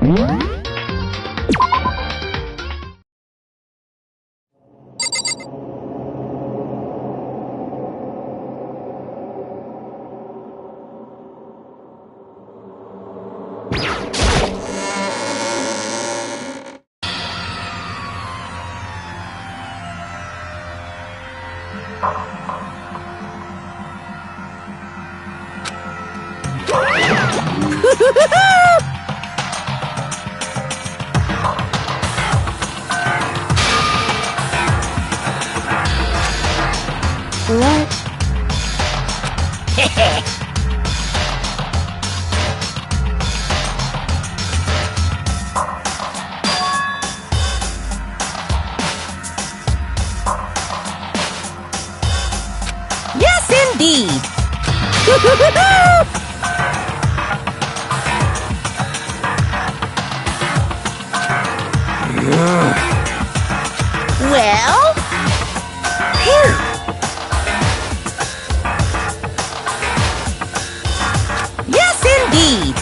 What? Yes, indeed. Well, here. Yes, indeed.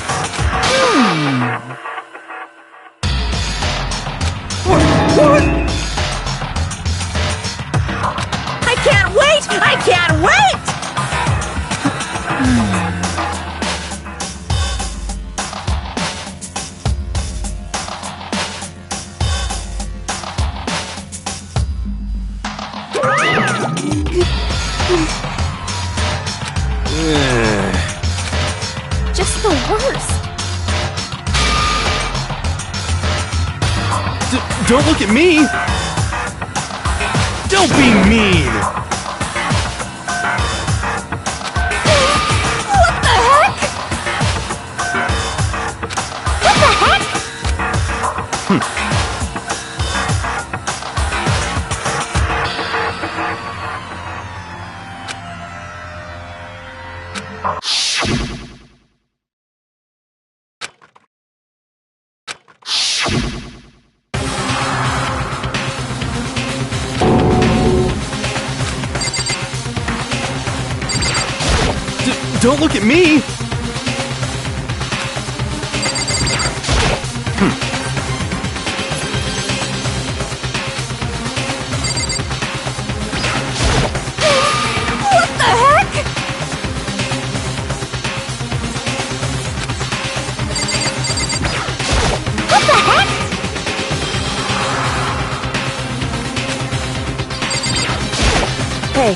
I can't wait! I can't wait! Just the worst. Don't look at me! Don't be mean! What the heck? What the heck? Don't look at me! What the heck? What the heck? Hey.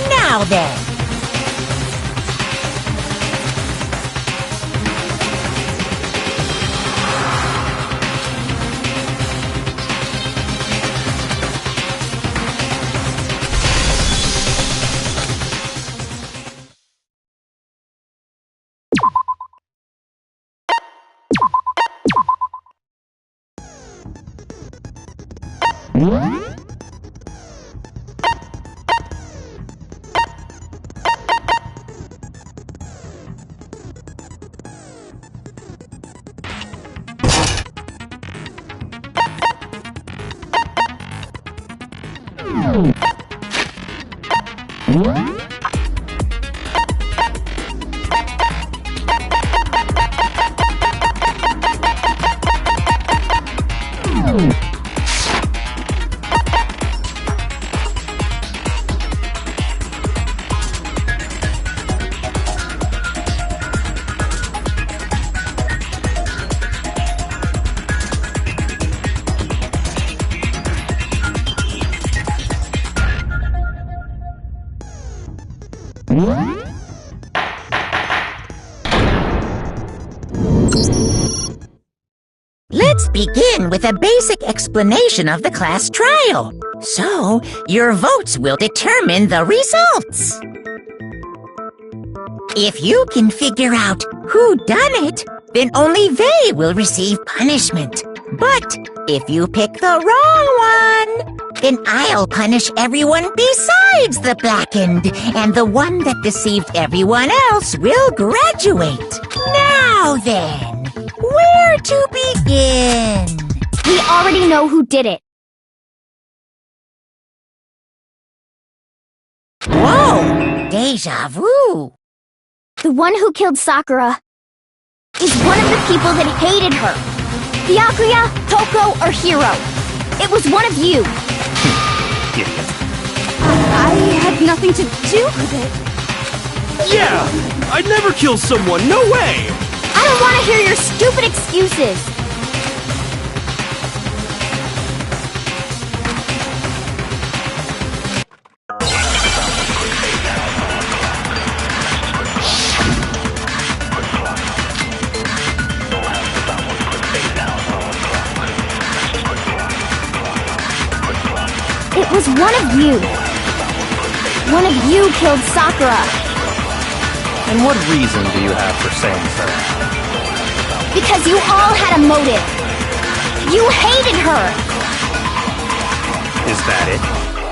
Now then. Let's begin with a basic explanation of the class trial. So, your votes will determine the results. If you can figure out who done it, then only they will receive punishment. But if you pick the wrong one, then I'll punish everyone besides the blackened, and the one that deceived everyone else will graduate. Now then, where to begin? We already know who did it. Whoa! Deja vu! The one who killed Sakura is one of the people that hated her. Byakuya, Toko, or Hiro. It was one of you. Idiot. I had nothing to do with it. Yeah! I'd never kill someone, no way! I don't want to hear your stupid excuses. It was one of you. One of you killed Sakura. And what reason do you have for saying so? Because you all had a motive. You hated her. Is that it?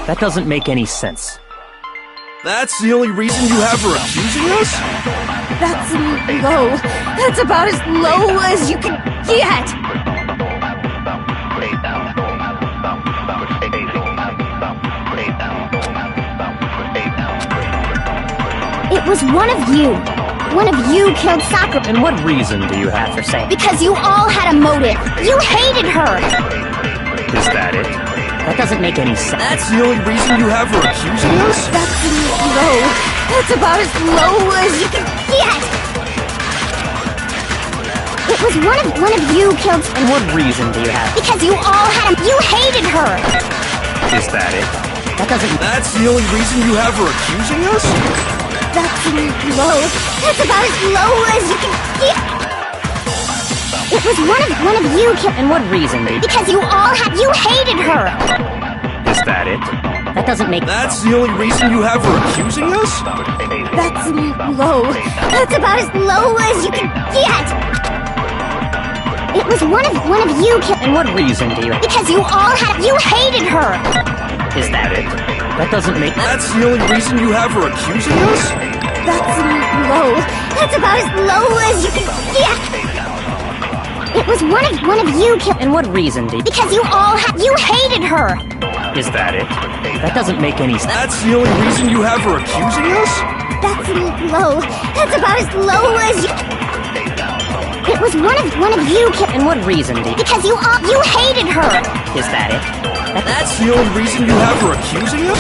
That doesn't make any sense. That's the only reason you have for accusing us? That's low. That's about as low as you can get. It was one of you. One of you killed Sakura. And what reason do you have for saying? Because you all had a motive. You hated her. Is that it? That doesn't make any sense. That's the only reason you have for accusing us? That's low. That's about as low as you can get. It was one of you killed. And what reason do you have? Because you all had a. You hated her. Is that it? That doesn't. That's the only reason you have for accusing us? That's low. That's about as low as you can get. It was one of you killed. And what reason do you? Because you all had. You hated her. Is that it? That doesn't make. That's the only reason you have for accusing us? That's low. That's about as low as you can get. It was one of you killed. And what reason do you? Because you all had. You hated her. Is that it? That doesn't make. That's the only reason you have for accusing us? That's low. That's about as low as you can get. It was one of you killed. And what reason do you? Because you all had. You hated her. Is that it? That doesn't make any sense. That's the only reason you have for accusing us? That's low. That's about as low as you. It was one of you killed. And what reason do you? Because you hated her. Is that it? That's the only reason you have for accusing us?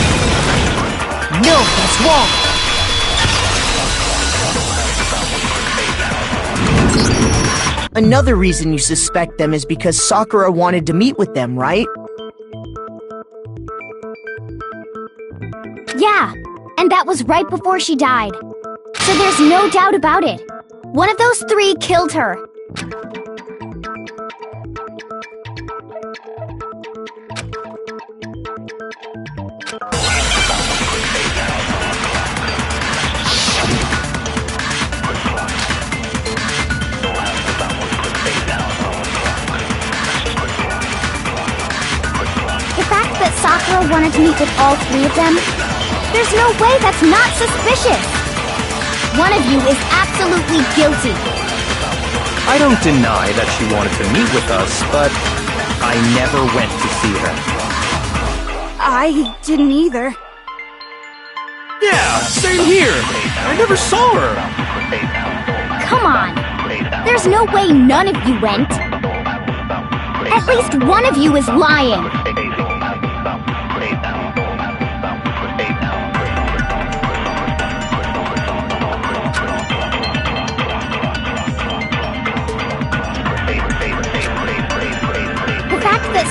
No, that's wrong. Another reason you suspect them is because Sakura wanted to meet with them, right? Yeah, and that was right before she died. So there's no doubt about it. One of those three killed her. Sakura wanted to meet with all three of them? There's no way that's not suspicious! One of you is absolutely guilty. I don't deny that she wanted to meet with us, but I never went to see her. I didn't either. Yeah, same here! I never saw her! Come on! There's no way none of you went! At least one of you is lying!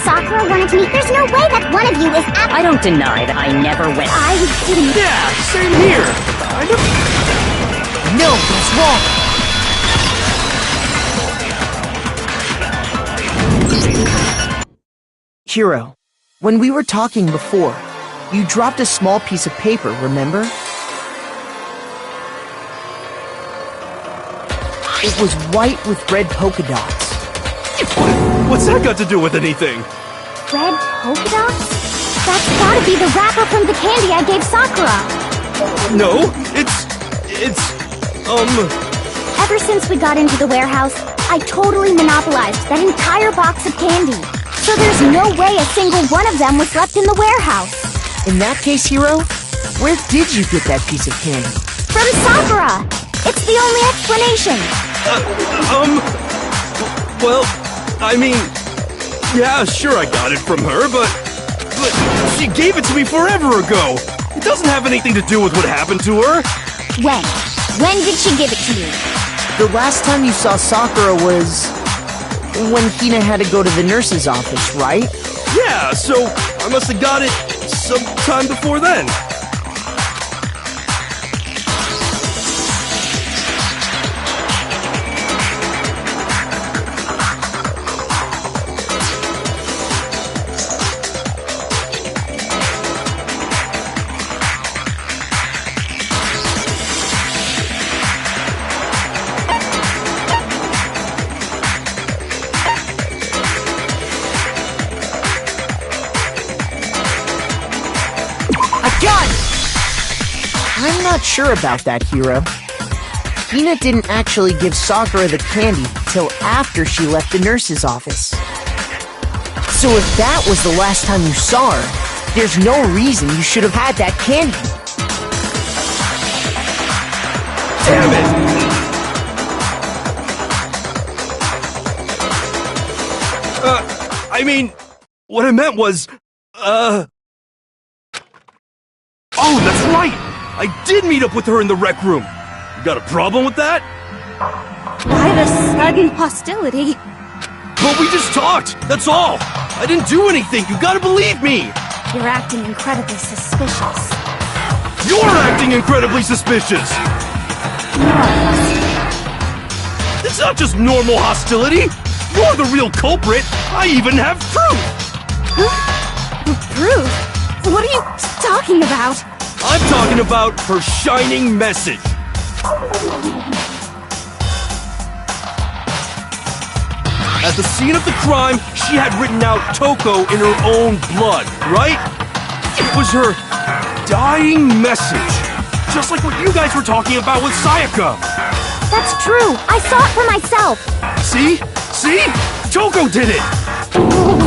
Sakura wanted to meet. There's no way that one of you is I don't deny that I never went. I didn't. Yeah, same here. I never. No, that's wrong. Hiro, when we were talking before, you dropped a small piece of paper, remember? It was white with red polka dots. What's that got to do with anything? Red polka dots? That's gotta be the wrapper from the candy I gave Sakura. No, it's... Ever since we got into the warehouse, I totally monopolized that entire box of candy. So there's no way a single one of them was left in the warehouse. In that case, Hiro, where did you get that piece of candy? From Sakura! It's the only explanation. Well, I mean... Yeah, sure I got it from her, but she gave it to me forever ago! It doesn't have anything to do with what happened to her! When? When did she give it to you? The last time you saw Sakura was... when Hina had to go to the nurse's office, right? Yeah, so I must have got it sometime before then. I'm not sure about that, Hiro. Hina didn't actually give Sakura the candy till after she left the nurse's office. So if that was the last time you saw her, there's no reason you should have had that candy. Damn it! I mean, what I meant was, Oh, that's right! I did meet up with her in the rec room. You got a problem with that? Why the sudden hostility? But we just talked, that's all! I didn't do anything, you gotta believe me! You're acting incredibly suspicious. You're acting incredibly suspicious! It's not just normal hostility! You're the real culprit! I even have proof! Proof? What are you talking about? I'm talking about her shining message! At the scene of the crime, she had written out Toko in her own blood, right? It was her dying message. Just like what you guys were talking about with Sayaka. That's true. I saw it for myself. See? See? Toko did it!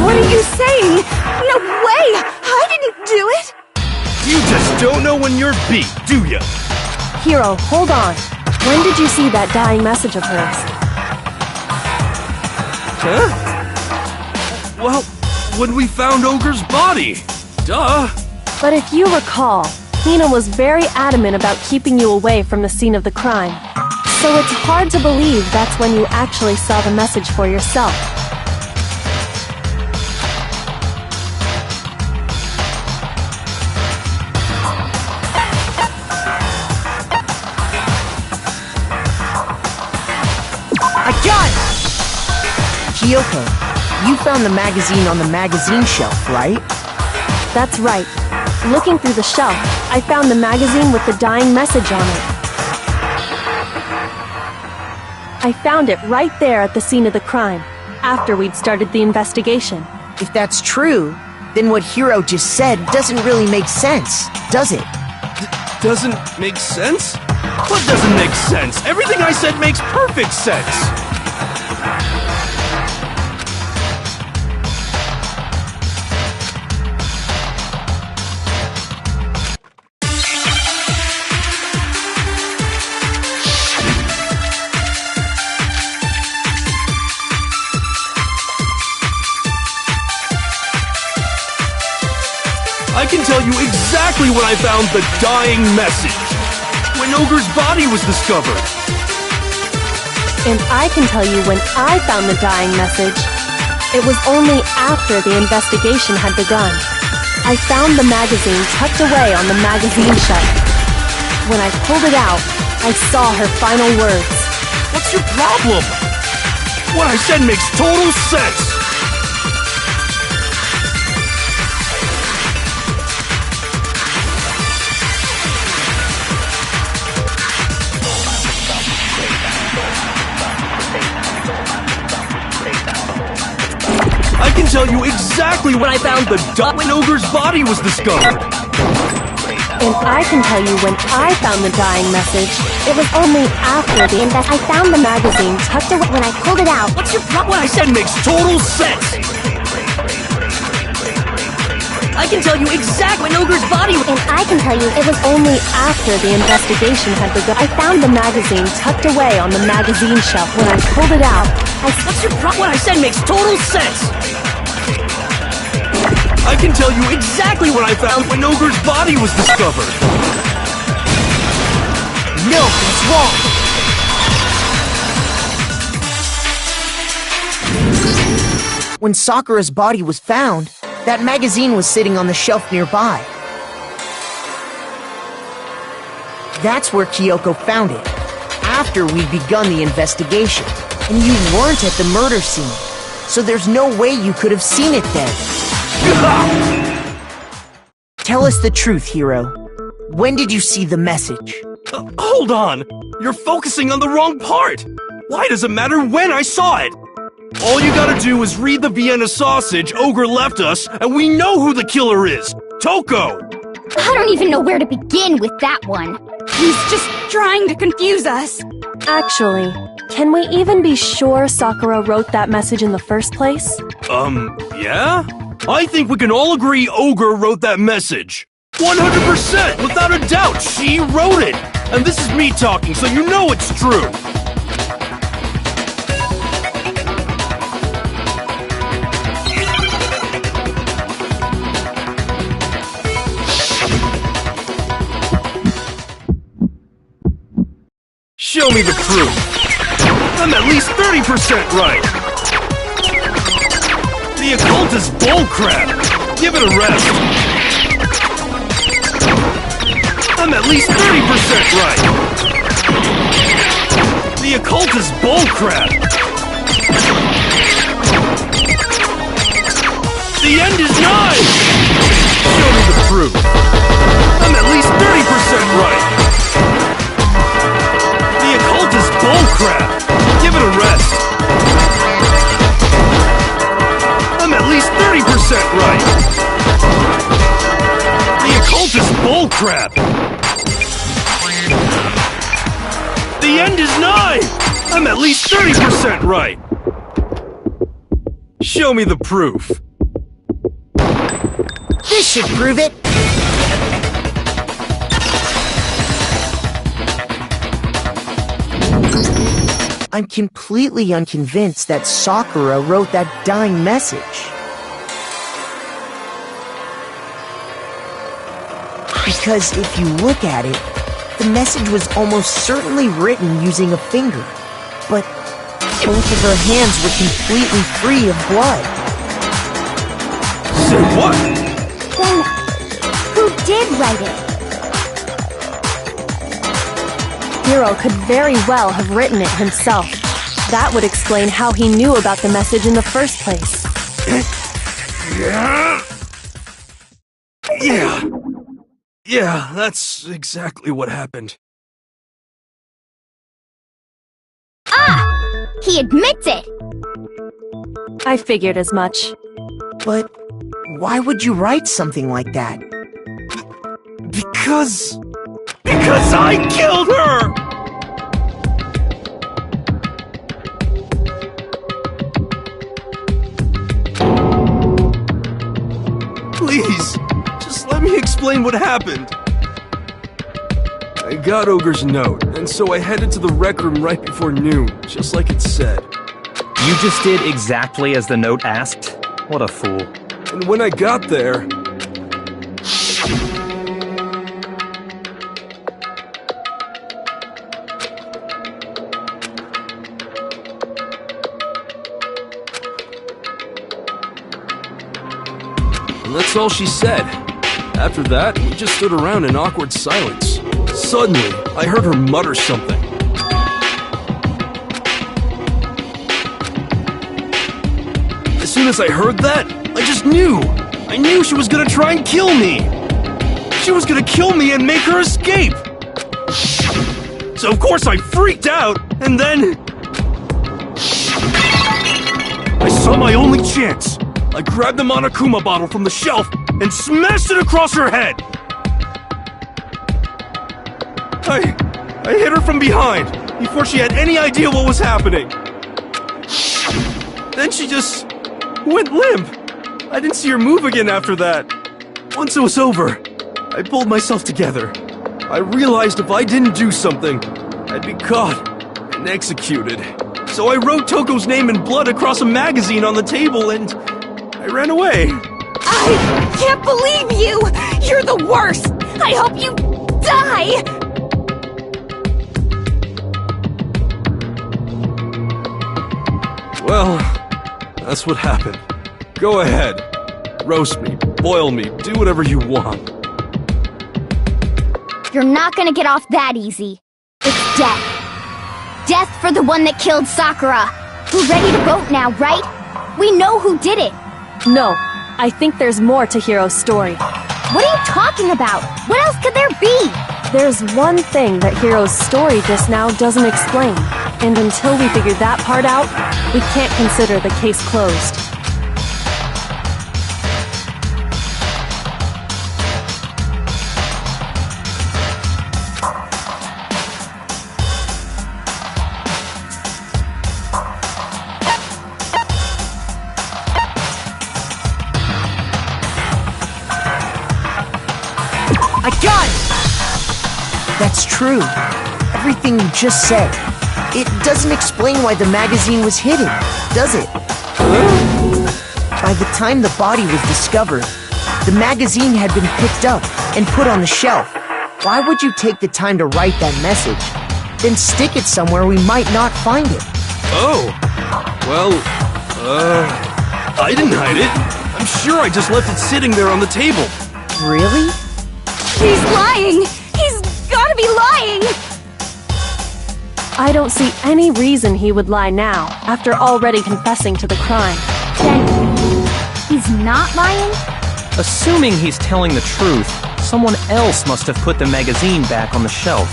What are you saying? No way! I didn't do it! You just don't know when you're beat, do ya? Hiro, hold on. When did you see that dying message of hers? Huh? Well, when we found Ogre's body. Duh. But if you recall, Hina was very adamant about keeping you away from the scene of the crime. So it's hard to believe that's when you actually saw the message for yourself. I got it! Kyoko, you found the magazine on the magazine shelf, right? That's right. Looking through the shelf, I found the magazine with the dying message on it. I found it right there at the scene of the crime, after we'd started the investigation. If that's true, then what Hiro just said doesn't really make sense, does it? Doesn't make sense? What doesn't make sense? Everything I said makes perfect sense! I can tell you exactly when I found the dying message. When Ogre's body was discovered. And I can tell you when I found the dying message. It was only after the investigation had begun. I found the magazine tucked away on the magazine shelf. When I pulled it out, I saw her final words. What's your problem? What I said makes total sense. can tell you exactly when I found the when Ogre's body was discovered. And I can tell you when I found the dying message. It was only after the I found the magazine tucked away when I pulled it out. What's your problem? What I said makes total sense. I can tell you exactly when Ogre's body. And I can tell you it was only after the investigation had begun. I found the magazine tucked away on the magazine shelf. When I pulled it out, What's your problem? What I said makes total sense. I can tell you exactly when I found when Ogre's body was discovered. No, he's wrong. When Sakura's body was found, that magazine was sitting on the shelf nearby. That's where Kyoko found it, after we'd begun the investigation. And you weren't at the murder scene, so there's no way you could have seen it then. Tell us the truth, Hiro. When did you see the message? Hold on! You're focusing on the wrong part! Why does it matter when I saw it? All you gotta do is read the Vienna sausage Ogre left us, and we know who the killer is! Toko! I don't even know where to begin with that one. He's just trying to confuse us. actually, can we even be sure Sakura wrote that message in the first place? Yeah? I think we can all agree Ogre wrote that message. 100%! Without a doubt, she wrote it! And this is me talking, so you know it's true! Show me the proof! I'm at least 30% right! The occult is bullcrap! Give it a rest! I'm at least 30% right! The occult is bullcrap! The end is nigh! Show me the proof! I'm at least 30% right! The occult is bullcrap! Give it a rest! I'm at least 30% right! The occult is bullcrap! The end is nigh! I'm at least 30% right! Show me the proof. This should prove it! I'm completely unconvinced that Sakura wrote that dying message. Because if you look at it, the message was almost certainly written using a finger, but both of her hands were completely free of blood. Say what? Then, who did write it? Hiro could very well have written it himself. That would explain how he knew about the message in the first place. Yeah, that's exactly what happened. Ah! He admits it! I figured as much. But why would you write something like that? Because I killed her! Please, just let me explain what happened. I got Ogre's note, and so I headed to the rec room right before noon, just like it said. You just did exactly as the note asked? What a fool. And when I got there... And that's all she said. After that, we just stood around in awkward silence. Suddenly, I heard her mutter something. As soon as I heard that, I just knew! I knew she was gonna try and kill me! She was gonna kill me and make her escape! So of course I freaked out, and then... I saw my only chance! I grabbed the Monokuma bottle from the shelf and smashed it across her head! I hit her from behind, before she had any idea what was happening. Then she just went limp. I didn't see her move again after that. Once it was over, I pulled myself together. I realized if I didn't do something, I'd be caught and executed. So I wrote Toko's name in blood across a magazine on the table and I ran away. I can't believe you! You're the worst! I hope you die! Well, that's what happened. Go ahead. Roast me, boil me, do whatever you want. You're not gonna get off that easy. It's death. Death for the one that killed Sakura. We're ready to vote now, right? We know who did it. No, I think there's more to Hiro's story. What are you talking about? What else could there be? There's one thing that Hiro's story just now doesn't explain, and until we figure that part out, we can't consider the case closed. I got it! That's true. Everything you just said. It doesn't explain why the magazine was hidden, does it? By the time the body was discovered, the magazine had been picked up and put on the shelf. Why would you take the time to write that message, then stick it somewhere we might not find it? Oh, well, I didn't hide it. I'm sure I just left it sitting there on the table. Really? He's lying! He's gotta be lying! I don't see any reason he would lie now, after already confessing to the crime. Then, he's not lying? Assuming he's telling the truth, someone else must have put the magazine back on the shelf.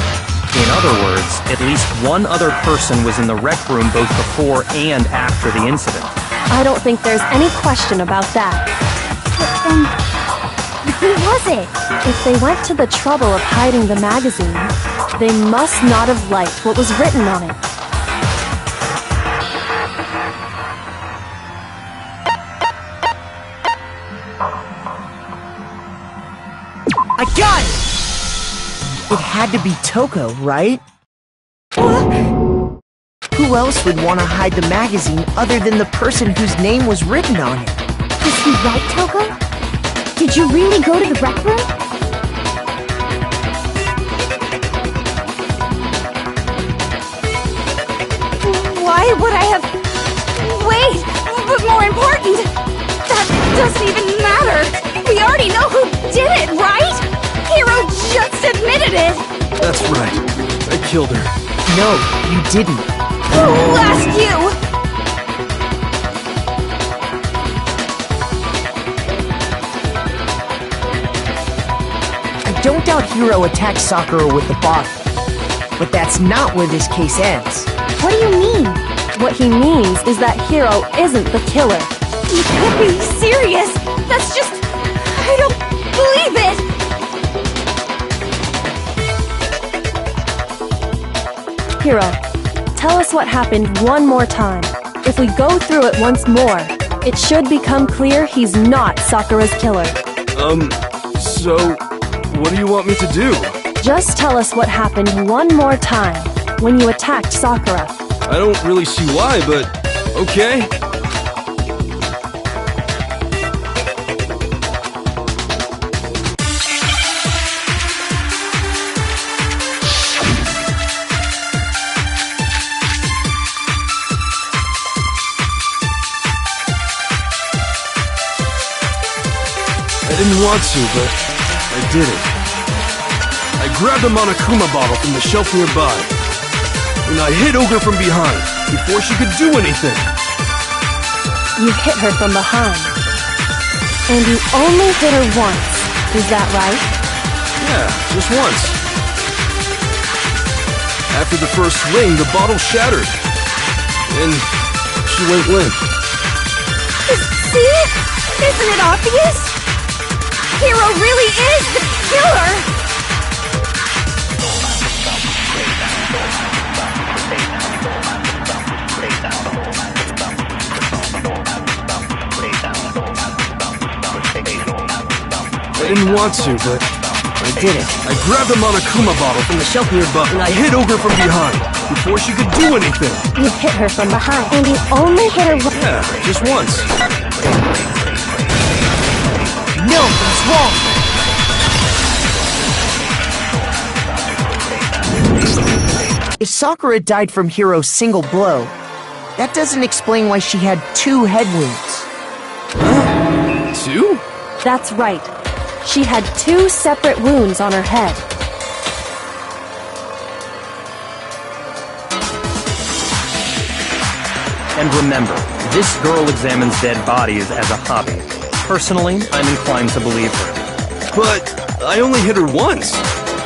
In other words, at least one other person was in the rec room both before and after the incident. I don't think there's any question about that. But then, who was it? If they went to the trouble of hiding the magazine, they must not have liked what was written on it. I got it! It had to be Toko, right? Who else would want to hide the magazine other than the person whose name was written on it? Is he right, Toko? Did you really go to the rec room? Why would I have... Wait! But more important, that doesn't even matter! We already know who did it, right? Hiro just admitted it! That's right. I killed her. No, you didn't. Who asked you? I don't doubt Hiro attacked Sakura with the bottle. But that's not where this case ends. What do you mean? What he means is that Hiro isn't the killer. You can't be serious! That's just... I don't believe it! Hiro, tell us what happened one more time. If we go through it once more, it should become clear he's not Sakura's killer. So, what do you want me to do? Just tell us what happened one more time when you attacked Sakura. I don't really see why, but okay. I didn't want to, but I did it. I grabbed a Monokuma bottle from the shelf nearby, and I hit Ogre from behind before she could do anything. You hit her from behind. And you only hit her once, is that right? Yeah, just once. After the first swing, the bottle shattered, and she went limp. See? Isn't it obvious? Hero really is the killer! I didn't want to, but I did it. I grabbed a Monokuma bottle from the shelf nearby, and I hit Ogre from behind, before she could do anything. You hit her from behind, and you only hit her Yeah, just once. No, that's wrong! If Sakura died from Hiro's single blow, that doesn't explain why she had 2 head wounds. 2? That's right. She had 2 separate wounds on her head. And remember, this girl examines dead bodies as a hobby. Personally, I'm inclined to believe her. But I only hit her once.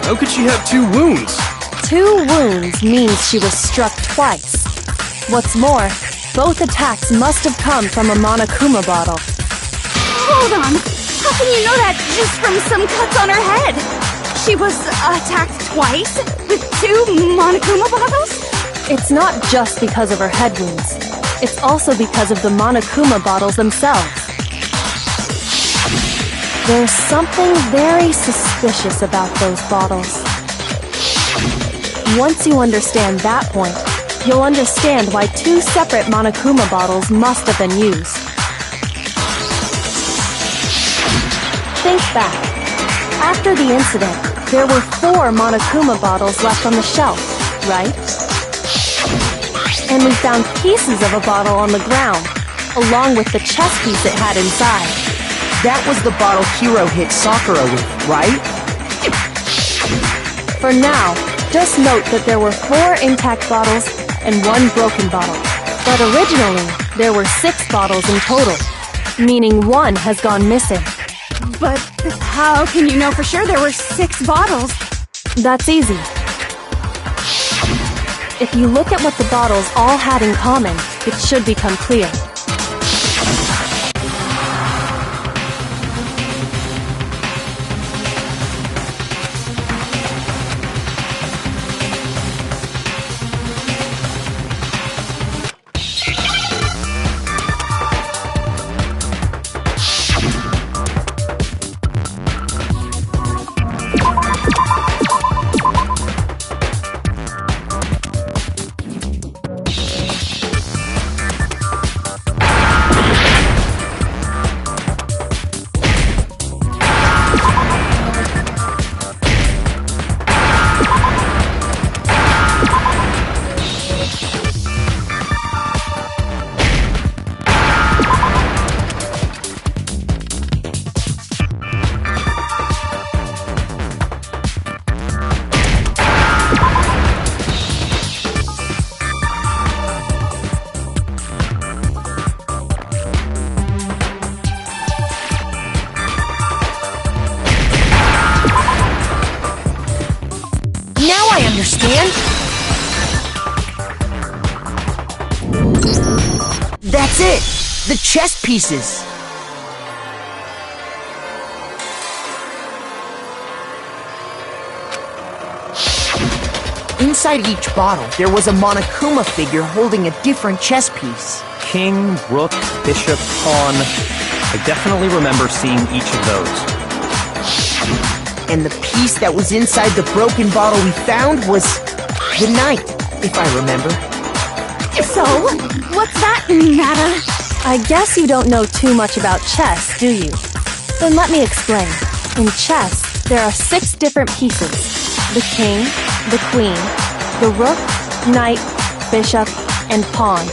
How could she have 2 wounds? 2 wounds means she was struck twice. What's more, both attacks must have come from a Monokuma bottle. Hold on! How can you know that just from some cuts on her head? She was attacked twice? With 2 Monokuma bottles? It's not just because of her head wounds. It's also because of the Monokuma bottles themselves. There's something very suspicious about those bottles. Once you understand that point, you'll understand why 2 separate Monokuma bottles must have been used. Think back. After the incident, there were 4 Monokuma bottles left on the shelf, right? And we found pieces of a bottle on the ground, along with the chess piece it had inside. That was the bottle Hiro hit Sakura with, right? For now, just note that there were 4 intact bottles and 1 broken bottle. But originally, there were 6 bottles in total, meaning 1 has gone missing. But how can you know for sure there were 6 bottles? That's easy. If you look at what the bottles all had in common, it should become clear. Understand? That's it! The chess pieces! Inside each bottle, there was a Monokuma figure holding a different chess piece. King, rook, bishop, pawn. I definitely remember seeing each of those. And the piece that was inside the broken bottle we found was the knight, if I remember. So, what's that matter? I guess you don't know too much about chess, do you? Then let me explain. In chess, there are 6 different pieces. The king, the queen, the rook, knight, bishop, and pawn.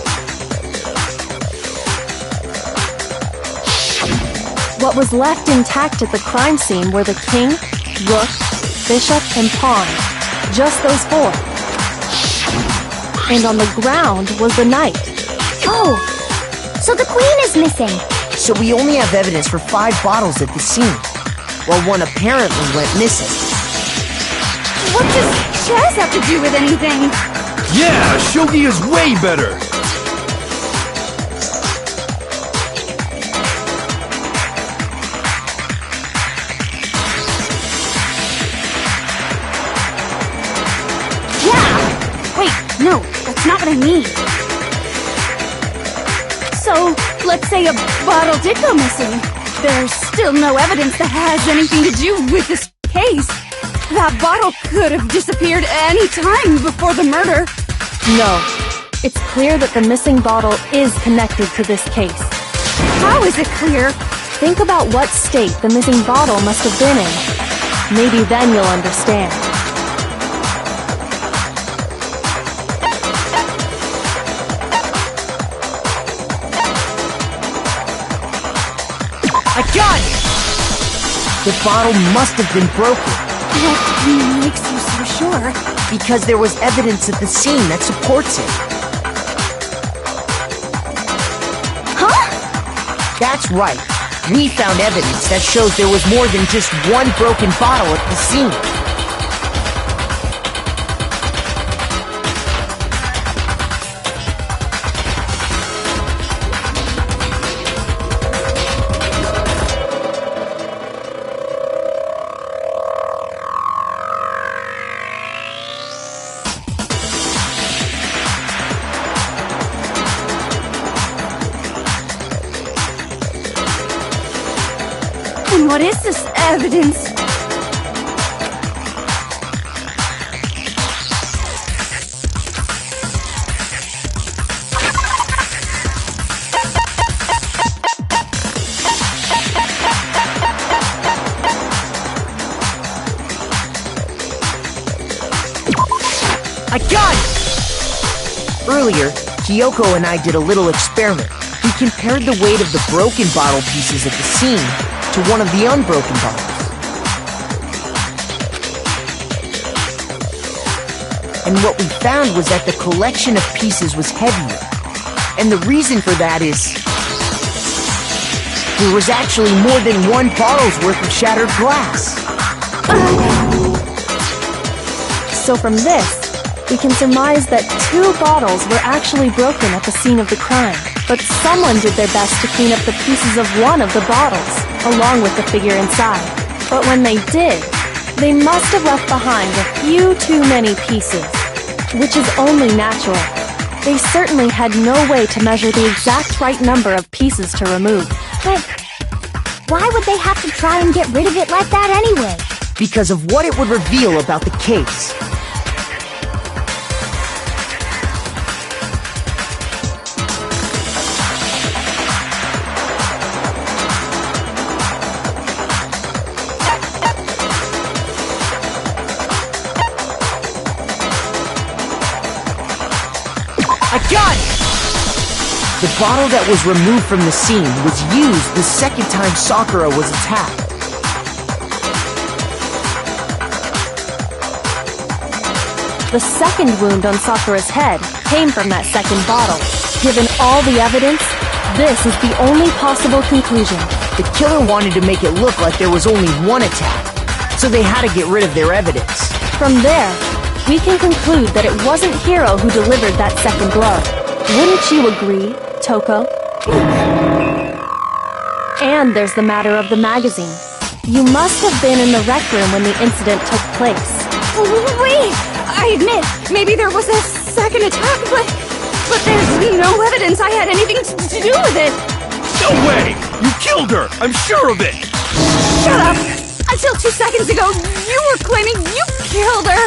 What was left intact at the crime scene were the king, rook, bishop, and pawn. Just those 4. And on the ground was the knight. Oh, so the queen is missing. So we only have evidence for 5 bottles at the scene, while 1 apparently went missing. What does chess have to do with anything? Yeah, shogi is way better. what I mean. So, let's say a bottle did go missing. There's still no evidence that has anything to do with this case. That bottle could have disappeared any time before the murder. No. It's clear that the missing bottle is connected to this case. How is it clear? Think about what state the missing bottle must have been in. Maybe then you'll understand. I got it! The bottle must have been broken. What makes you so sure? Because there was evidence at the scene that supports it. Huh? That's right. We found evidence that shows there was more than just one broken bottle at the scene. And what is this evidence? I got it! Earlier, Kyoko and I did a little experiment. We compared the weight of the broken bottle pieces at the scene to one of the unbroken bottles. And what we found was that the collection of pieces was heavier. And the reason for that is there was actually more than one bottle's worth of shattered glass. So from this, we can surmise that 2 bottles were actually broken at the scene of the crime. But someone did their best to clean up the pieces of one of the bottles, along with the figure inside. But when they did, they must have left behind a few too many pieces, which is only natural. They certainly had no way to measure the exact right number of pieces to remove. But why would they have to try and get rid of it like that anyway? Because of what it would reveal about the case. I got it! The bottle that was removed from the scene was used the second time Sakura was attacked. The second wound on Sakura's head came from that second bottle. Given all the evidence, this is the only possible conclusion. The killer wanted to make it look like there was only one attack, so they had to get rid of their evidence. From there, we can conclude that it wasn't Hiro who delivered that second blow. Wouldn't you agree, Toko? And there's the matter of the magazine. You must have been in the rec room when the incident took place. Wait! I admit, maybe there was a second attack, but there's no evidence I had anything to do with it. No way! You killed her! I'm sure of it! Shut up! Until 2 seconds ago, you were claiming you killed her!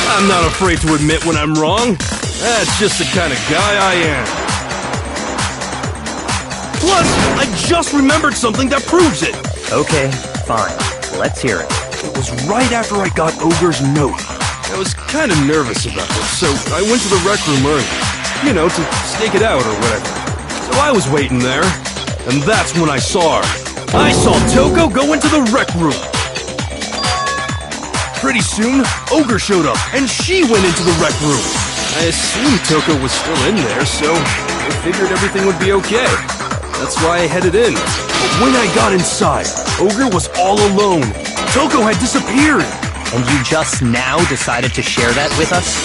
I'm not afraid to admit when I'm wrong. That's just the kind of guy I am. Plus, I just remembered something that proves it. Okay, fine. Let's hear it. It was right after I got Ogre's note. I was kind of nervous about this, so I went to the rec room early. You know, to stake it out or whatever. So I was waiting there, and that's when I saw her. I saw Toko go into the rec room. Pretty soon, Ogre showed up, and she went into the rec room. I assumed Toko was still in there, so I figured everything would be okay. That's why I headed in. But when I got inside, Ogre was all alone. Toko had disappeared. And you just now decided to share that with us?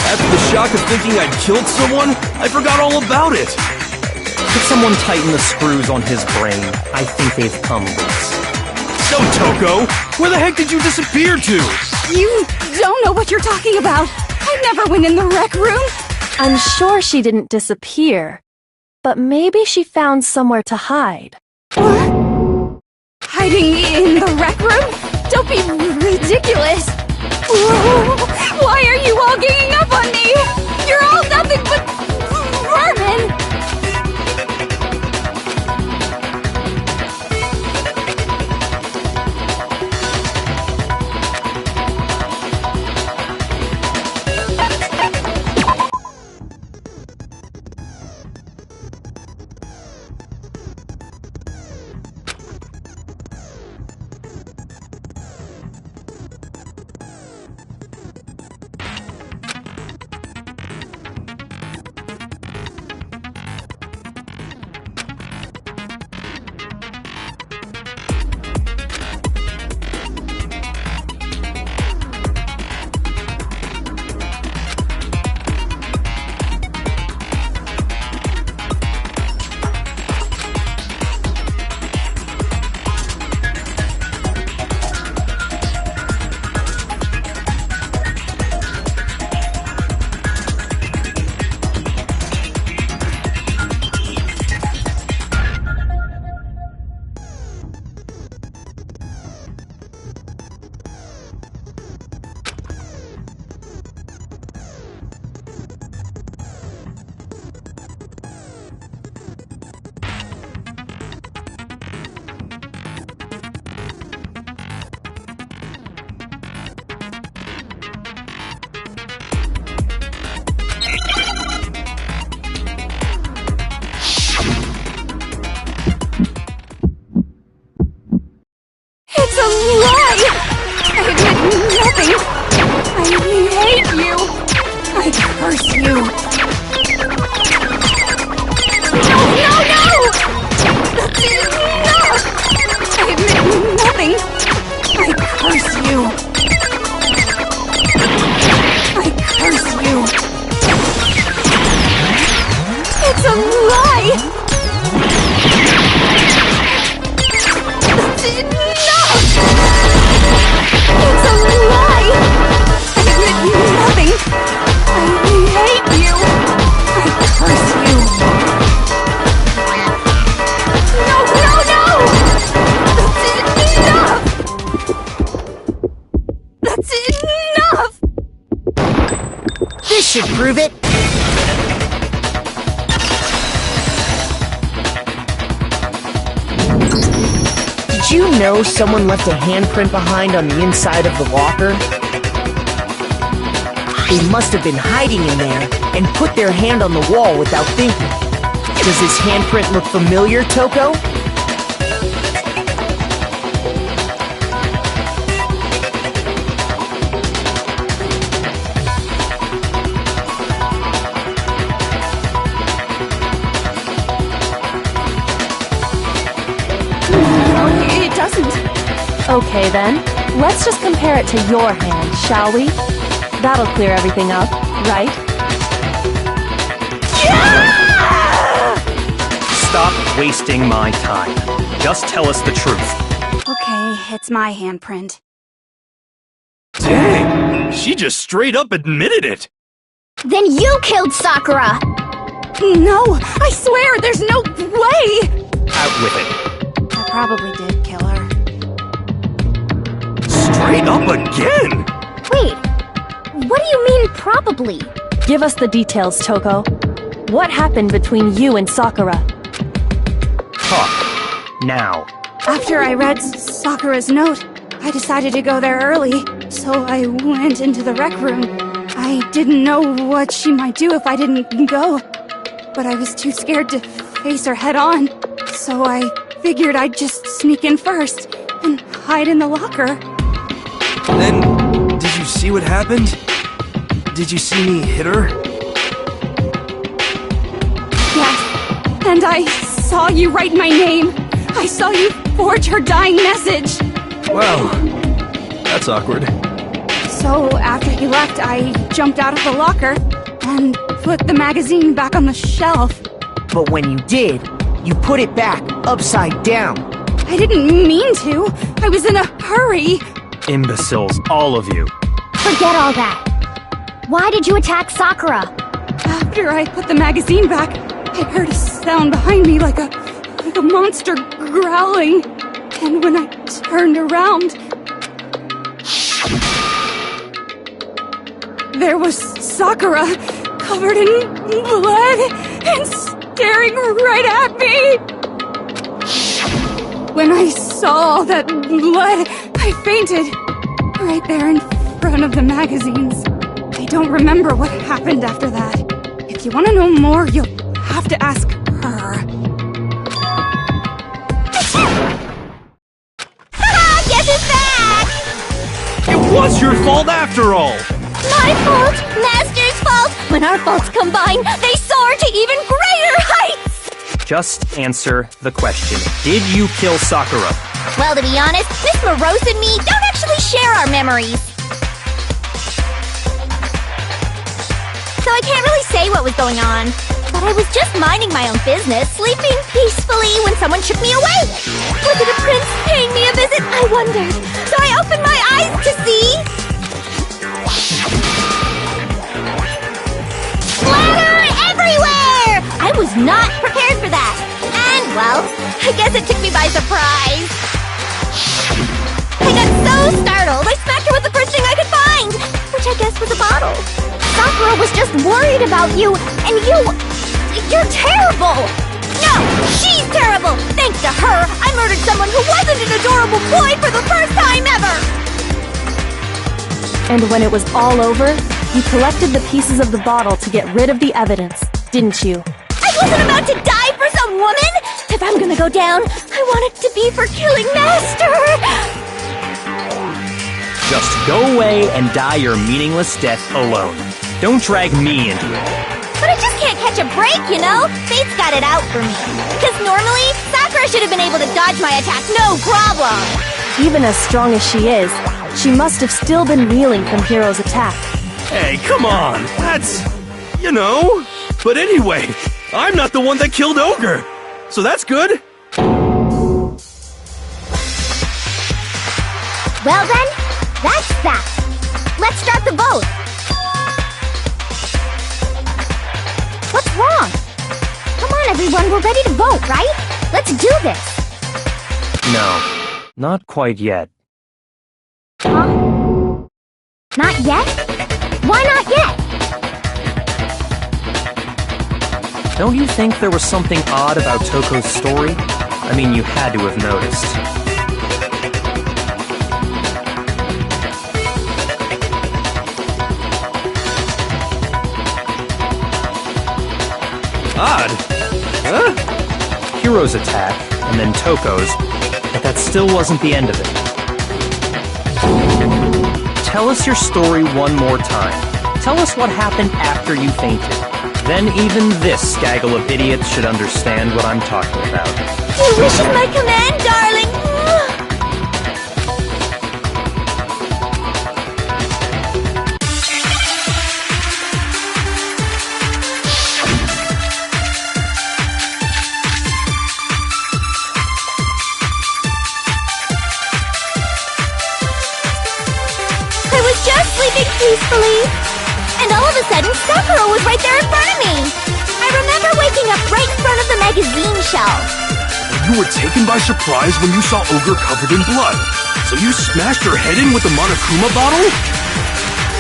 After the shock of thinking I'd killed someone, I forgot all about it. Could someone tighten the screws on his brain? I think they've come loose. So, Toko, where the heck did you disappear to? You don't know what you're talking about. I never went in the rec room. I'm sure she didn't disappear, but maybe she found somewhere to hide. What? Hiding in the rec room? Don't be ridiculous. Whoa. Why are you all ganging up on me? You're all nothing but vermin. It's a lie! I admit nothing. I hate you. I curse you. No! That's enough! I admit nothing. I curse you. I curse you. It's a lie! That's enough! It's a lie! I admit nothing! I hate you! I curse you! No! That's enough! That's enough! This should prove it. Did you know someone left a handprint behind on the inside of the locker? They must have been hiding in there and put their hand on the wall without thinking. Does this handprint look familiar, Toko? Okay then, let's just compare it to your hand, shall we? That'll clear everything up, right? Stop wasting my time. Just tell us the truth. Okay, it's my handprint. Dang, she just straight up admitted it. Then you killed Sakura! No! I swear, there's no way! Out with it. I probably did kill her. Straight up again? Wait, what do you mean probably? Give us the details, Toko. What happened between you and Sakura? Talk. Now. After I read Sakura's note, I decided to go there early, so I went into the rec room. I didn't know what she might do if I didn't go, but I was too scared to face her head on, so I figured I'd just sneak in first and hide in the locker. Then, did you see what happened? Did you see me hit her? Yes, and I saw you write my name. I saw you forge her dying message. Wow, that's awkward. So after he left, I jumped out of the locker and put the magazine back on the shelf. But when you did, you put it back upside down. I didn't mean to. I was in a hurry. Imbeciles, all of you. Forget all that. Why did you attack Sakura? After I put the magazine back, I heard a sound behind me like a monster growling. And when I turned around, there was Sakura, covered in blood and staring right at me. When I saw that blood, I fainted right there in front of the magazines. I don't remember what happened after that. If you want to know more, you'll have to ask her. Guess it's back! It was your fault after all! My fault! Master's fault! When our faults combine, they soar to even greater heights! Just answer the question. Did you kill Sakura? Well, to be honest, Miss Morose and me don't actually share our memories. So I can't really say what was going on. But I was just minding my own business, sleeping peacefully when someone shook me awake. Was it a prince paying me a visit? I wondered. So I opened my eyes to see... splatter everywhere! I was not prepared for that. And, well, I guess it took me by surprise. I got so startled, I smacked her with the first thing I could find, which I guess was a bottle. Sakura was just worried about you, and you're terrible! No, she's terrible! Thanks to her, I murdered someone who wasn't an adorable boy for the first time ever! And when it was all over, you collected the pieces of the bottle to get rid of the evidence, didn't you? I wasn't about to die for some woman! If I'm gonna go down, I want it to be for killing Master! Just go away and die your meaningless death alone. Don't drag me into it. But I just can't catch a break, you know? Fate's got it out for me. Because normally, Sakura should have been able to dodge my attack, no problem! Even as strong as she is, she must have still been reeling from Hiro's attack. Hey, come on! That's... you know... But anyway, I'm not the one that killed Ogre! So that's good! Well then, that's that. Let's start the vote. What's wrong? Come on, everyone, we're ready to vote, right? Let's do this. No, not quite yet. Huh? Not yet? Why not yet? Don't you think there was something odd about Toko's story? I mean, you had to have noticed. Odd. Huh? Hiro's attack, and then Toko's, but that still wasn't the end of it. Tell us your story one more time. Tell us what happened after you fainted. Then even this gaggle of idiots should understand what I'm talking about. Your wish is my command, darling. I was just sleeping peacefully. And all of a sudden, Sakura was right there in front of me. I remember waking up right in front of the magazine shelf. You were taken by surprise when you saw Ogre covered in blood. So you smashed her head in with the Monokuma bottle?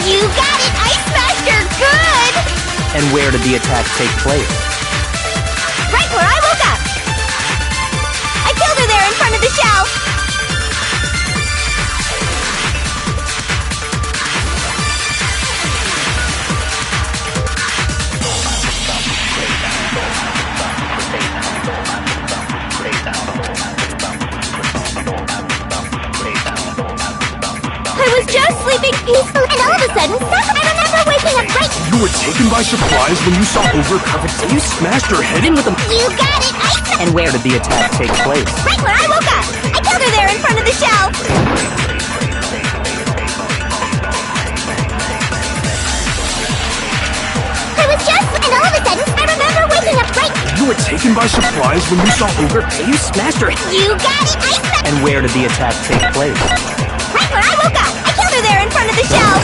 You got it! I smashed her good! And where did the attack take place? Right where I woke up! I killed her there in front of the shelf! I was just sleeping peacefully, and all of a sudden, I remember waking up right... You were taken by surprise when you saw Ogre covered. So you smashed her head in with the... You got it! And where did the attack take place? Right where I woke up! I killed her there in front of the shelf! I was just... and all of a sudden, I remember waking up right... You were taken by surprise when you saw Ogre. So you smashed her... You got it! And where did the attack take place? Right where I woke up! I killed her there in front of the shelf!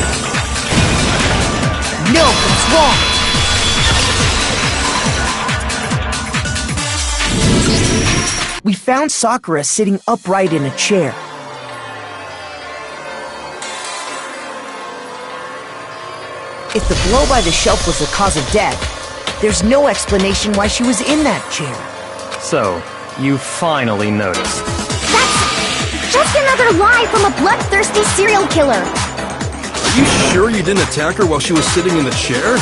No, it's wrong! We found Sakura sitting upright in a chair. If the blow by the shelf was the cause of death, there's no explanation why she was in that chair. So, you finally noticed. That's just another lie from a bloodthirsty serial killer. Are you sure you didn't attack her while she was sitting in the chair?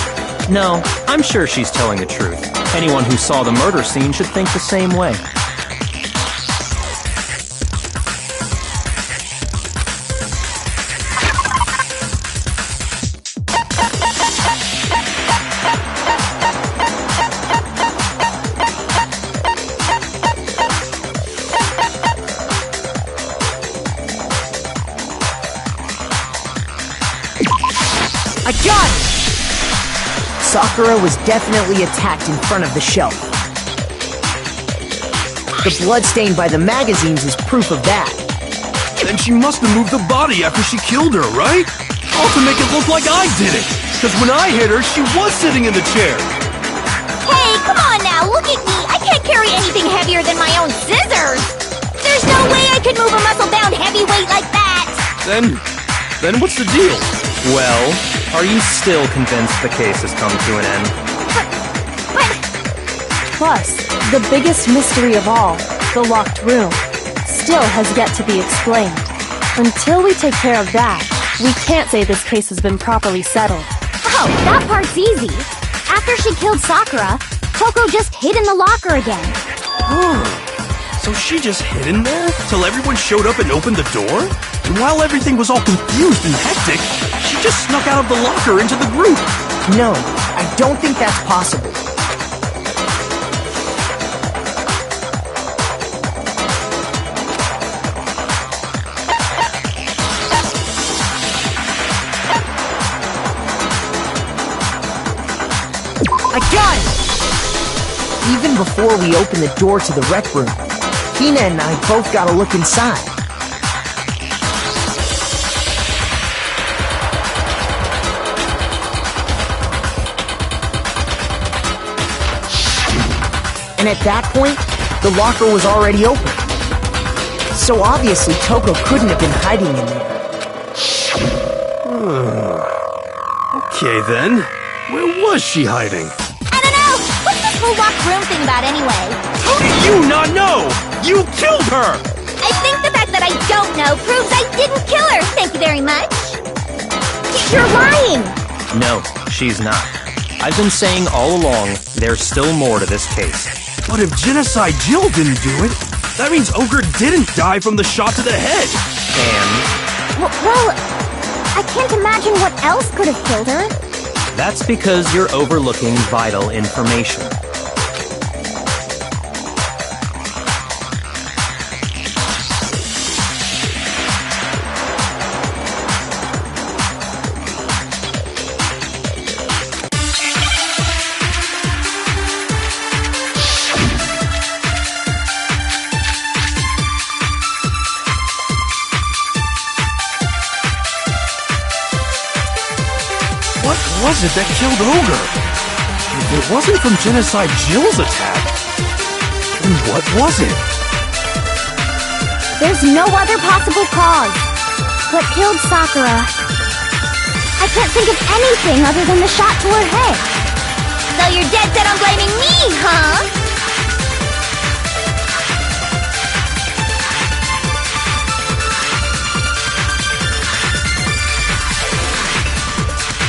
No, I'm sure she's telling the truth. Anyone who saw the murder scene should think the same way. I got it! Sakura was definitely attacked in front of the shelf. The blood stain by the magazines is proof of that. Then she must have moved the body after she killed her, right? All to make it look like I did it! Because when I hit her, she was sitting in the chair! Hey, come on now, look at me! I can't carry anything heavier than my own scissors! There's no way I could move a muscle-bound heavyweight like that! Then what's the deal? Well, are you still convinced the case has come to an end? Plus, the biggest mystery of all, the locked room, still has yet to be explained. Until we take care of that, we can't say this case has been properly settled. Oh, that part's easy. After she killed Sakura, Toko just hid in the locker again. So she just hid in there till everyone showed up and opened the door? And while everything was all confused and hectic, she just snuck out of the locker into the group. No, I don't think that's possible. I got it! Even before we open the door to the rec room, Hina and I both got a look inside. And at that point, the locker was already open. So obviously Toko couldn't have been hiding in there. Okay then, where was she hiding? I don't know! What's this whole locked room thing about anyway? How do you not know? You killed her! I think the fact that I don't know proves I didn't kill her! Thank you very much! You're lying! No, she's not. I've been saying all along, there's still more to this case. But if Genocide Jill didn't do it, that means Ogre didn't die from the shot to the head! And Well, I can't imagine what else could have killed her. that's because you're overlooking vital information. What was it that killed Ogre? It wasn't from Genocide Jill's attack. Then what was it? There's no other possible cause. What killed Sakura? I can't think of anything other than the shot to her head. So you're dead set on blaming me, huh?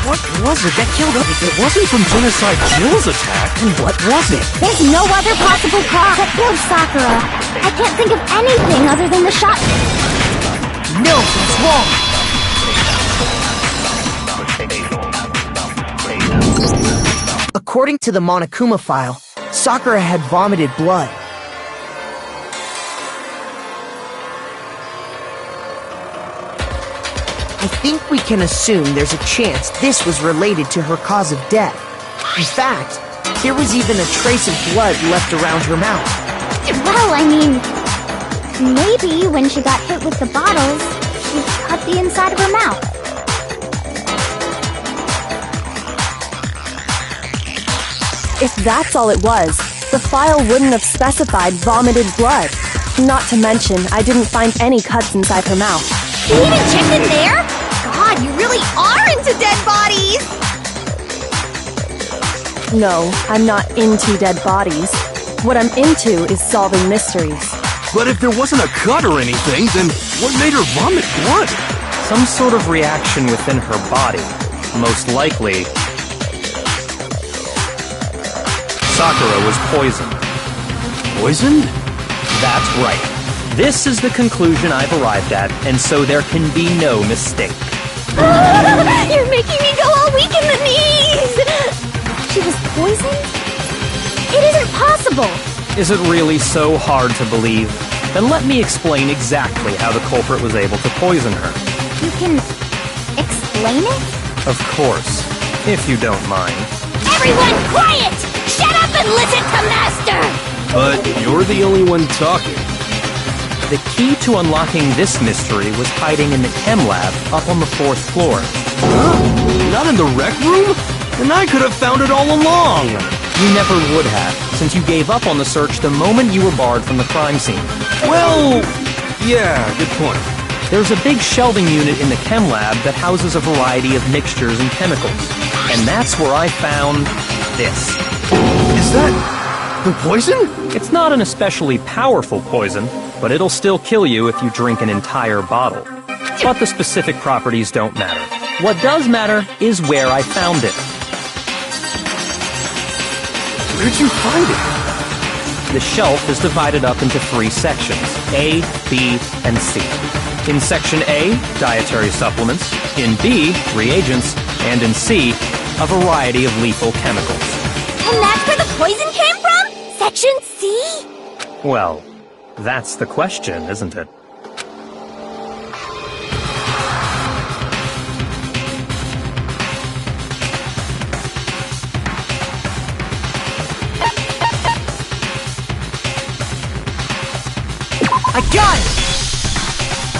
What was it that killed Ogre? It wasn't from Genocide Jill's attack. Then what was it? There's no other possible cause that killed Sakura. I can't think of anything other than the shot. No, that's wrong! According to the Monokuma file, Sakura had vomited blood. I think we can assume there's a chance this was related to her cause of death. In fact, there was even a trace of blood left around her mouth. Well, I mean, maybe when she got hit with the bottles, she cut the inside of her mouth. If that's all it was, the file wouldn't have specified vomited blood. Not to mention, I didn't find any cuts inside her mouth. You even checked in there? God, you really are into dead bodies! No, I'm not into dead bodies. What I'm into is solving mysteries. But if there wasn't a cut or anything, then what made her vomit blood? Some sort of reaction within her body. Most likely, Sakura was poisoned. Poisoned? That's right. This is the conclusion I've arrived at, and so there can be no mistake. You're making me go all weak in the knees! She was poisoned? It isn't possible! Is it really so hard to believe? Then let me explain exactly how the culprit was able to poison her. You can explain it? Of course, if you don't mind. Everyone quiet! Shut up and listen to Master! But you're the only one talking. The key to unlocking this mystery was hiding in the chem lab up on the 4th floor. Huh? Not in the rec room? Then I could have found it all along. You never would have, since you gave up on the search the moment you were barred from the crime scene. Well, yeah, good point. There's a big shelving unit in the chem lab that houses a variety of mixtures and chemicals. And that's where I found this. Is that the poison? It's not an especially powerful poison, but it'll still kill you if you drink an entire bottle. But the specific properties don't matter. What does matter is where I found it. Where'd you find it? The shelf is divided up into 3 sections, A, B, and C. In Section A, dietary supplements. In B, reagents. And in C, a variety of lethal chemicals. And that's where the poison came from? Section C? Well, that's the question, isn't it? I got it!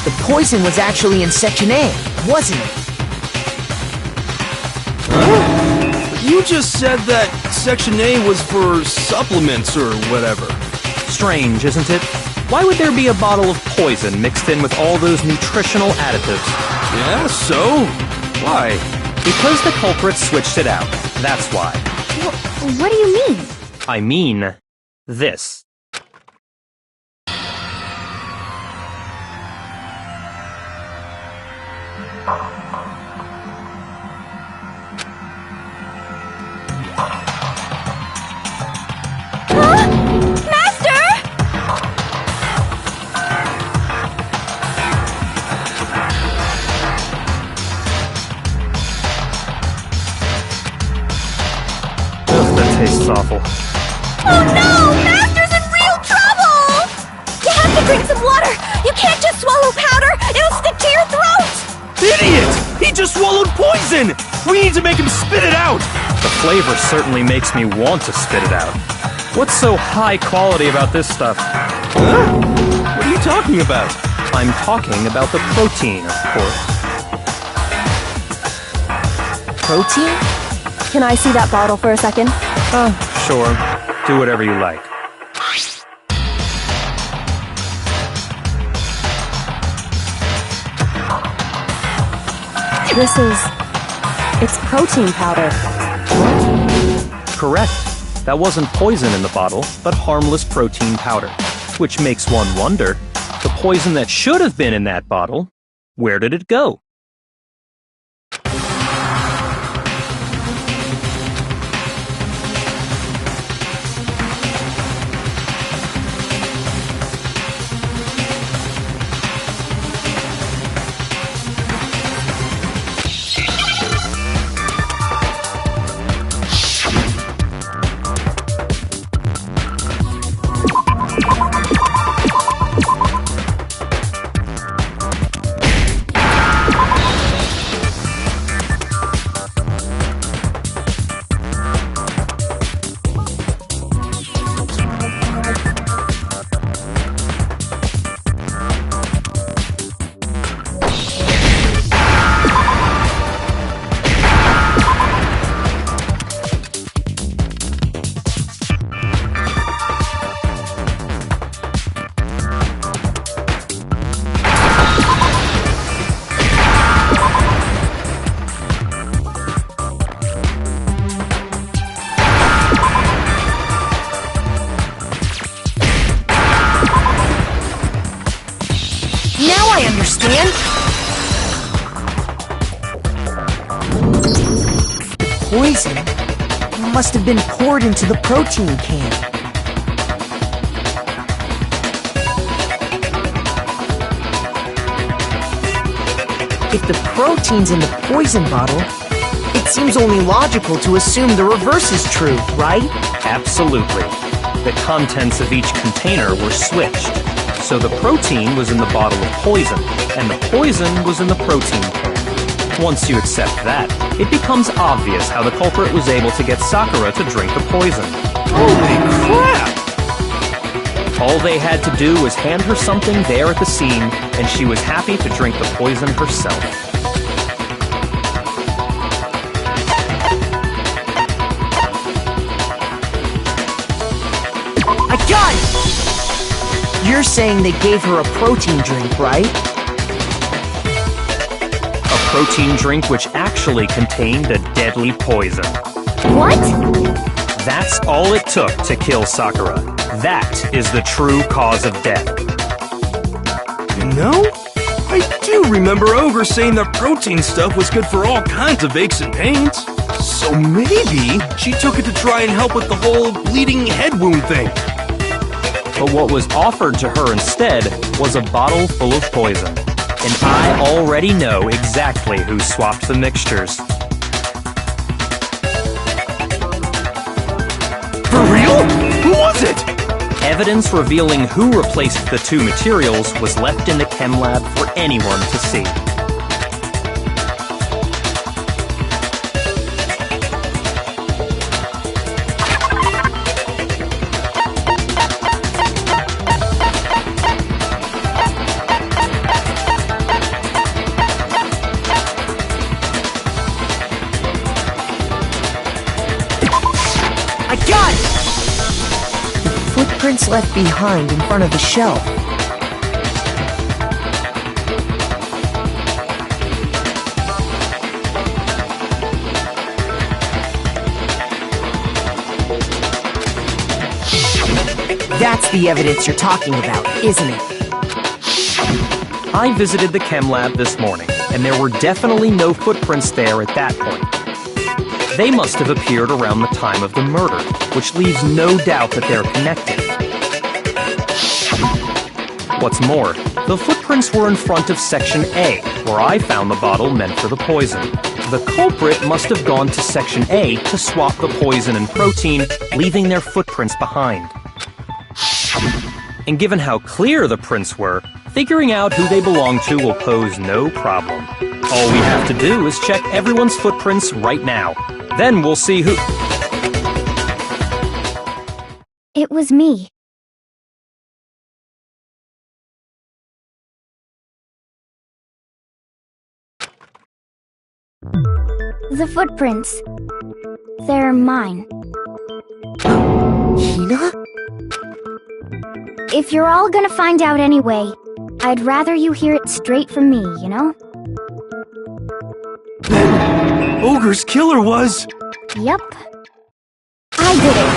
The poison was actually in Section A, wasn't it? You just said that Section A was for supplements or whatever. Strange, isn't it? Why would there be a bottle of poison mixed in with all those nutritional additives? Yeah, so? Why? Because the culprit switched it out. That's why. What do you mean? I mean, this. Tastes awful. Oh no! Master's in real trouble! You have to drink some water! You can't just swallow powder! It'll stick to your throat! Idiot! He just swallowed poison! We need to make him spit it out! The flavor certainly makes me want to spit it out. What's so high quality about this stuff? Huh? What are you talking about? I'm talking about the protein, of course. Protein? Can I see that bottle for a second? Sure. Do whatever you like. It's protein powder. Correct. That wasn't poison in the bottle, but harmless protein powder. Which makes one wonder, the poison that should have been in that bottle, where did it go? I understand! The poison must have been poured into the protein can. If the protein's in the poison bottle, it seems only logical to assume the reverse is true, right? Absolutely. The contents of each container were switched. So the protein was in the bottle of poison, and the poison was in the protein can. Once you accept that, it becomes obvious how the culprit was able to get Sakura to drink the poison. Holy crap! All they had to do was hand her something there at the scene, and she was happy to drink the poison herself. I got it! You're saying they gave her a protein drink, right? A protein drink which actually contained a deadly poison. What? That's all it took to kill Sakura. That is the true cause of death. You know, I do remember Ogre saying that protein stuff was good for all kinds of aches and pains. So maybe she took it to try and help with the whole bleeding head wound thing. But what was offered to her instead was a bottle full of poison. And I already know exactly who swapped the mixtures. For real? Who was it? Evidence revealing who replaced the two materials was left in the chem lab for anyone to see. I got it! The footprints left behind in front of the shelf. That's the evidence you're talking about, isn't it? I visited the chem lab this morning, and there were definitely no footprints there at that point. They must have appeared around the time of the murder, which leaves no doubt that they're connected. What's more, the footprints were in front of Section A, where I found the bottle meant for the poison. The culprit must have gone to Section A to swap the poison and protein, leaving their footprints behind. And given how clear the prints were, figuring out who they belong to will pose no problem. All we have to do is check everyone's footprints right now. Then we'll see who... It was me. The footprints. They're mine. Hina? If you're all gonna find out anyway, I'd rather you hear it straight from me, you know? Ogre's killer was... Yep. I did it.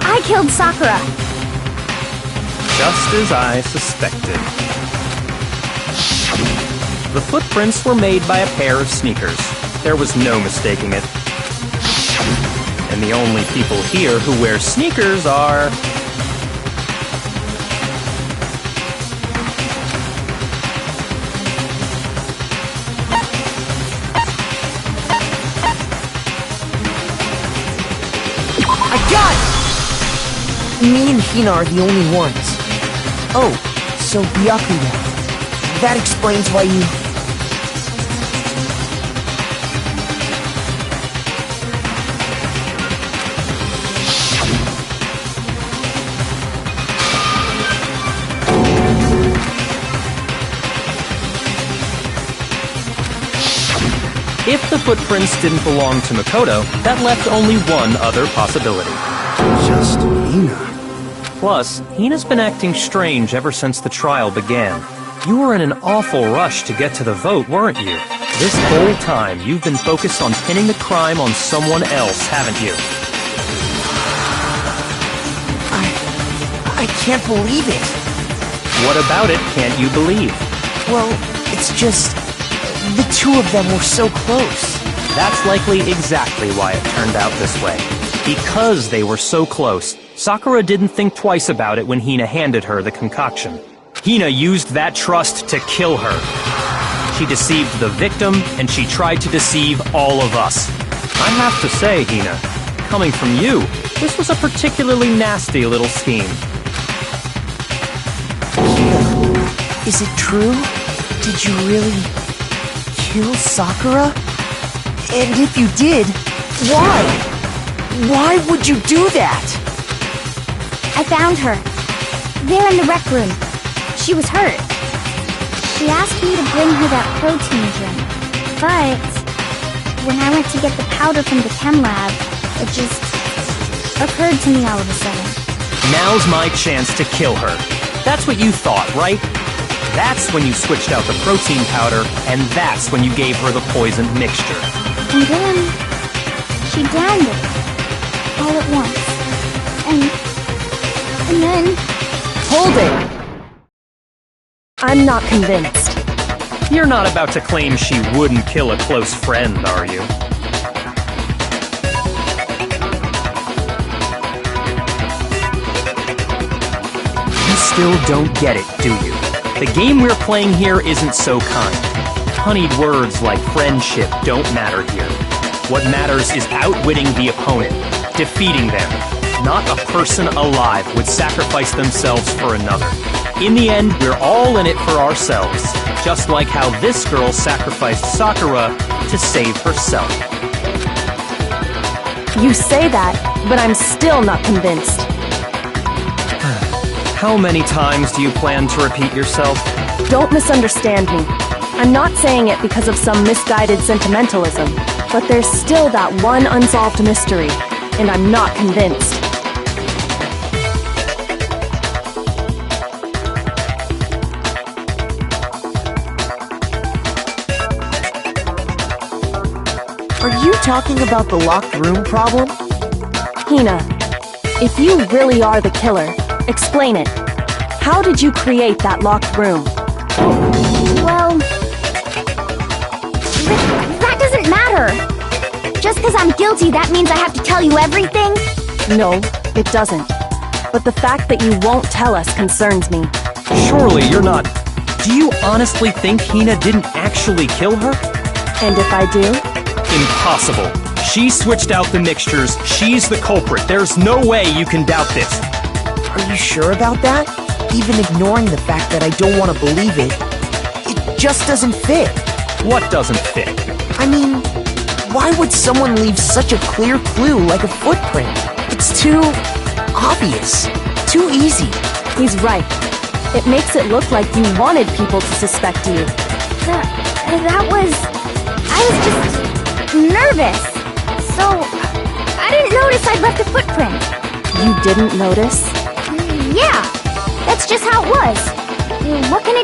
I killed Sakura. Just as I suspected. The footprints were made by a pair of sneakers. There was no mistaking it. And the only people here who wear sneakers are... Me and Hina are the only ones. Oh, so Byakuya. That explains why you... If the footprints didn't belong to Makoto, that left only one other possibility. Just Hina. Plus, Hina's been acting strange ever since the trial began. You were in an awful rush to get to the vote, weren't you? This whole time, you've been focused on pinning the crime on someone else, haven't you? I can't believe it. What about it can't you believe? Well, it's just... the two of them were so close. That's likely exactly why it turned out this way. Because they were so close, Sakura didn't think twice about it when Hina handed her the concoction. Hina used that trust to kill her. She deceived the victim, and she tried to deceive all of us. I have to say, Hina, coming from you, this was a particularly nasty little scheme. Is it true? Did you really kill Sakura? And if you did, why? Why would you do that? I found her. There in the rec room. She was hurt. She asked me to bring her that protein drink. But when I went to get the powder from the chem lab, it just occurred to me all of a sudden. Now's my chance to kill her. That's what you thought, right? That's when you switched out the protein powder, and that's when you gave her the poisoned mixture. And then she downed it all at once. And then... Hold it! I'm not convinced. You're not about to claim she wouldn't kill a close friend, are you? You still don't get it, do you? The game we're playing here isn't so kind. Honeyed words like friendship don't matter here. What matters is outwitting the opponent, defeating them. Not a person alive would sacrifice themselves for another. In the end, we're all in it for ourselves, just like how this girl sacrificed Sakura to save herself. You say that, but I'm still not convinced. How many times do you plan to repeat yourself? Don't misunderstand me. I'm not saying it because of some misguided sentimentalism, but there's still that one unsolved mystery, and I'm not convinced. Are you talking about the locked room problem? Hina, if you really are the killer, explain it. How did you create that locked room? Well... that doesn't matter. Just because I'm guilty, that means I have to tell you everything? No, it doesn't. But the fact that you won't tell us concerns me. Surely you're not... Do you honestly think Hina didn't actually kill her? And if I do? Impossible. She switched out the mixtures. She's the culprit. There's no way you can doubt this. Are you sure about that? Even ignoring the fact that I don't want to believe it, it just doesn't fit. What doesn't fit? I mean, why would someone leave such a clear clue like a footprint? It's too obvious. Too easy. He's right. It makes it look like you wanted people to suspect you. That was... I was just nervous. So, I didn't notice I'd left a footprint. You didn't notice? Yeah, that's just how it was. What can I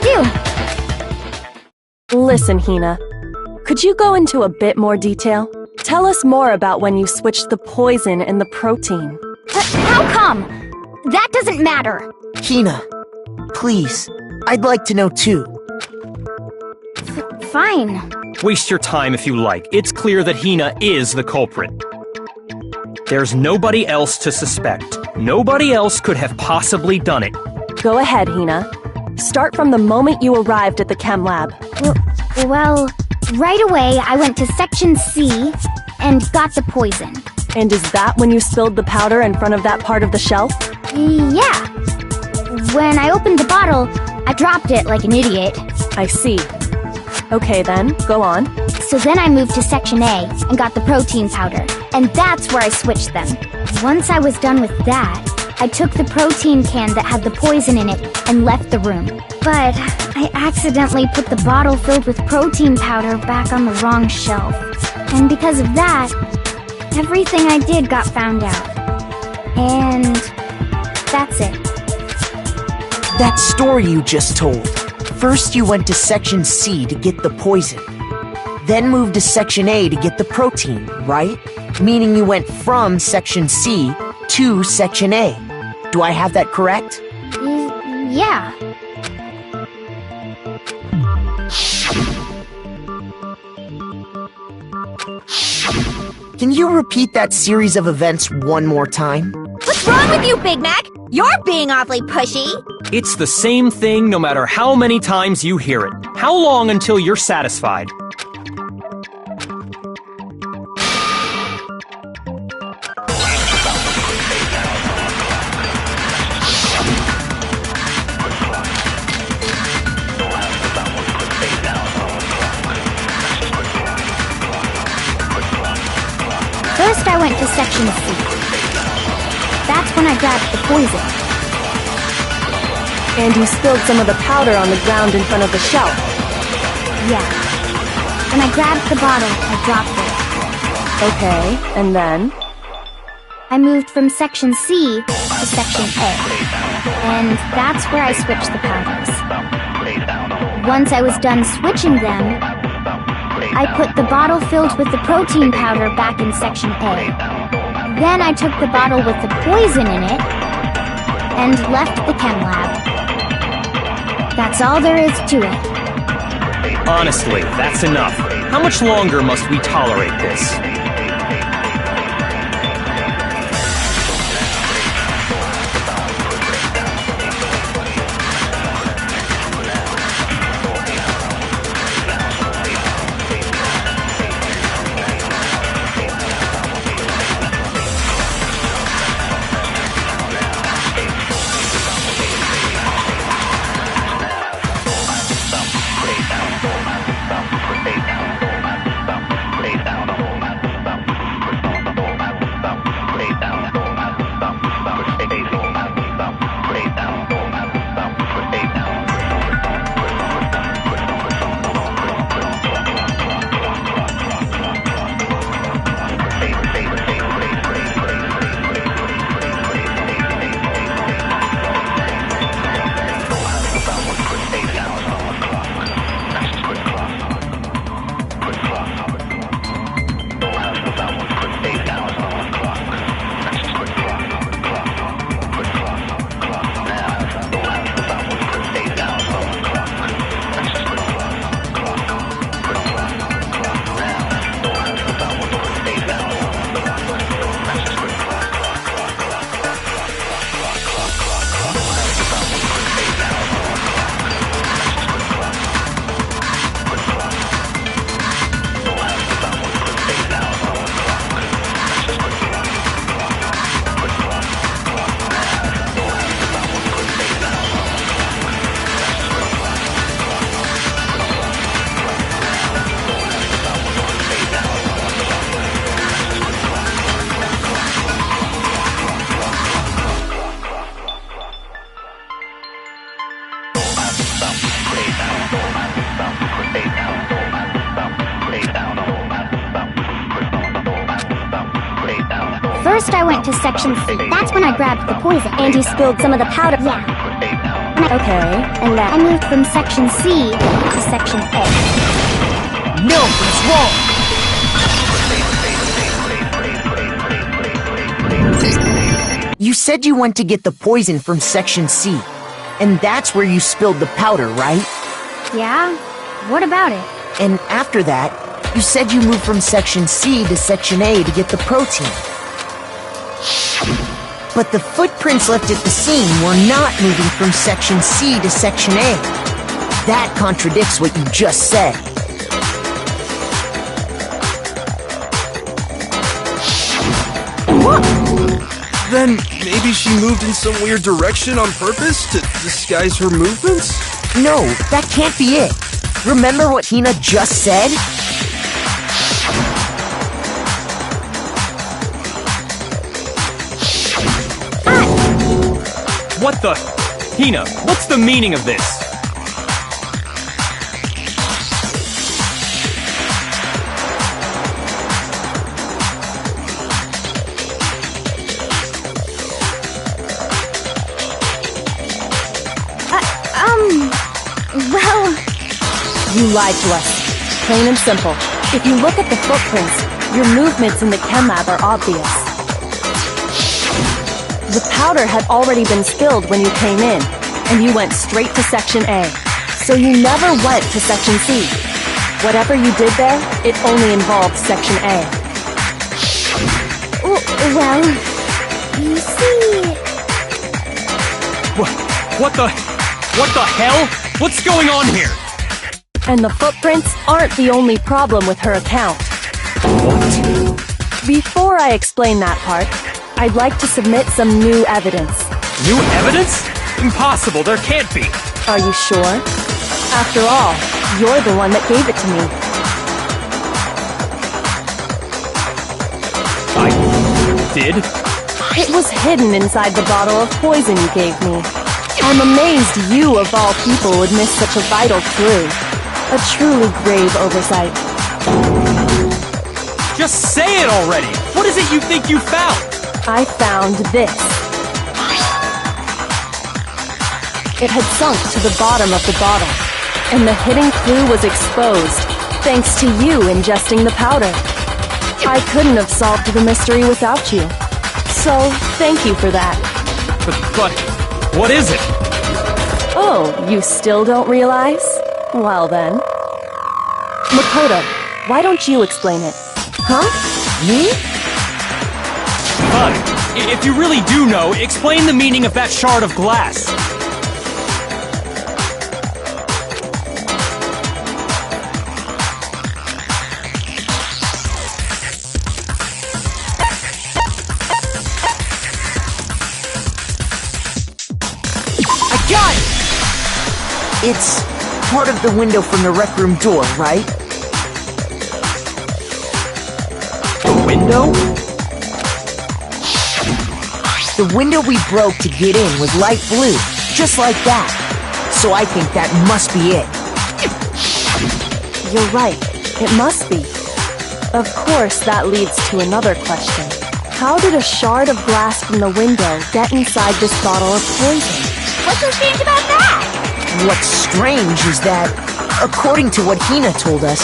do? Listen, Hina. Could you go into a bit more detail? Tell us more about when you switched the poison and the protein. How come? That doesn't matter. Hina, please, I'd like to know too. Fine. Waste your time if you like. It's clear that Hina is the culprit. There's nobody else to suspect. Nobody else could have possibly done it. Go ahead, Hina. Start from the moment you arrived at the chem lab. Well, right away I went to Section C and got the poison. And is that when you spilled the powder in front of that part of the shelf? Yeah. When I opened the bottle, I dropped it like an idiot. I see. Okay then, go on. So then I moved to Section A and got the protein powder, and that's where I switched them. Once I was done with that, I took the protein can that had the poison in it and left the room. But I accidentally put the bottle filled with protein powder back on the wrong shelf. And because of that, everything I did got found out. And that's it. That story you just told. First you went to Section C to get the poison. Then moved to Section A to get the protein, right? Meaning you went from Section C to Section A. Do I have that correct? Yeah. Can you repeat that series of events one more time? What's wrong with you, Big Mac? You're being awfully pushy. It's the same thing no matter how many times you hear it. How long until you're satisfied? First, I went to Section C. That's when I grabbed the poison. And you spilled some of the powder on the ground in front of the shelf. Yeah. When I grabbed the bottle, I dropped it. Okay, and then? I moved from Section C to Section A. And that's where I switched the powders. Once I was done switching them, I put the bottle filled with the protein powder back in Section A. Then I took the bottle with the poison in it and left the chem lab. That's all there is to it. Honestly, that's enough. How much longer must we tolerate this? First, I went to Section C. That's when I grabbed the poison. And you spilled some of the powder. Yeah. Okay, and I then? moved from Section C to Section A. No, it's wrong! You said you went to get the poison from Section C, and that's where you spilled the powder, right? Yeah? What about it? And after that, you said you moved from Section C to Section A to get the protein. But the footprints left at the scene were not moving from Section C to Section A. That contradicts what you just said. Then maybe she moved in some weird direction on purpose to disguise her movements? No, that can't be it. Remember what Hina just said? What the? Hina, what's the meaning of this? Well, You lied to us. Plain and simple. If you look at the footprints, your movements in the chem lab are obvious. The powder had already been spilled when you came in, and you went straight to Section A. So you never went to Section C. Whatever you did there, it only involved Section A. Well, you see... What the hell? What's going on here? And the footprints aren't the only problem with her account. Before I explain that part, I'd like to submit some new evidence. New evidence? Impossible, there can't be. Are you sure? After all, you're the one that gave it to me. I did? It was hidden inside the bottle of poison you gave me. I'm amazed you, of all people, would miss such a vital clue. A truly grave oversight. Just say it already! What is it you think you found? I found this. It had sunk to the bottom of the bottle, and the hidden clue was exposed, thanks to you ingesting the powder. I couldn't have solved the mystery without you. So, thank you for that. But what is it? Oh, you still don't realize? Well then. Makoto, why don't you explain it? Huh? Me? Fine. If you really do know, explain the meaning of that shard of glass. I got it! It's part of the window from the rec room door, right? The window? The window we broke to get in was light blue, just like that. So I think that must be it. You're right. It must be. Of course, that leads to another question. How did a shard of glass from the window get inside this bottle of poison? What's so strange about that? What's strange is that, according to what Hina told us,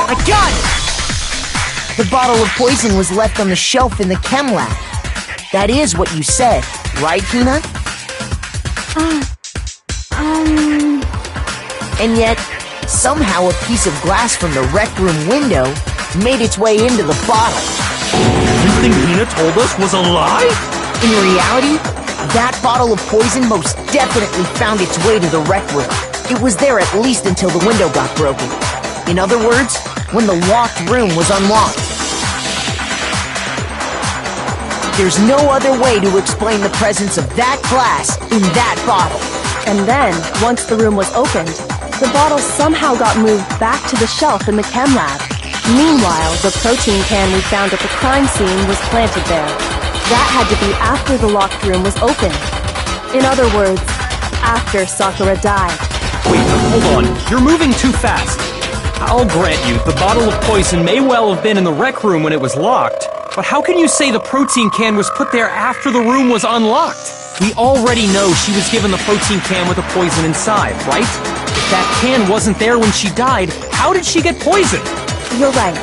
I got it! The bottle of poison was left on the shelf in the chem lab. That is what you said, right, Hina? And yet, somehow a piece of glass from the rec room window made its way into the bottle. Everything Hina told us was a lie? In reality, that bottle of poison most definitely found its way to the rec room. It was there at least until the window got broken. In other words, when the locked room was unlocked. There's no other way to explain the presence of that glass in that bottle. And then, once the room was opened, the bottle somehow got moved back to the shelf in the chem lab. Meanwhile, the protein can we found at the crime scene was planted there. That had to be after the locked room was opened. In other words, after Sakura died. Wait, hold on. You're moving too fast. I'll grant you, the bottle of poison may well have been in the rec room when it was locked. But how can you say the protein can was put there after the room was unlocked? We already know she was given the protein can with the poison inside, right? If that can wasn't there when she died, how did she get poisoned? You're right.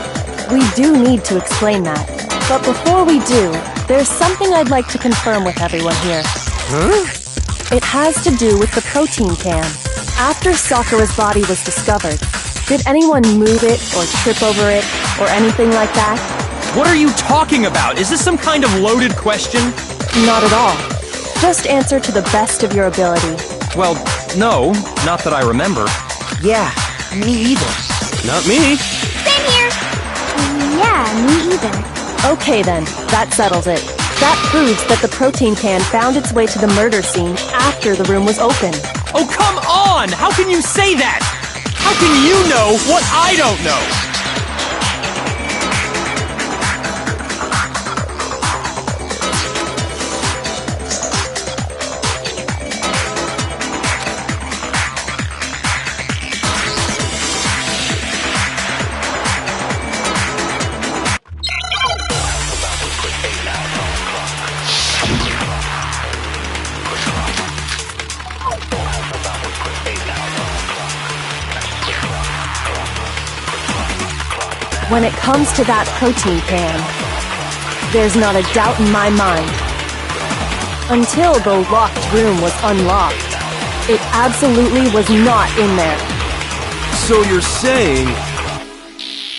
We do need to explain that. But before we do, there's something I'd like to confirm with everyone here. Huh? It has to do with the protein can. After Sakura's body was discovered, did anyone move it or trip over it or anything like that? What are you talking about? Is this some kind of loaded question? Not at all. Just answer to the best of your ability. Well, no, not that I remember. Yeah, me either. Not me. Same here. Yeah, me either. Okay then, that settles it. That proves that the protein can found its way to the murder scene after the room was open. Oh, come on! How can you say that? How can you know what I don't know? When it comes to that protein can, there's not a doubt in my mind. Until the locked room was unlocked, it absolutely was not in there. So you're saying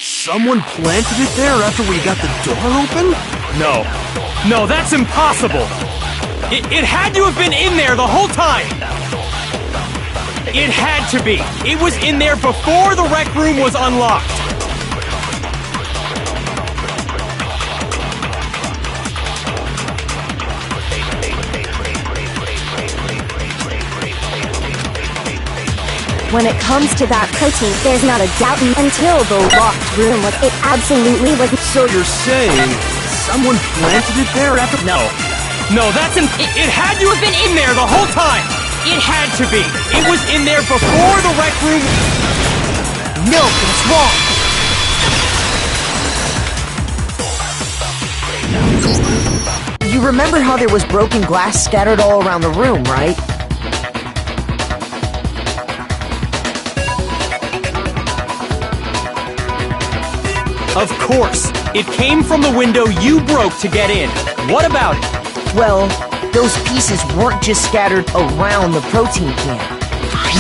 someone planted it there after we got the door open? No, that's impossible! It had to have been in there the whole time! It had to be! It was in there before the rec room was unlocked! When it comes to that protein, there's not a doubt until the locked room was. It absolutely was. So you're saying someone planted it there after? No, it had to have been in there the whole time! It had to be! It was in there before the rec room... No, that's wrong! You remember how there was broken glass scattered all around the room, right? Of course! It came from the window you broke to get in. What about it? Well, those pieces weren't just scattered around the protein can.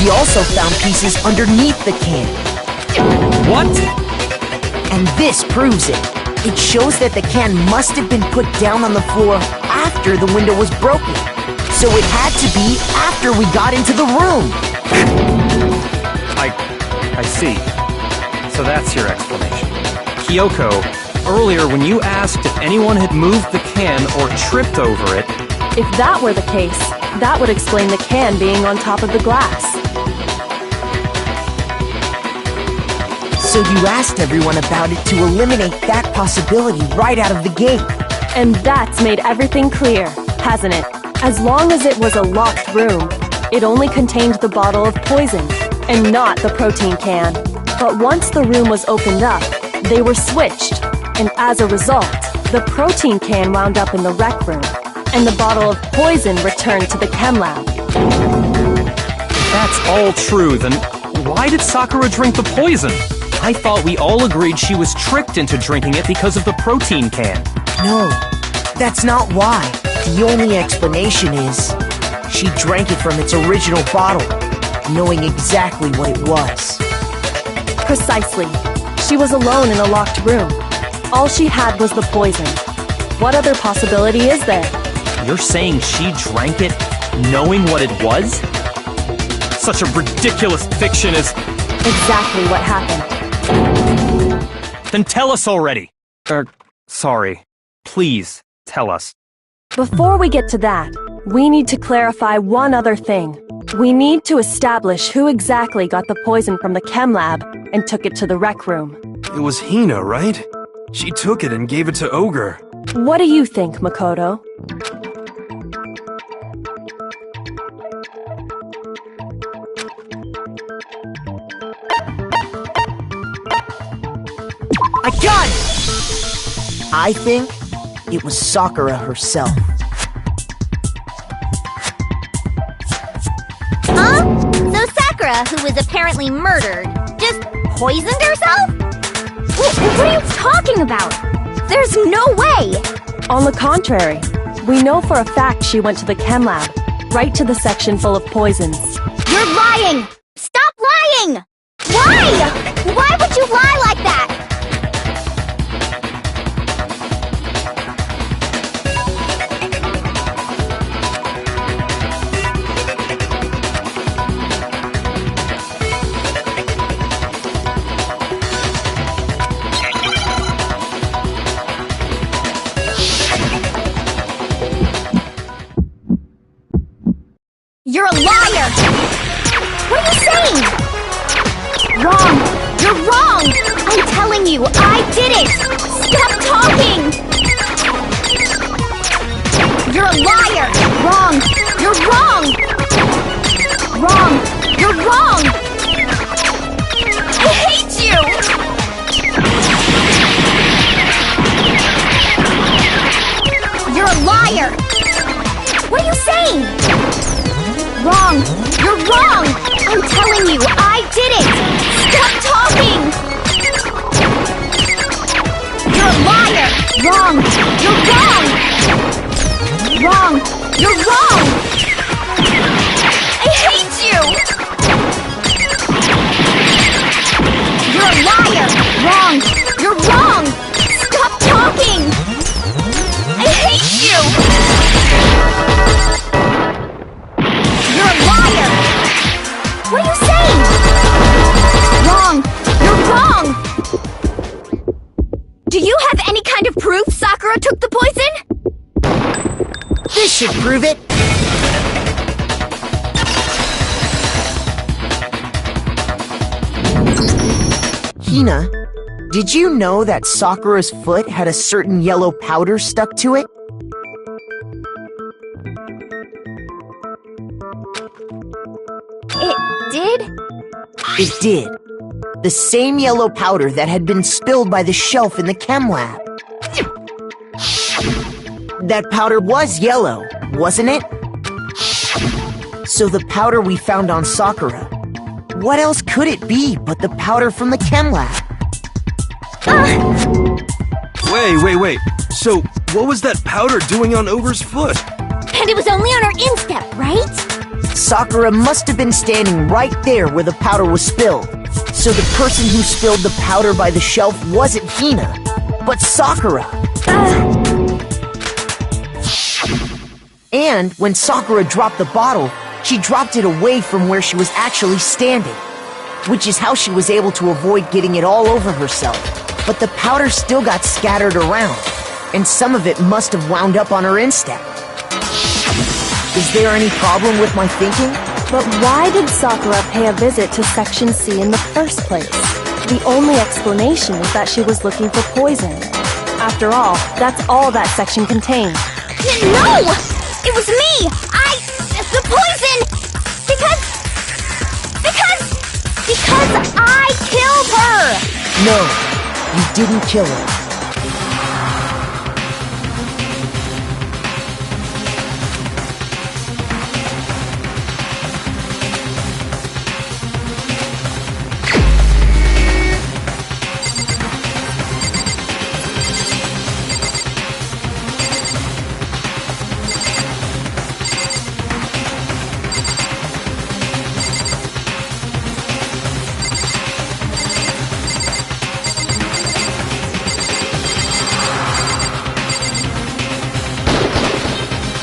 We also found pieces underneath the can. What? And this proves it. It shows that the can must have been put down on the floor after the window was broken. So it had to be after we got into the room. I see. So that's your explanation. Kyoko, earlier when you asked if anyone had moved the can or tripped over it... If that were the case, that would explain the can being on top of the glass. So you asked everyone about it to eliminate that possibility right out of the gate. And that's made everything clear, hasn't it? As long as it was a locked room, it only contained the bottle of poison, and not the protein can. But once the room was opened up, they were switched, and as a result, the protein can wound up in the rec room, and the bottle of poison returned to the chem lab. If that's all true, then why did Sakura drink the poison? I thought we all agreed she was tricked into drinking it because of the protein can. No, that's not why. The only explanation is she drank it from its original bottle, knowing exactly what it was. Precisely. She was alone in a locked room. All she had was the poison. What other possibility is there? You're saying she drank it knowing what it was? Such a ridiculous fiction is... Exactly what happened. Then tell us already. Sorry. Please, tell us. Before we get to that, we need to clarify one other thing. We need to establish who exactly got the poison from the chem lab and took it to the rec room. It was Hina, right? She took it and gave it to Ogre. What do you think, Makoto? I got it! I think it was Sakura herself. Huh? So Sakura, who was apparently murdered, just poisoned herself? What are you talking about? There's no way! On the contrary, we know for a fact she went to the chem lab, right to the section full of poisons. You're lying! Stop lying! Why? Why would you lie like that? You're a liar! What are you saying? Wrong! You're wrong! I'm telling you, I did it! Stop talking! You're a liar! Wrong! You're wrong! Wrong! You're wrong! I hate you! You're a liar! What are you saying? Wrong! You're wrong! I'm telling you, I did it! Stop talking! Wrong! You're wrong! Wrong! You're wrong! I hate you! You're a liar! Wrong! You're wrong! Stop talking! I hate you! You're a liar! What are you saying? Wrong! You're wrong! Do you have any kind of proof Sakura took the poison? This should prove it. Hina, did you know that Sakura's foot had a certain yellow powder stuck to it? It did? It did. The same yellow powder that had been spilled by the shelf in the chem lab. That powder was yellow, wasn't it? So the powder we found on Sakura, what else could it be but the powder from the chem lab? Wait. So, what was that powder doing on Ogre's foot? And it was only on her instep, right? Sakura must have been standing right there where the powder was spilled. So the person who spilled the powder by the shelf wasn't Hina, but Sakura. And when Sakura dropped the bottle, she dropped it away from where she was actually standing, which is how she was able to avoid getting it all over herself. But the powder still got scattered around, and some of it must have wound up on her instep. Is there any problem with my thinking? But why did Sakura pay a visit to Section C in the first place? The only explanation is that she was looking for poison. After all, that's all that section contained. No! It was me! The poison! Because I killed her! No, you didn't kill her.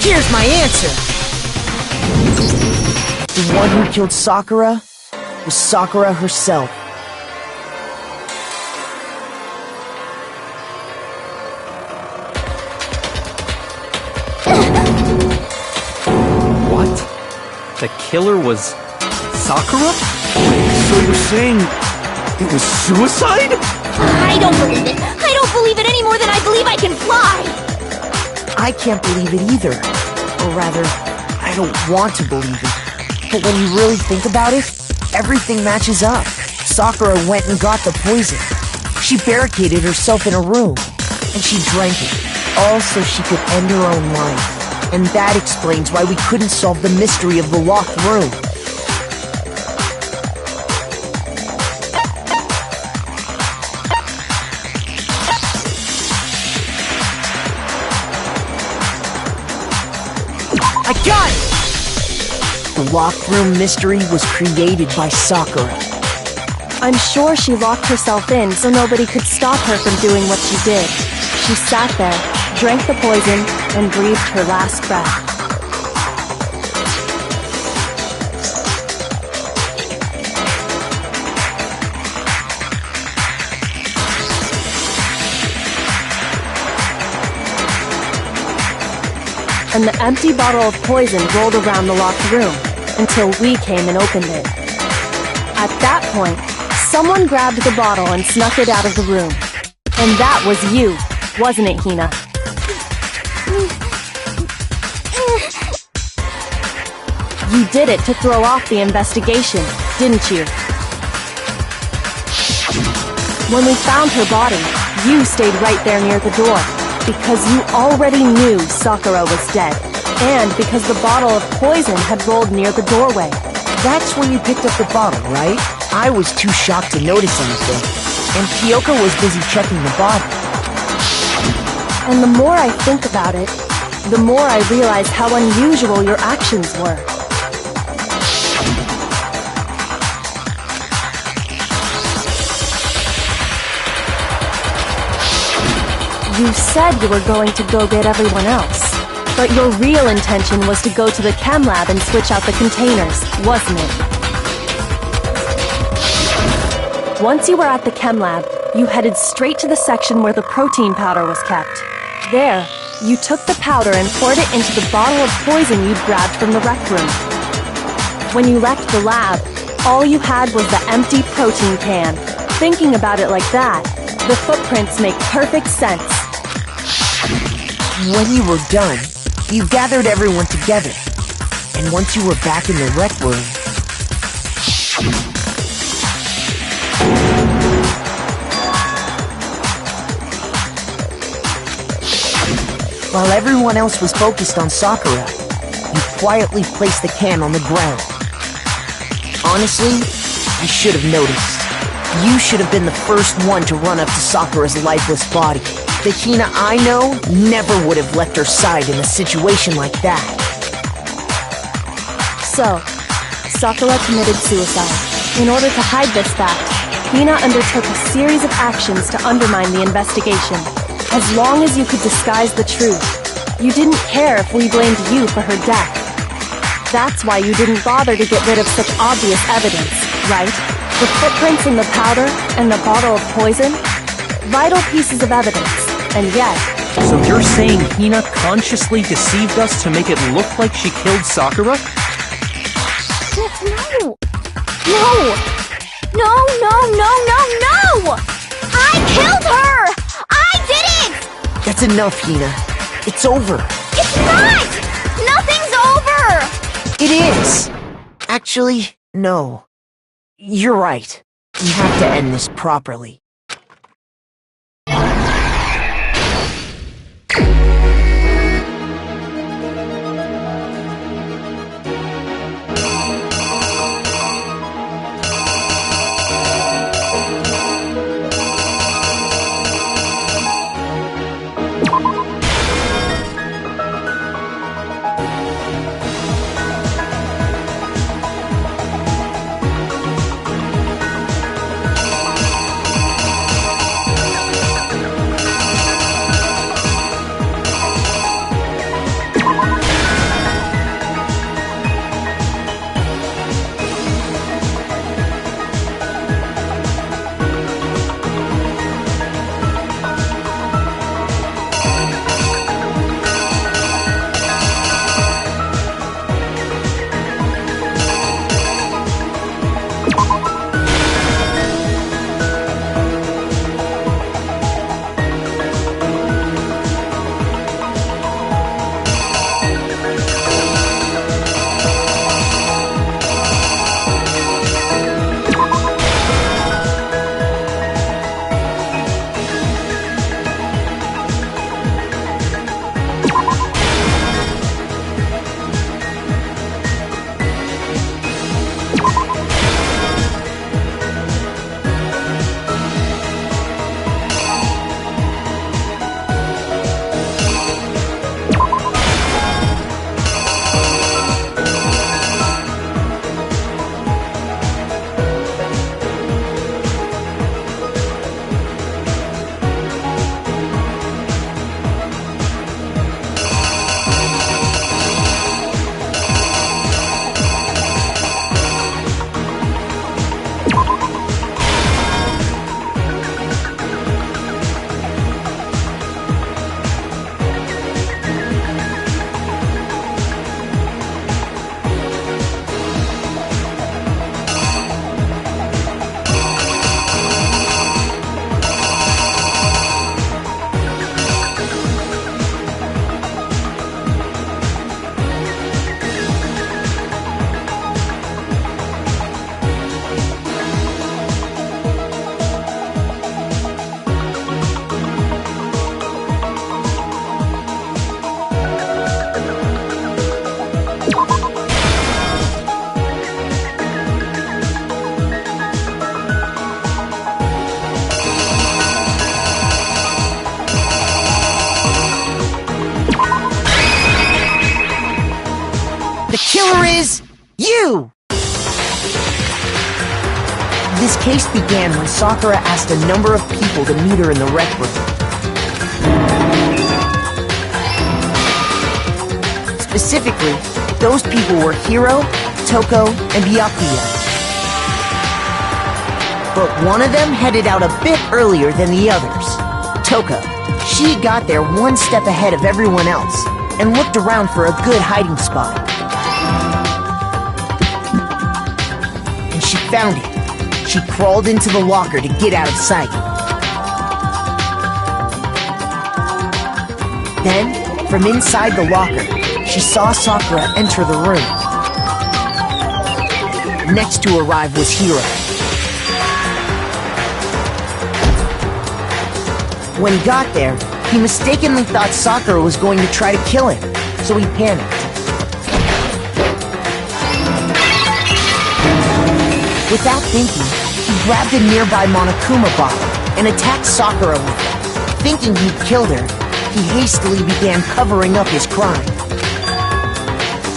Here's my answer. The one who killed Sakura was Sakura herself. What? The killer was Sakura? So you're saying it was suicide? I don't believe it. I don't believe it any more than I believe I can fly. I can't believe it either. Or rather, I don't want to believe it. But when you really think about it, everything matches up. Sakura went and got the poison. She barricaded herself in a room, and she drank it, all so she could end her own life. And that explains why we couldn't solve the mystery of the locked room. I got it! The locked room mystery was created by Sakura. I'm sure she locked herself in so nobody could stop her from doing what she did. She sat there, drank the poison, and breathed her last breath. And the empty bottle of poison rolled around the locked room until we came and opened it. At that point, someone grabbed the bottle and snuck it out of the room. And that was you, wasn't it, Hina? You did it to throw off the investigation, didn't you? When we found her body, you stayed right there near the door, because you already knew Sakura was dead, and because the bottle of poison had rolled near the doorway. That's when you picked up the bottle, right? I was too shocked to notice anything, and Kyoko was busy checking the body. And the more I think about it, the more I realize how unusual your actions were. You said you were going to go get everyone else, but your real intention was to go to the chem lab and switch out the containers, wasn't it? Once you were at the chem lab, you headed straight to the section where the protein powder was kept. There, you took the powder and poured it into the bottle of poison you'd grabbed from the rec room. When you left the lab, all you had was the empty protein can. Thinking about it like that, the footprints make perfect sense. When you were done, you gathered everyone together. And once you were back in the rec room... While everyone else was focused on Sakura, you quietly placed the can on the ground. Honestly, I should have noticed. You should have been the first one to run up to Sakura's lifeless body. The Hina I know never would have left her side in a situation like that. So, Sakura committed suicide. In order to hide this fact, Hina undertook a series of actions to undermine the investigation. As long as you could disguise the truth, you didn't care if we blamed you for her death. That's why you didn't bother to get rid of such obvious evidence, right? The footprints in the powder and the bottle of poison? Vital pieces of evidence, and yet... So you're saying Hina consciously deceived us to make it look like she killed Sakura? No! No! No, no, no, no, no! I killed her! I did it! That's enough, Hina. It's over. It's not! Nothing's over! It is! Actually, no. You're right. We have to end this properly. The killer is you! This case began when Sakura asked a number of people to meet her in the rec room. Specifically, those people were Hiro, Toko, and Byakuya. But one of them headed out a bit earlier than the others. Toko. She got there one step ahead of everyone else and looked around for a good hiding spot. And she found it. She crawled into the locker to get out of sight. Then, from inside the locker, she saw Sakura enter the room. Next to arrive was Hiro. When he got there, he mistakenly thought Sakura was going to try to kill him, so he panicked. Without thinking, he grabbed a nearby Monokuma bottle and attacked Sakura with it. Thinking he'd killed her, he hastily began covering up his crime.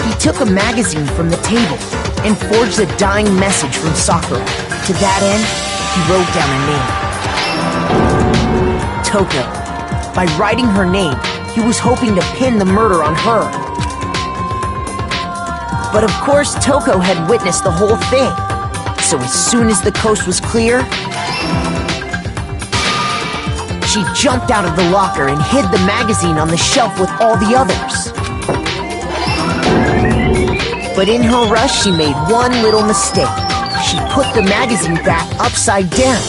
He took a magazine from the table and forged a dying message from Sakura. To that end, he wrote down a name. Toko. By writing her name, he was hoping to pin the murder on her. But of course, Toko had witnessed the whole thing. So as soon as the coast was clear, she jumped out of the locker and hid the magazine on the shelf with all the others. But in her rush, she made one little mistake. She put the magazine back upside down.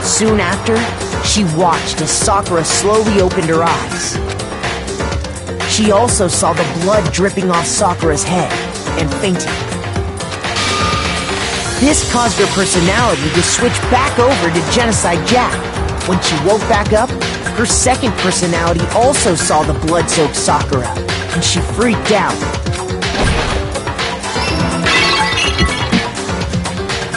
Soon after, she watched as Sakura slowly opened her eyes. She also saw the blood dripping off Sakura's head and fainted. This caused her personality to switch back over to Genocide Jack. When she woke back up, her second personality also saw the blood-soaked Sakura, and she freaked out.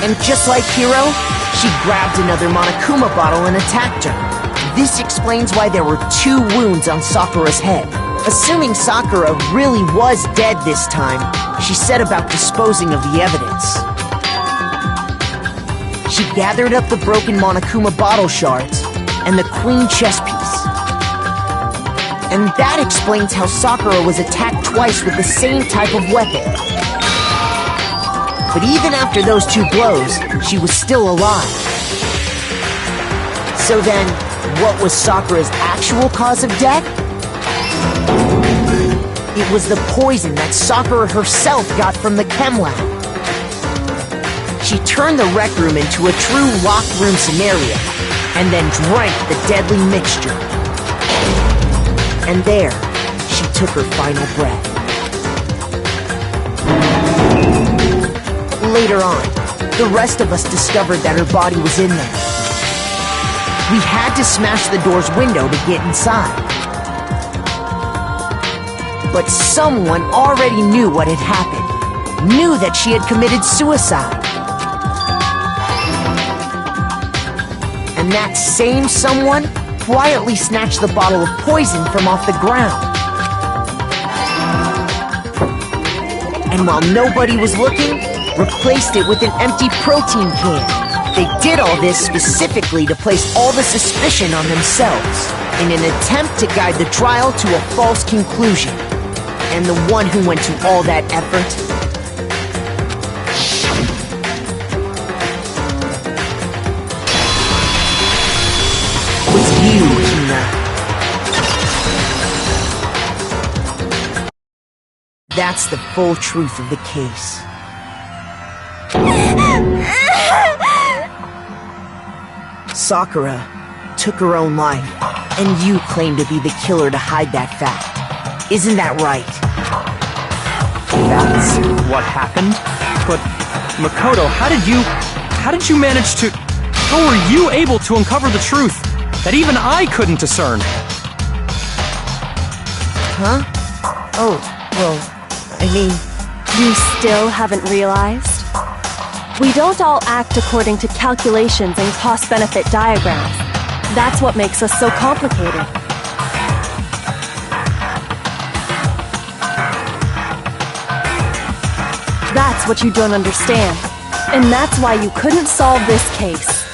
And just like Hiro, she grabbed another Monokuma bottle and attacked her. This explains why there were 2 wounds on Sakura's head. Assuming Sakura really was dead this time, she set about disposing of the evidence. She gathered up the broken Monokuma bottle shards and the queen chess piece. And that explains how Sakura was attacked twice with the same type of weapon. But even after those 2 blows, she was still alive. So then, what was Sakura's actual cause of death? It was the poison that Sakura herself got from the chem lab. She turned the rec room into a true locked room scenario, and then drank the deadly mixture. And there, she took her final breath. Later on, the rest of us discovered that her body was in there. We had to smash the door's window to get inside. But someone already knew what had happened, knew that she had committed suicide. And that same someone quietly snatched the bottle of poison from off the ground. And while nobody was looking, replaced it with an empty protein can. They did all this specifically to place all the suspicion on themselves, in an attempt to guide the trial to a false conclusion. And the one who went to all that effort was you, Hina. That's the full truth of the case. Sakura took her own life, and you claim to be the killer to hide that fact. Isn't that right? That's What happened? But, Makoto, how did you manage to... How were you able to uncover the truth that even I couldn't discern? Huh? Oh, well, I mean... You still haven't realized? We don't all act according to calculations and cost-benefit diagrams. That's what makes us so complicated. That's what you don't understand. And that's why you couldn't solve this case.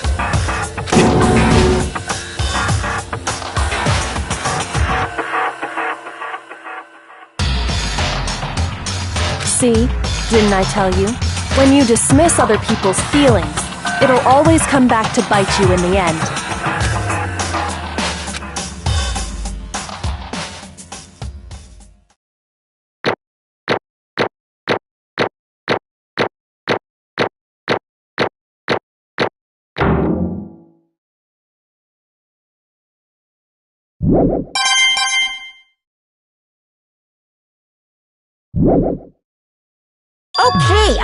See? Didn't I tell you? When you dismiss other people's feelings, it'll always come back to bite you in the end.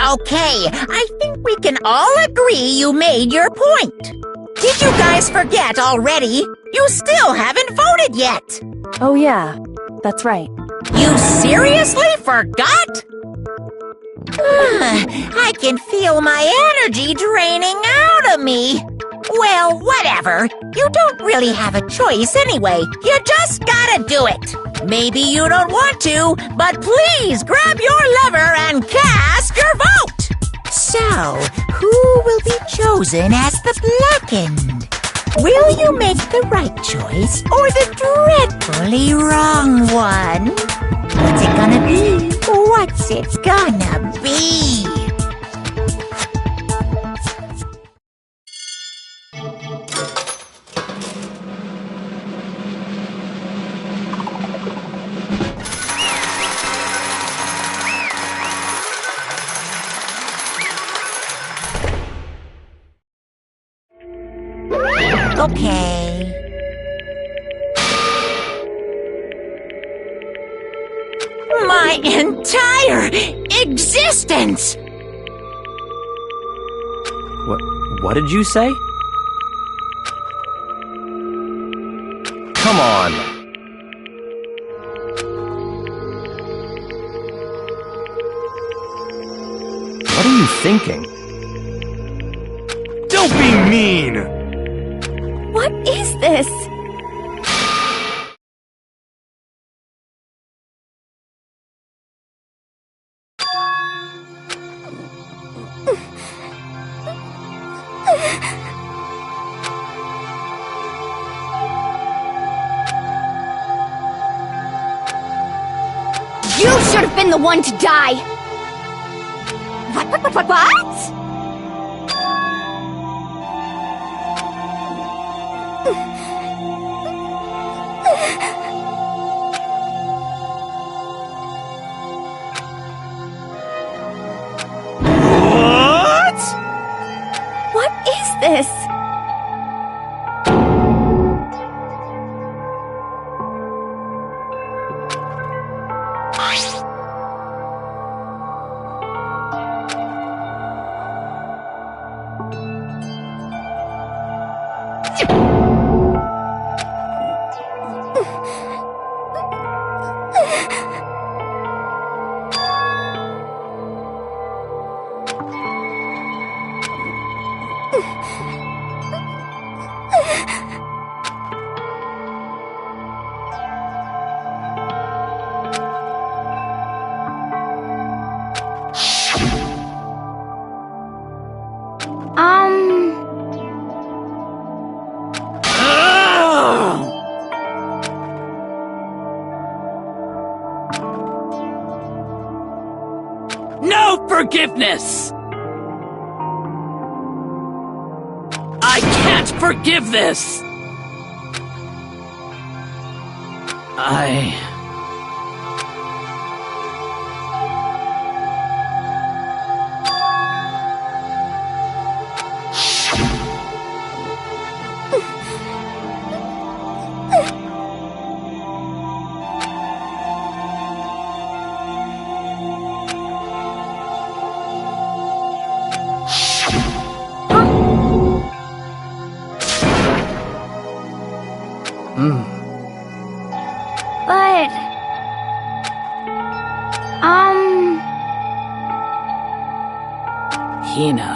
Okay. I think we can all agree you made your point. Did you guys forget already? You still haven't voted yet. Oh yeah, that's right. You seriously forgot? I can feel my energy draining out of me. Well, whatever. You don't really have a choice anyway. You just gotta do it. Maybe you don't want to, but please grab your lever and cast your vote. So, who will be chosen as the blackened? Will you make the right choice or the dreadfully wrong one? What's it gonna be? What's it gonna be? Okay. My entire existence! What did you say? Come on. What are you thinking? Don't be mean! What is this? You should have been the one to die! What? What is this? No forgiveness! I can't forgive this! But... Hina.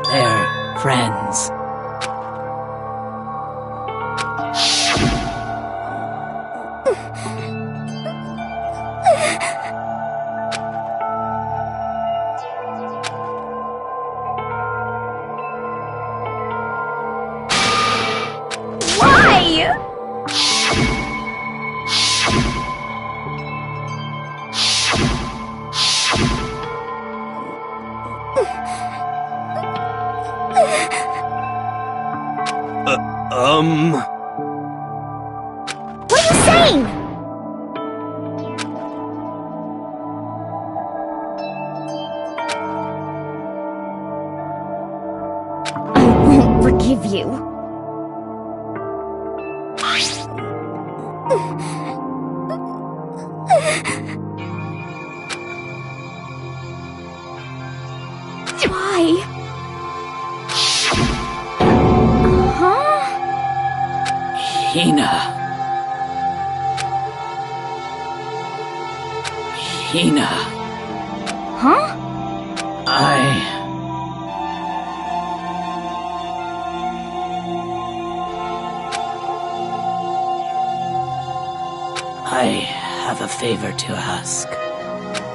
They're friends. What are you saying? I won't forgive you. Why? Huh? Hina. Hina. Huh? I have a favor to ask.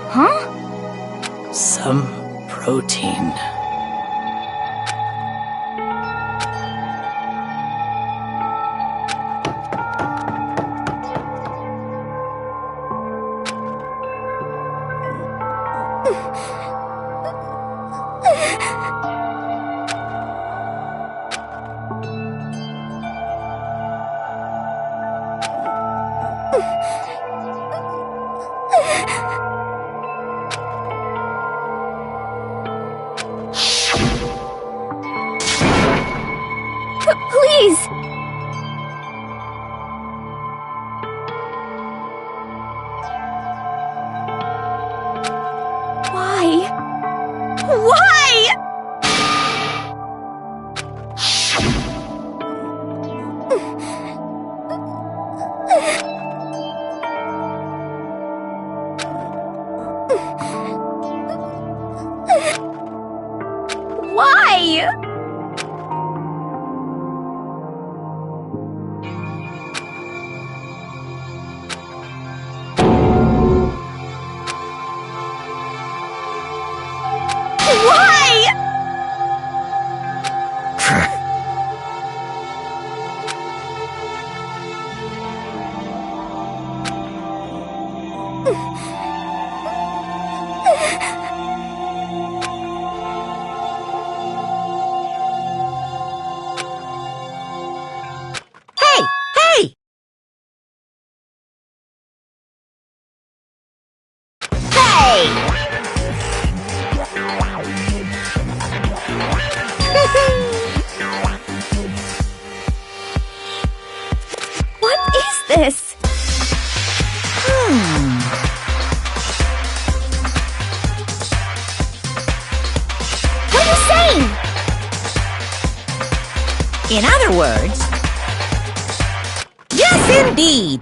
Huh? Some protein. Please! Why? Why? Why? Why? Hey! Hey! What is this? What are you saying? In other words, yes, indeed.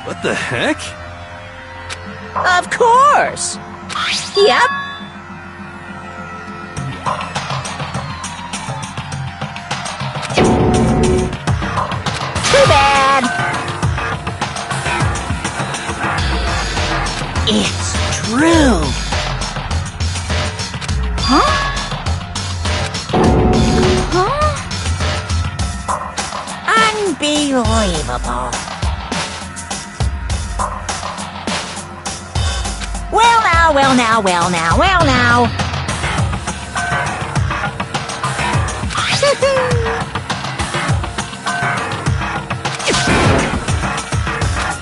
What the heck? Of course. Yep. Too bad. It's true. Huh? Unbelievable. Well now, well now, well now, well now.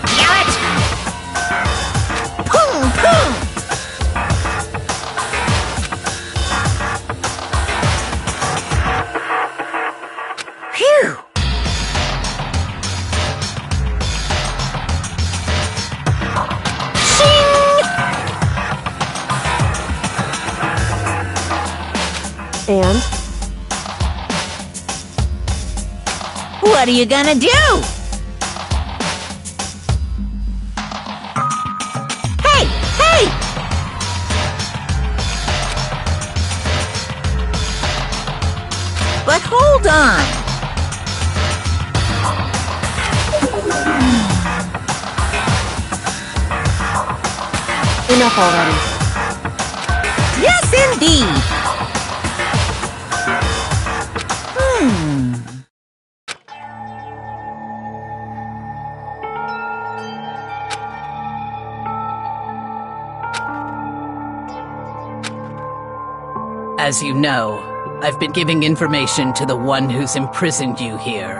Damn it! Boom, boom. Phew. And What are you gonna do? Hey! Hey! But hold on. enough already. Yes, indeed. As you know, I've been giving information to the one who's imprisoned you here.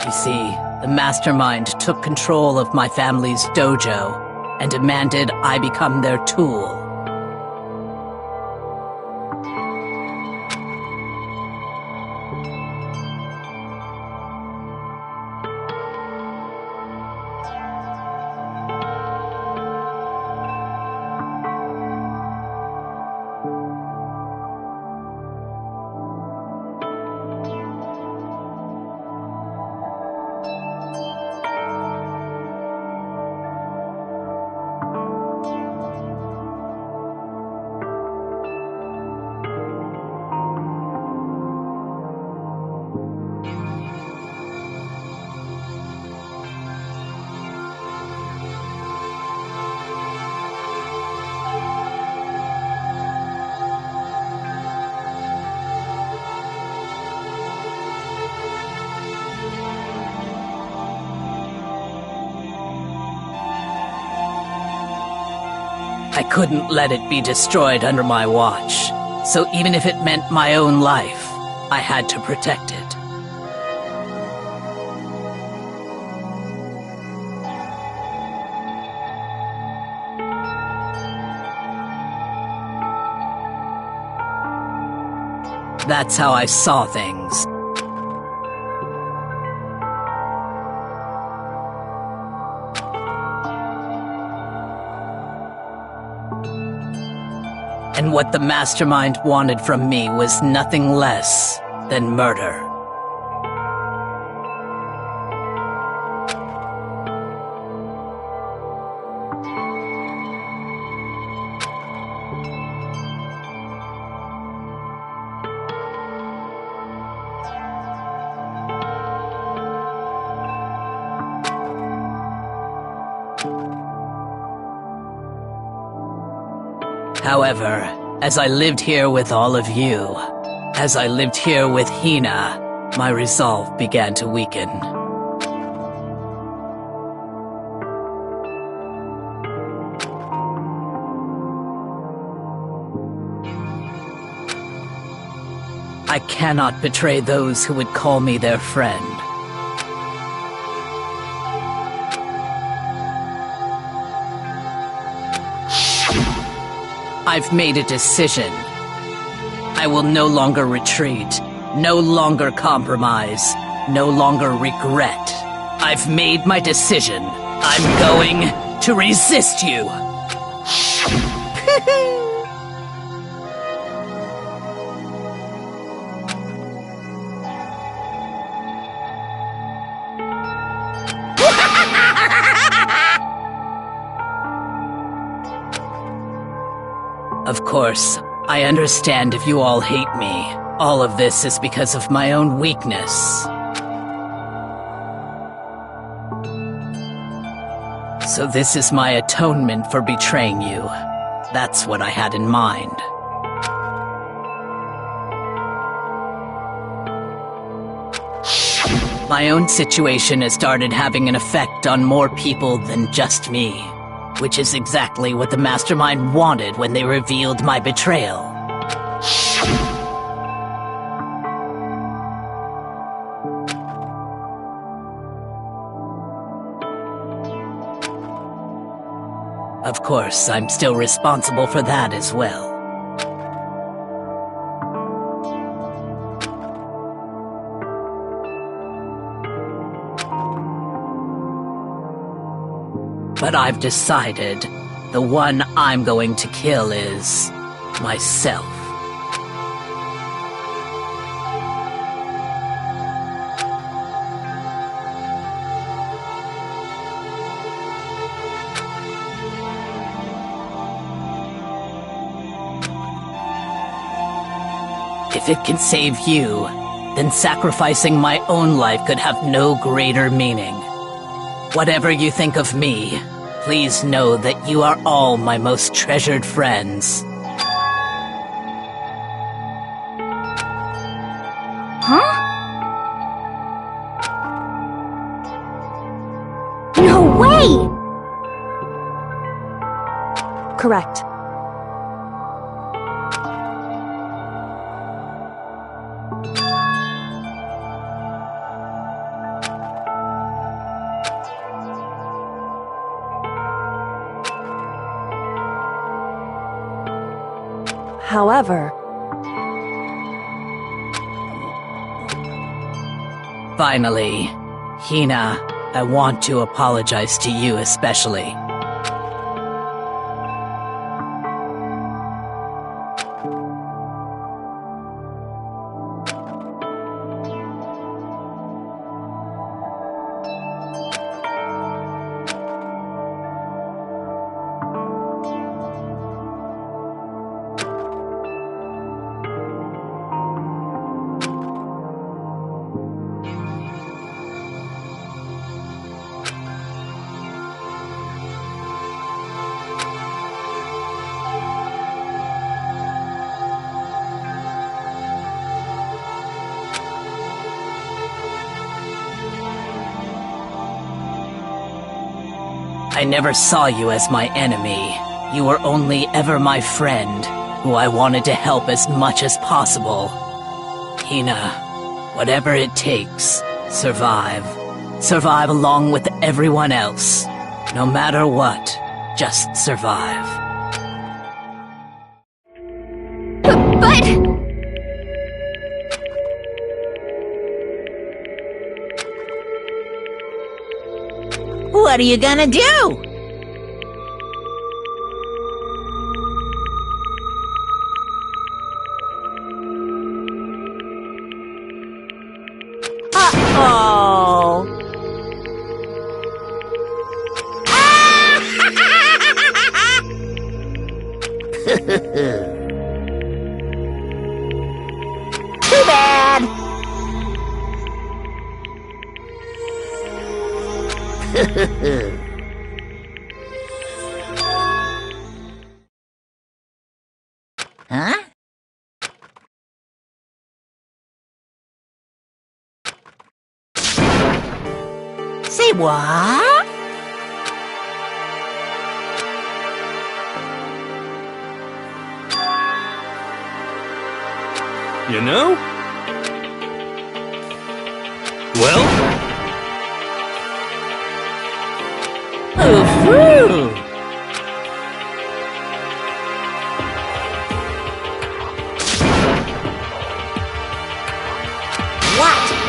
You see, the mastermind took control of my family's dojo and demanded I become their tool. I couldn't let it be destroyed under my watch, so even if it meant my own life, I had to protect it. That's how I saw things. And what the mastermind wanted from me was nothing less than murder. However, as I lived here with all of you, as I lived here with Hina, my resolve began to weaken. I cannot betray those who would call me their friend. I've made a decision. I will no longer retreat, no longer compromise, no longer regret. I've made my decision. I'm going to resist you. Of course, I understand if you all hate me. All of this is because of my own weakness. So this is my atonement for betraying you. That's what I had in mind. My own situation has started having an effect on more people than just me. Which is exactly what the mastermind wanted when they revealed my betrayal. Of course, I'm still responsible for that as well. But I've decided the one I'm going to kill is myself. If it can save you, then sacrificing my own life could have no greater meaning. Whatever you think of me, please know that you are all my most treasured friends. Huh? No way! Correct. However, finally, Hina, I want to apologize to you especially. I never saw you as my enemy. You were only ever my friend, who I wanted to help as much as possible. Hina, whatever it takes, survive. Survive along with everyone else. No matter what, just survive. But... What are you gonna do? Uh-oh. Too bad. Huh? Say what? You know? Well, Ooh-hoo.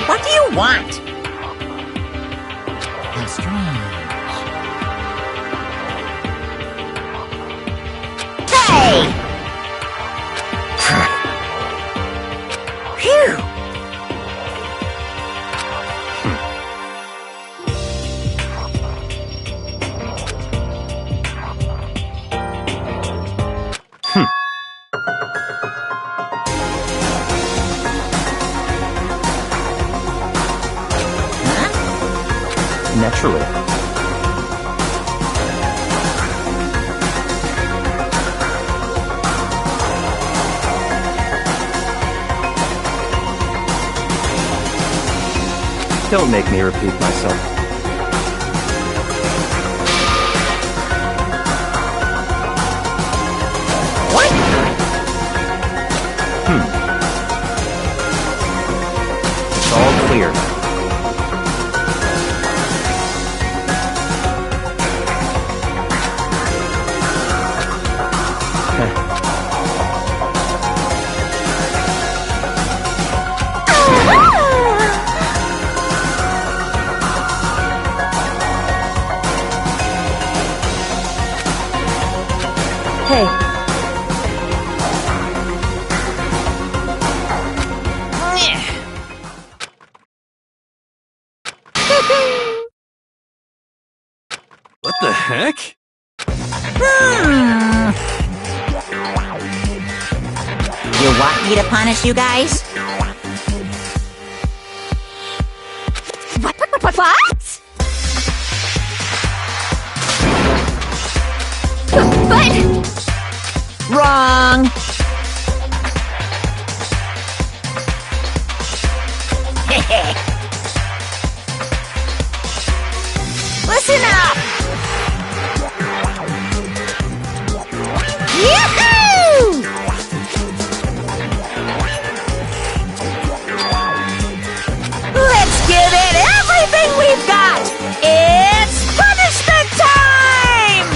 What do you want? How strange. Hey! Phew! Naturally. Don't make me repeat myself. What? It's all clear. hey, what the heck? You want me to punish you guys? What? But... Wrong! Listen up! Yahoo! Let's give it everything we've got! It's punishment time!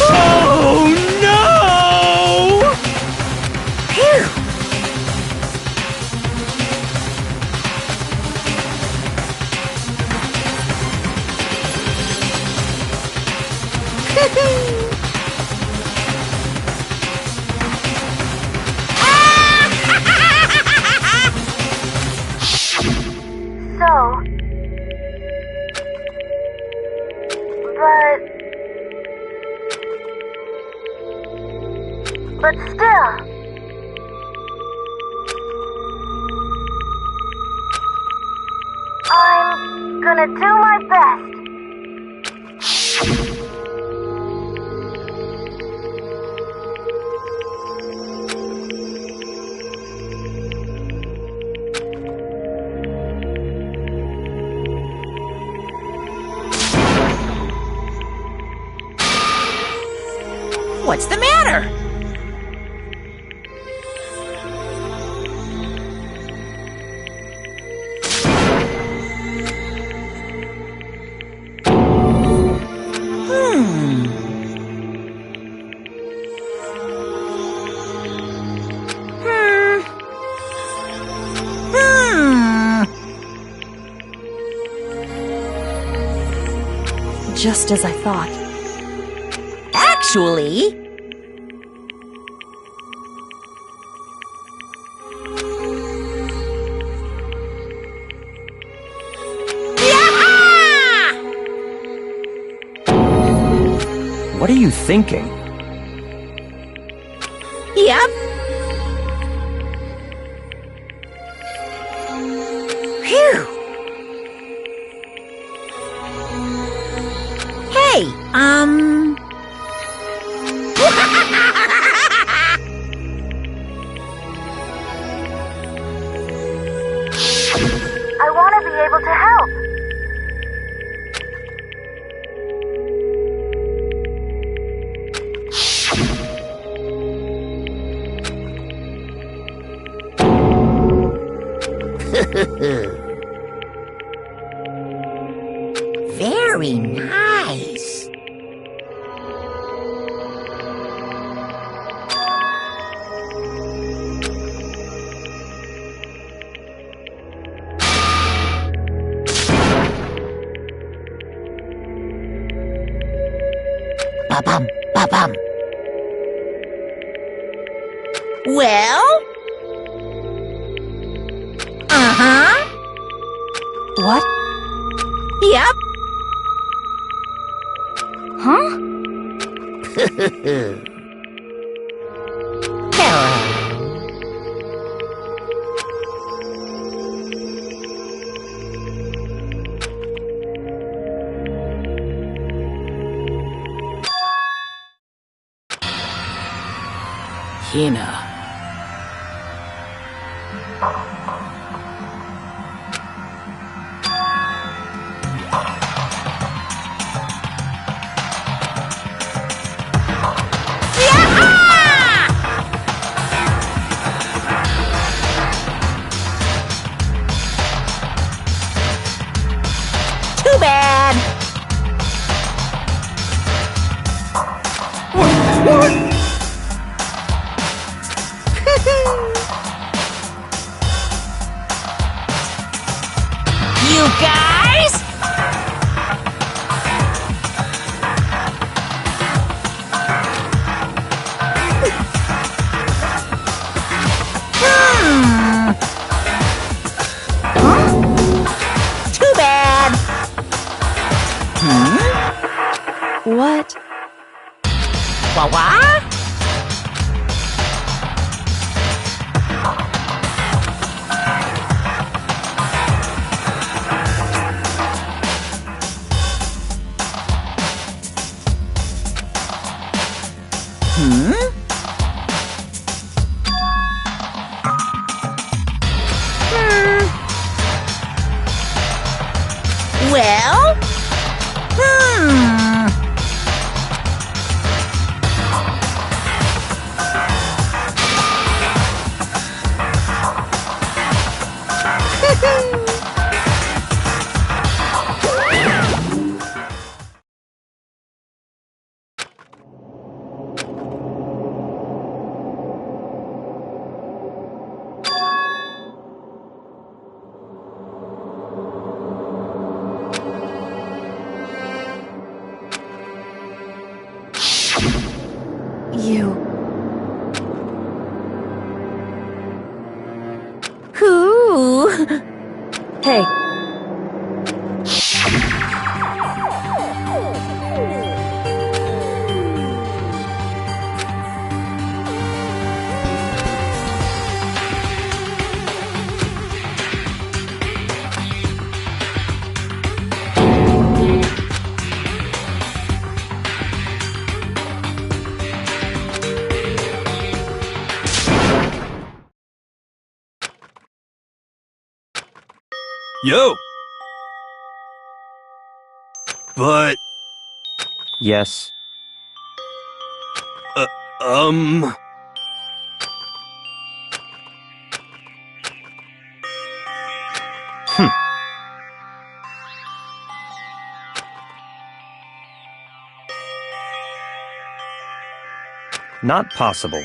Oh no! So... But still... I'm gonna do my best. What's the matter? Just as I thought. Actually... What are you thinking? Yep. Phew. Hey, I want to be able to help. very nice. Ba-bum, ba-bum. Well? Uh-huh. What? Yep. Huh? Hello. Hina. Guys? Too bad. What? Wah-wah? Well? You. Who? Hey. Yo! But, Yes. um... Not possible.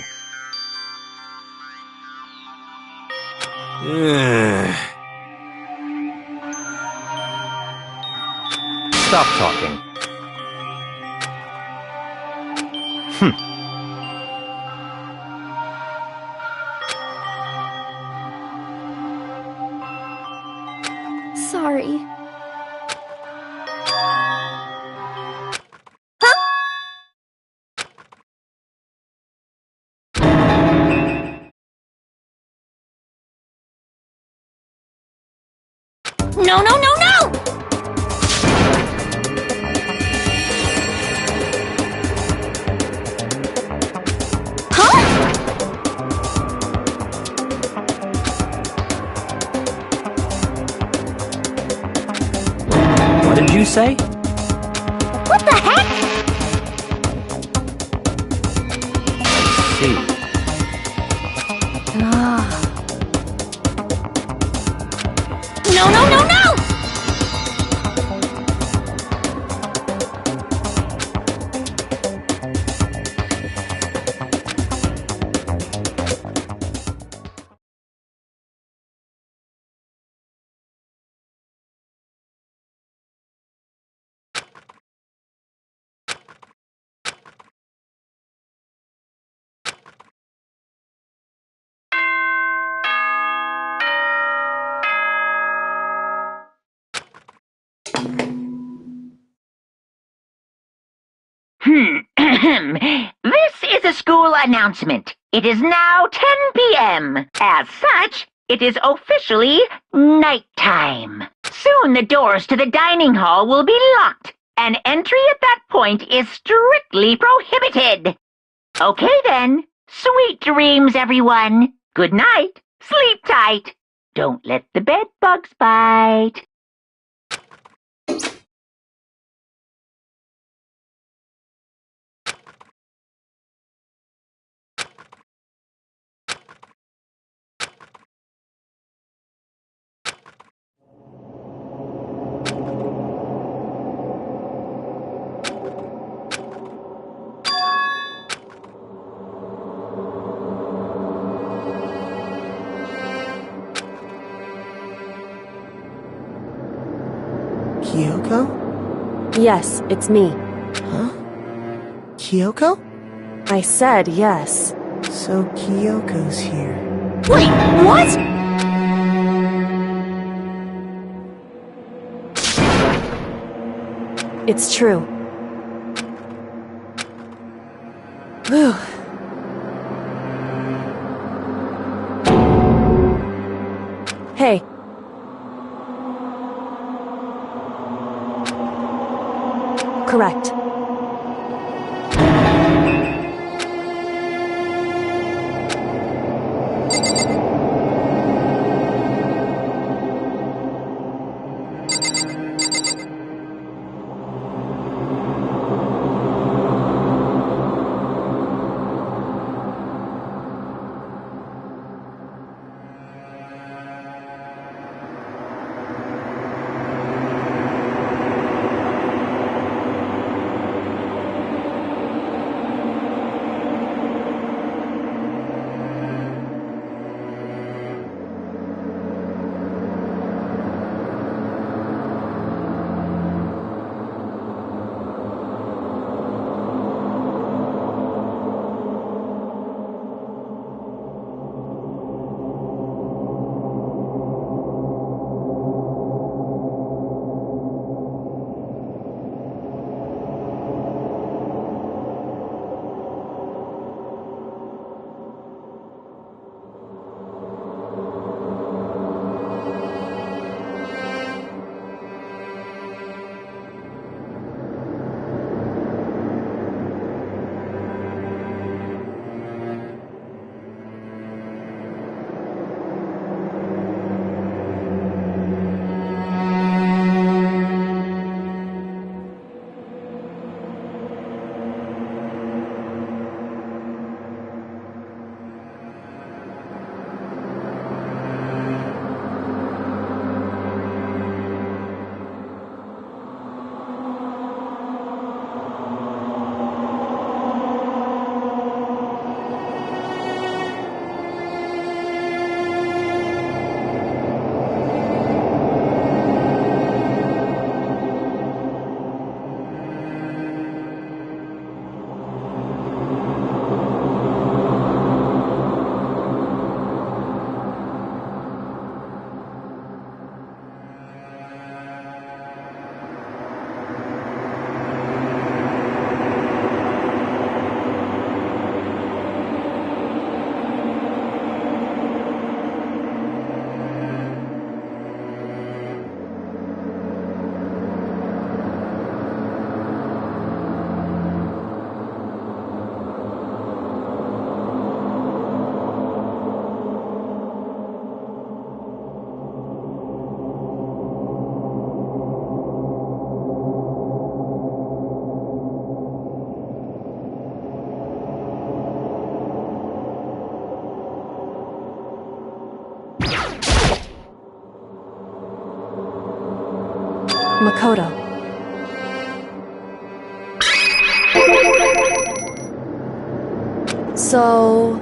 Stop talking. Sorry. No, no, no, no! What did you say? What the heck? See. No, no, no, no! This is a school announcement. It is now 10 p.m. As such, it is officially nighttime. Soon the doors to the dining hall will be locked, and entry at that point is strictly prohibited. Okay then. Sweet dreams, everyone. Good night. Sleep tight. Don't let the bed bugs bite. Kyoko? Yes, it's me. Kyoko? I said yes. So Kyoko's here. Wait, what? It's true. Whew. Hey. Correct. Makoto. So...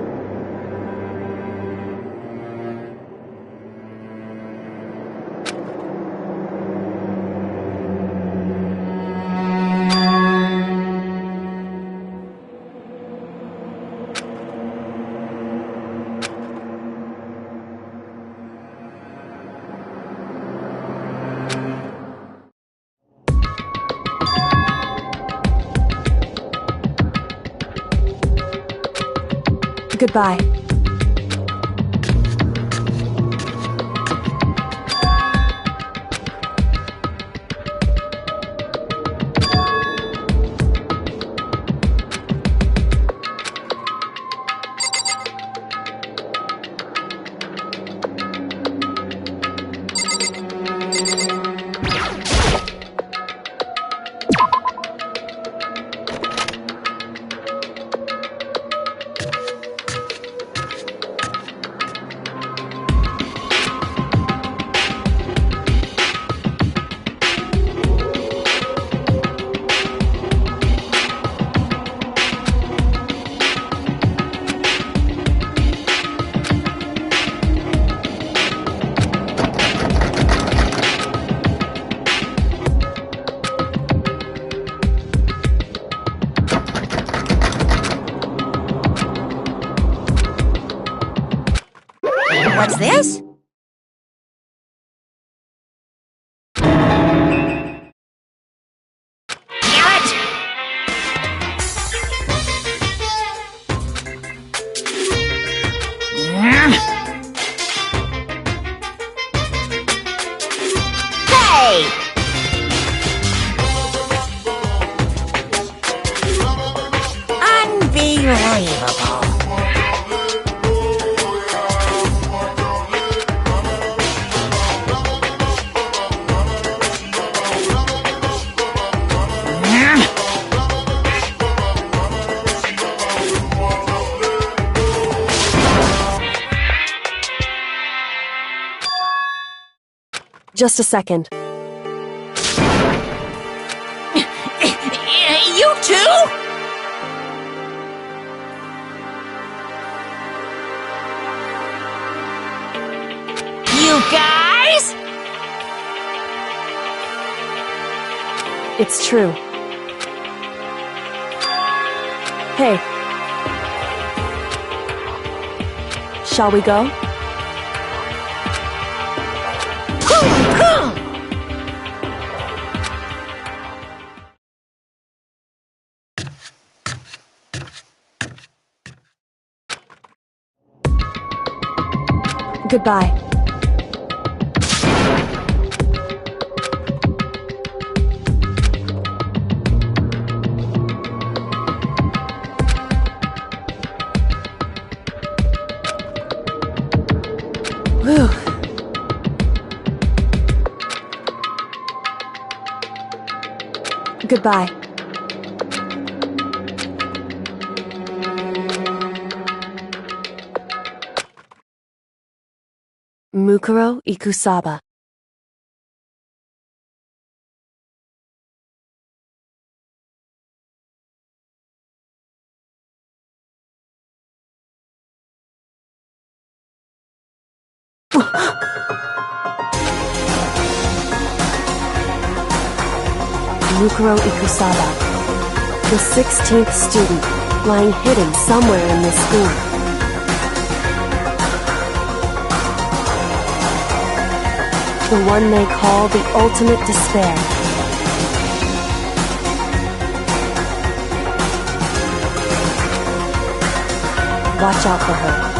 Goodbye. What's this? Hey! Unbelievable. Just a second. You too? You guys? It's true. Hey. Shall we go? Goodbye. Whew. Goodbye. Mukuro Ikusaba. Mukuro Ikusaba, the 16th student, lying hidden somewhere in this school. The one they call the ultimate despair. Watch out for her.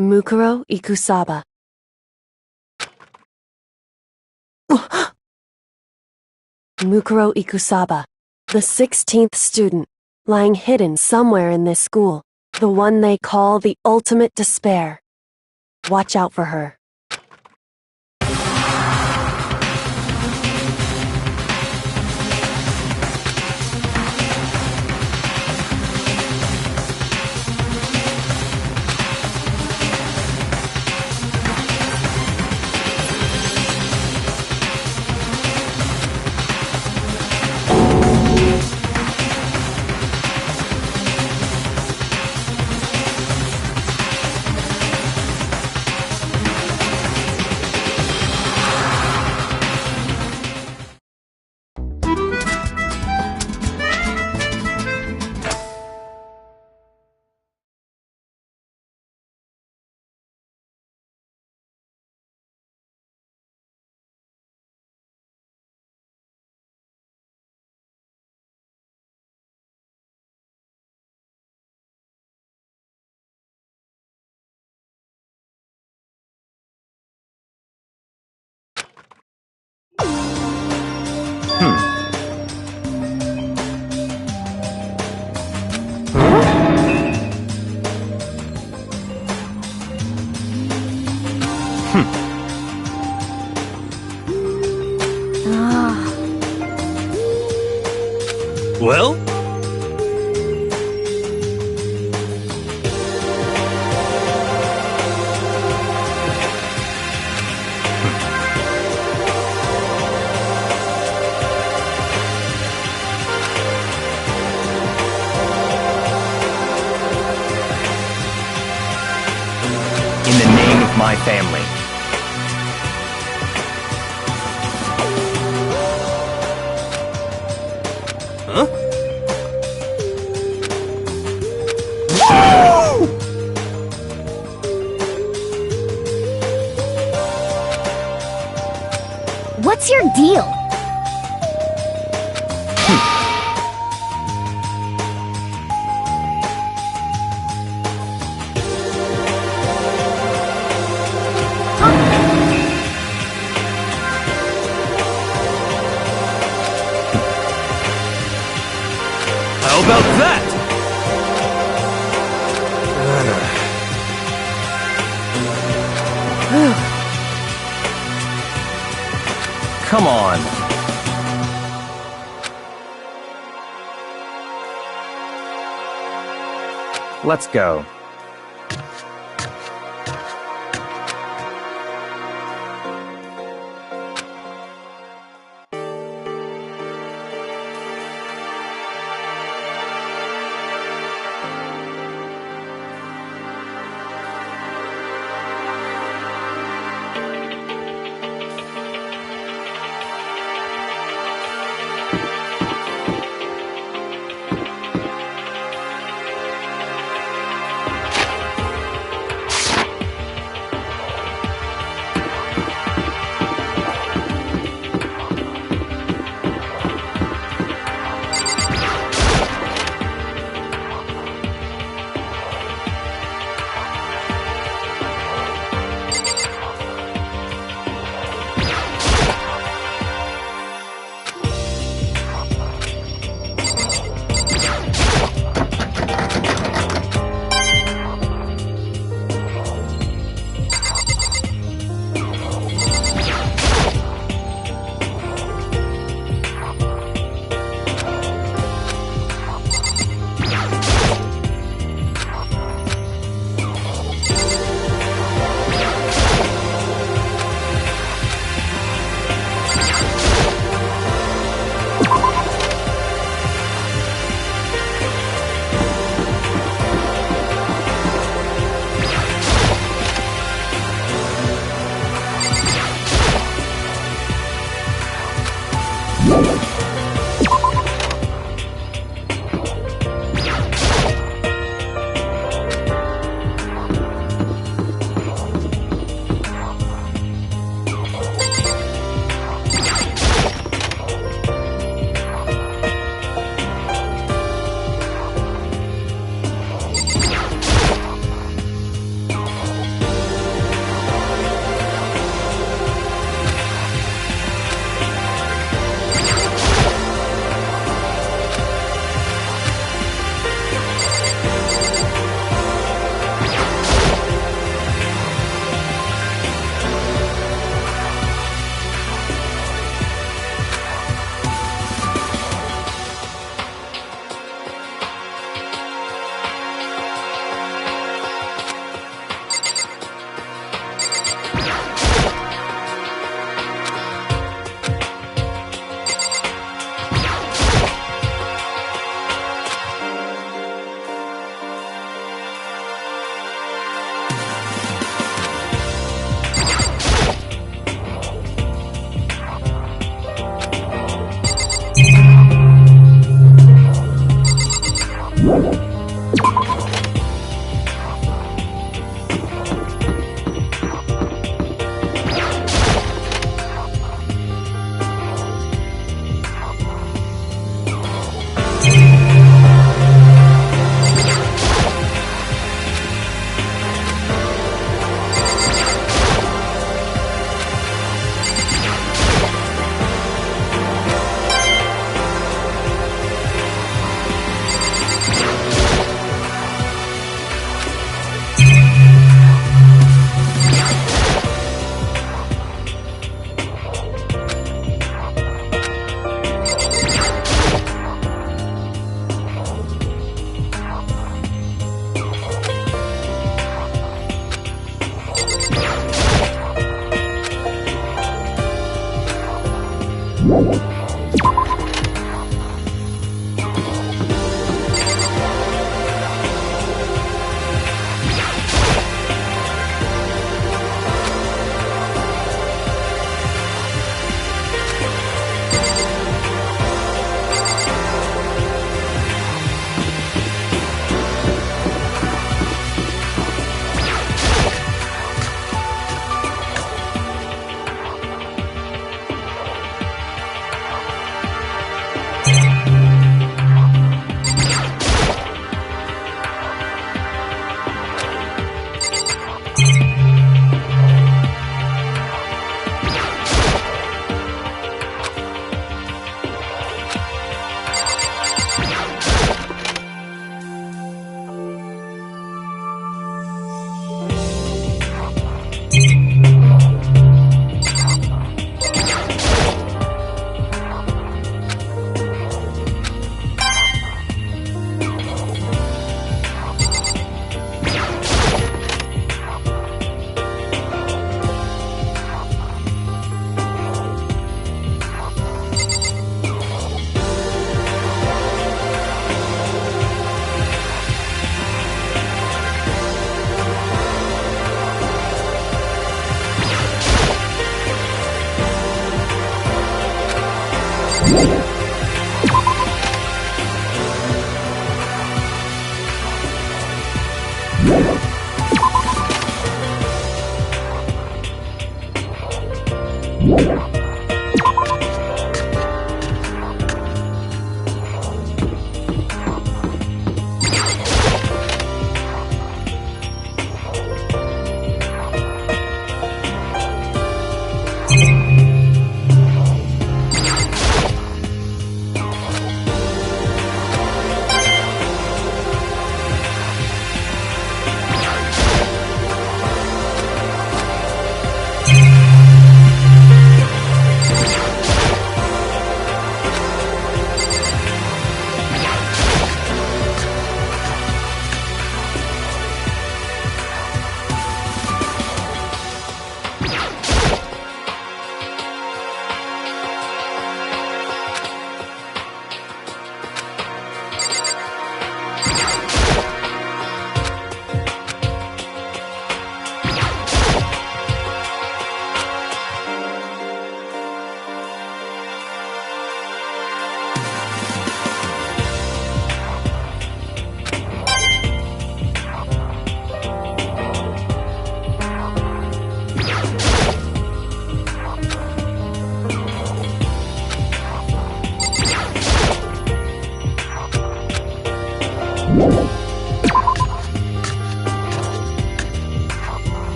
Mukuro Ikusaba. Mukuro Ikusaba, the 16th student, lying hidden somewhere in this school. The one they call the ultimate despair. Watch out for her. Well? In the name of my family. Huh? What's your deal? How about that? Come on. Let's go.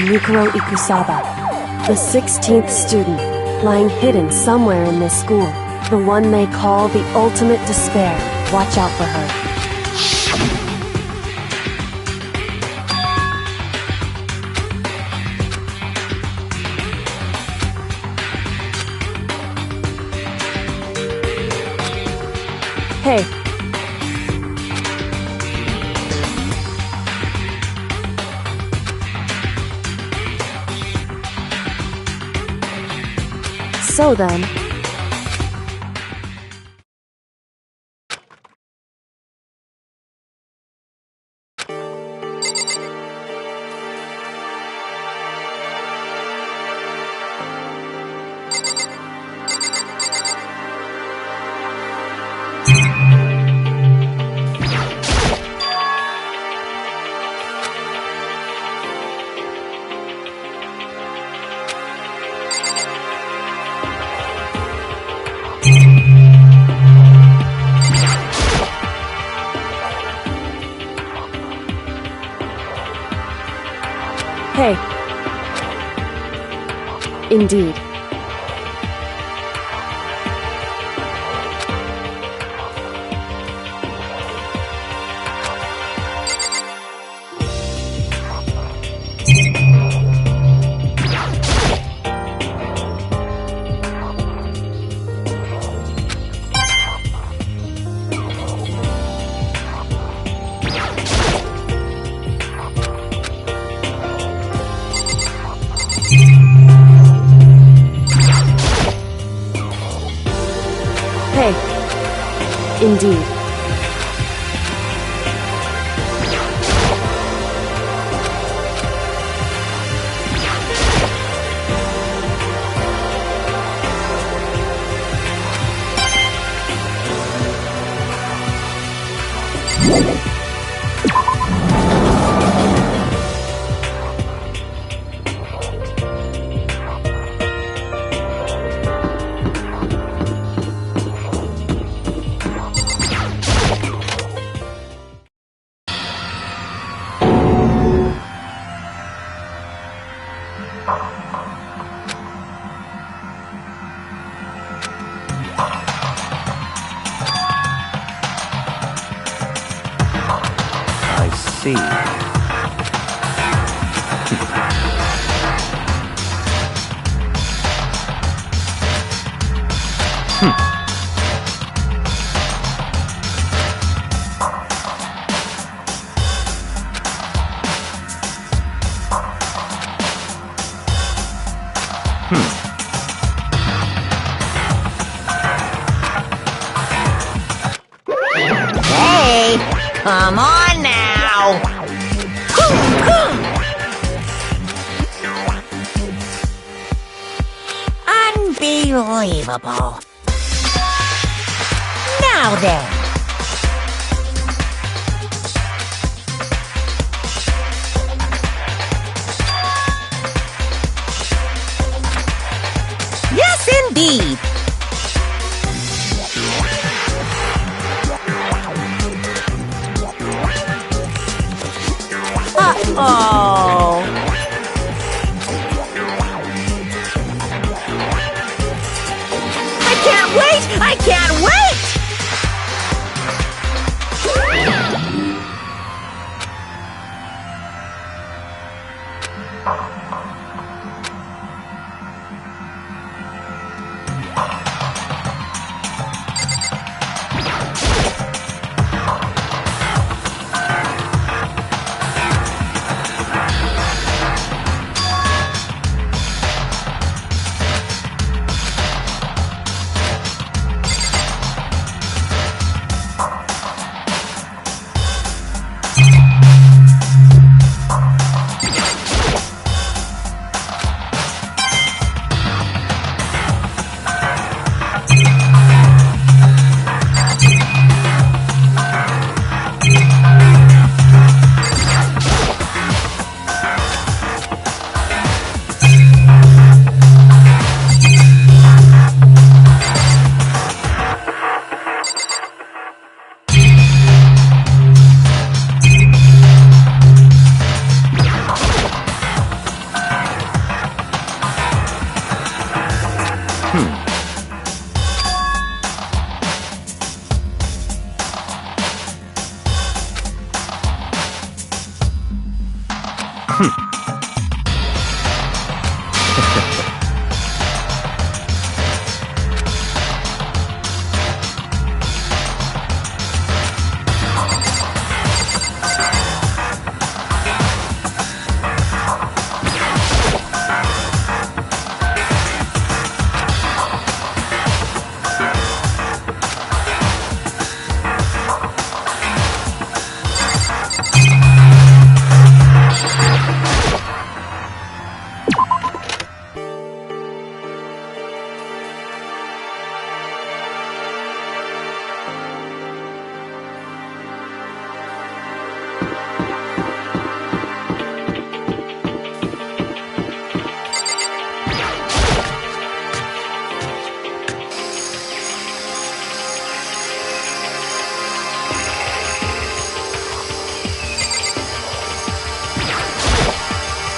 Mikuro Ikusaba, the 16th student, lying hidden somewhere in this school. The one they call the ultimate despair. Watch out for her. Hey. So then... Indeed. Hey. Indeed. I see. Hey, come on now. Unbelievable. Now then. Yes, indeed. Uh-oh. I can't wait! I can't wait!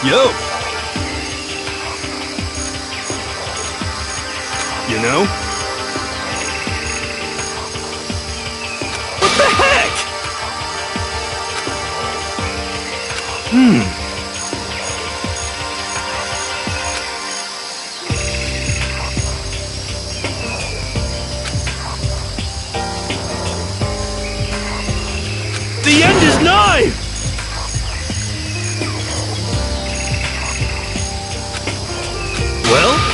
Yo! know? What the heck? The end is nigh! Well?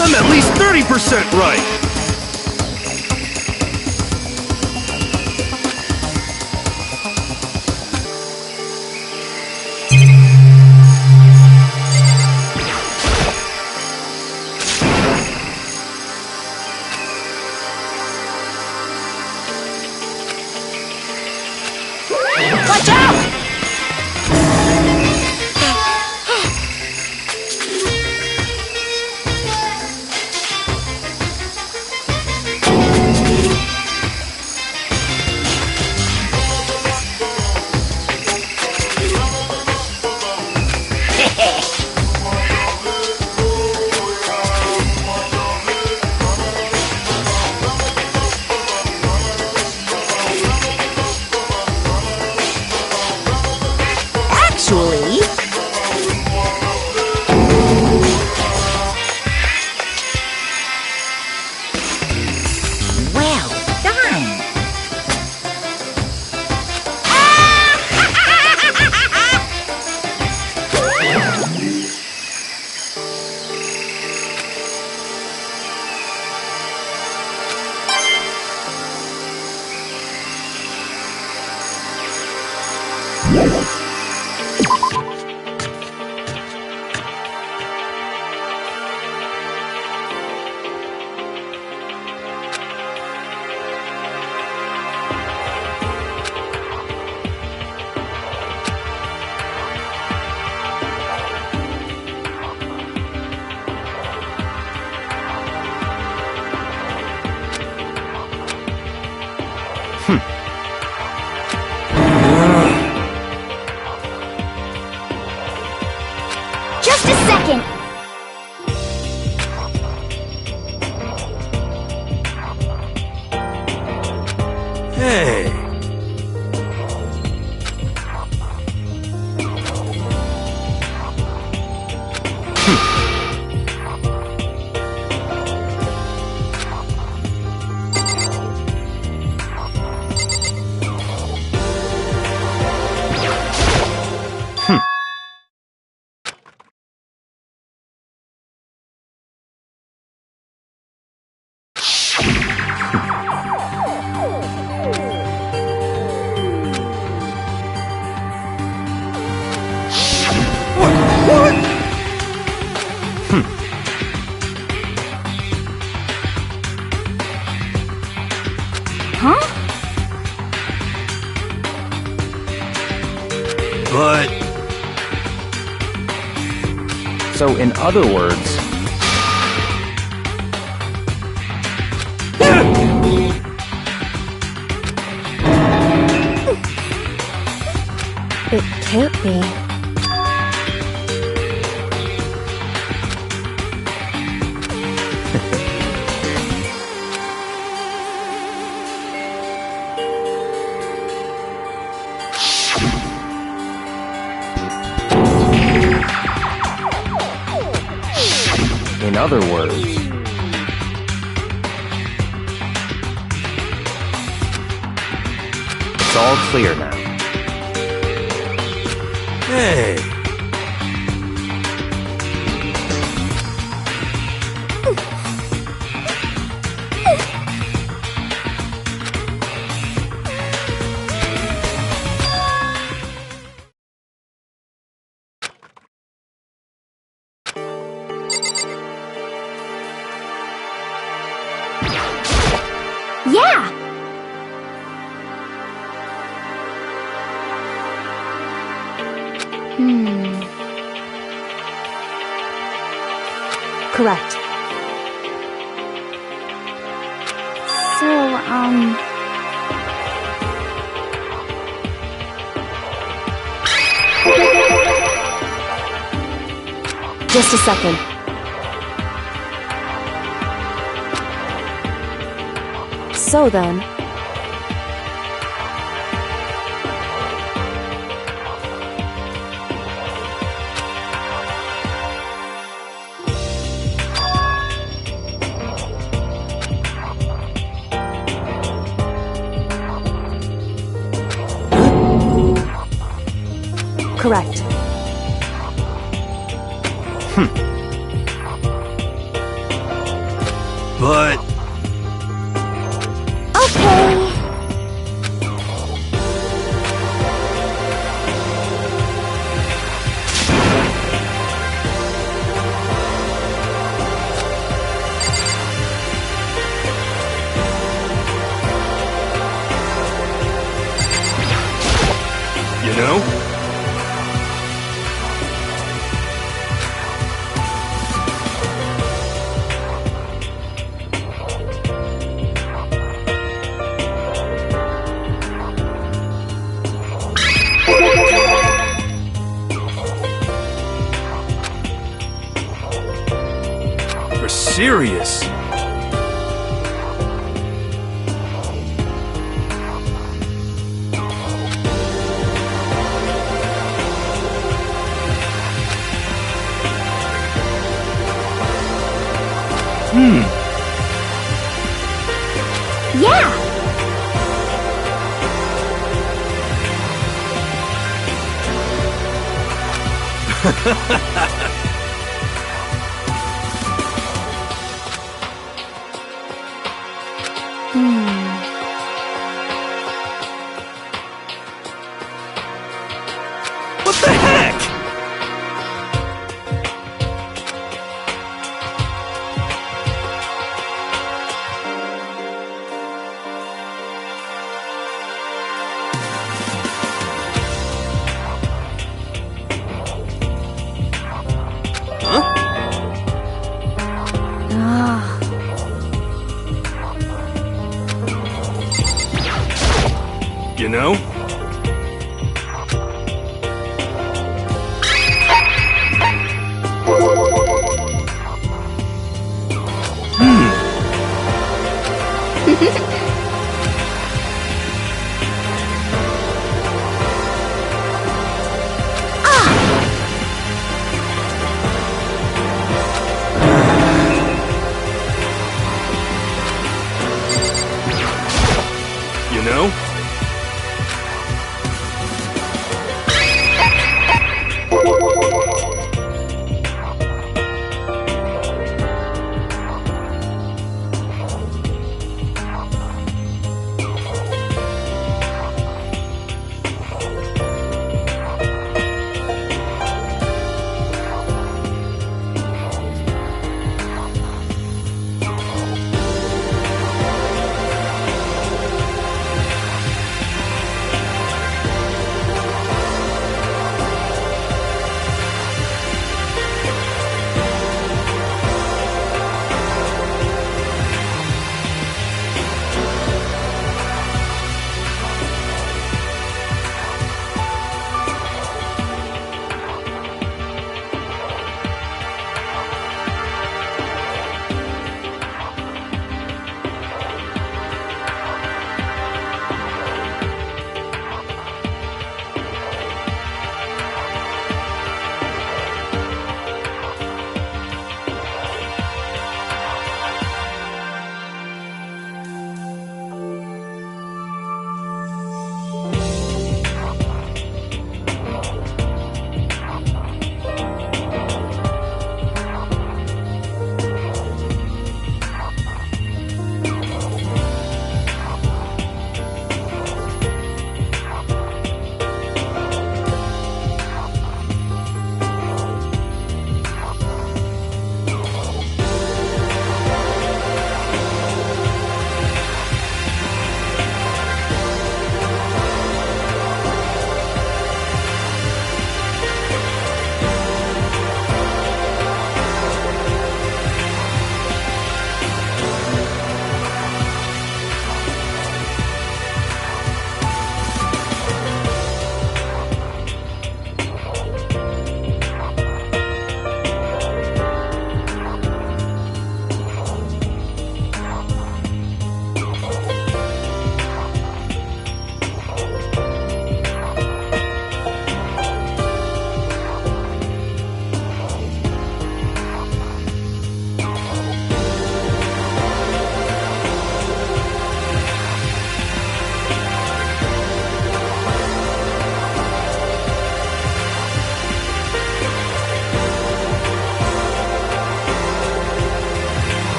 I'm at least 30% right! Watch out! Just a second. Hey. Huh? But So, in other words, It can't be. in other words, it's all clear now. hey. Yeah! Correct. So, Just a second. So then, correct. But okay. you know, for serious. Yeah! What the heck? You know? You know?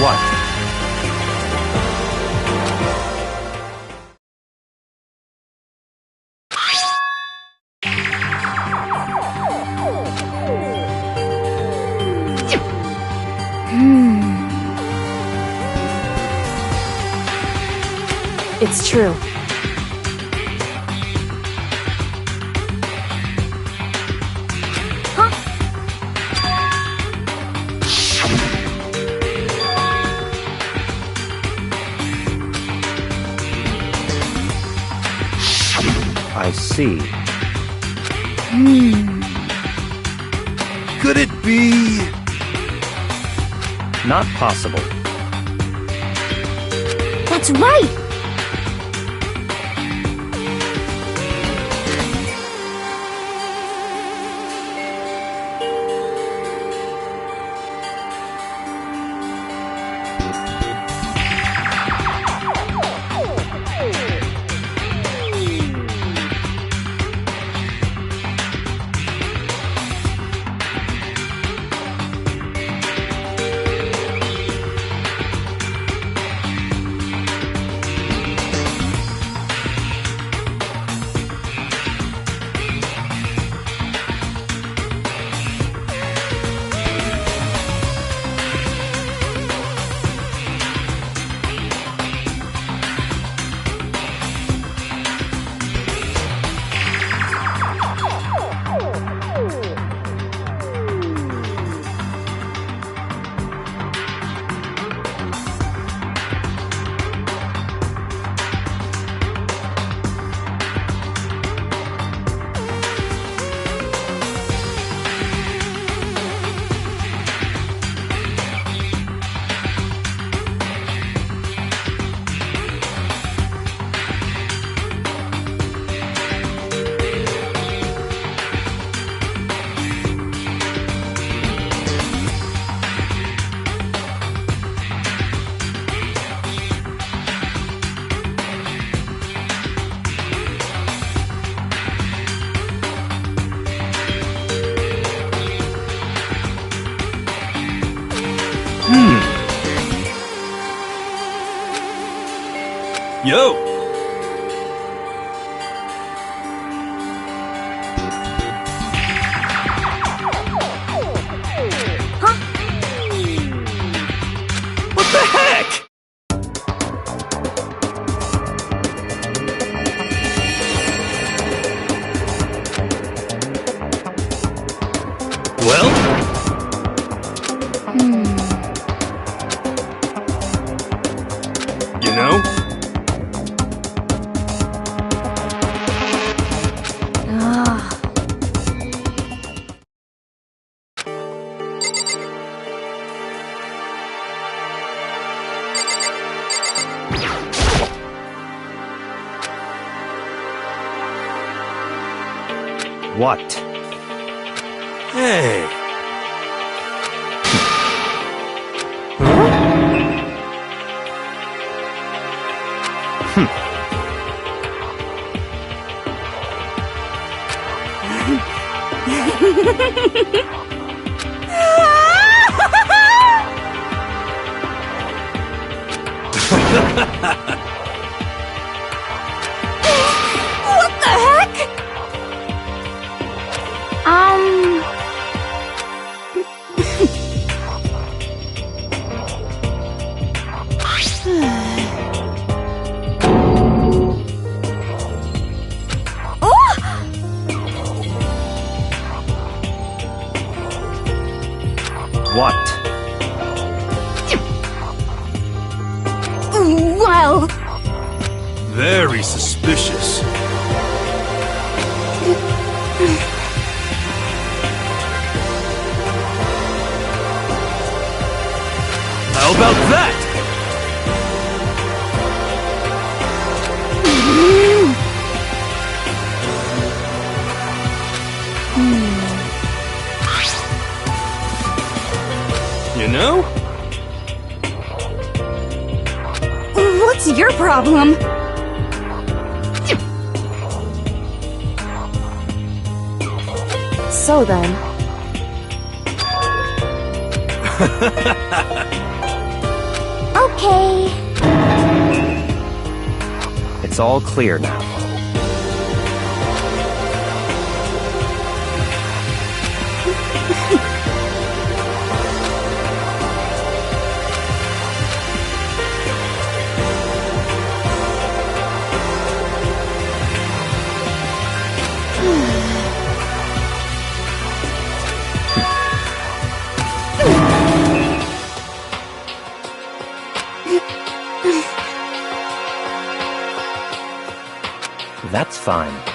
What? It's true. I see. Could it be... Not possible. That's right! Yo! What the heck? Well? You know? What? Hey. What the heck? What? Well, Very suspicious. How about that? You know? what's your problem? So then, Okay. It's all clear now. That's fine.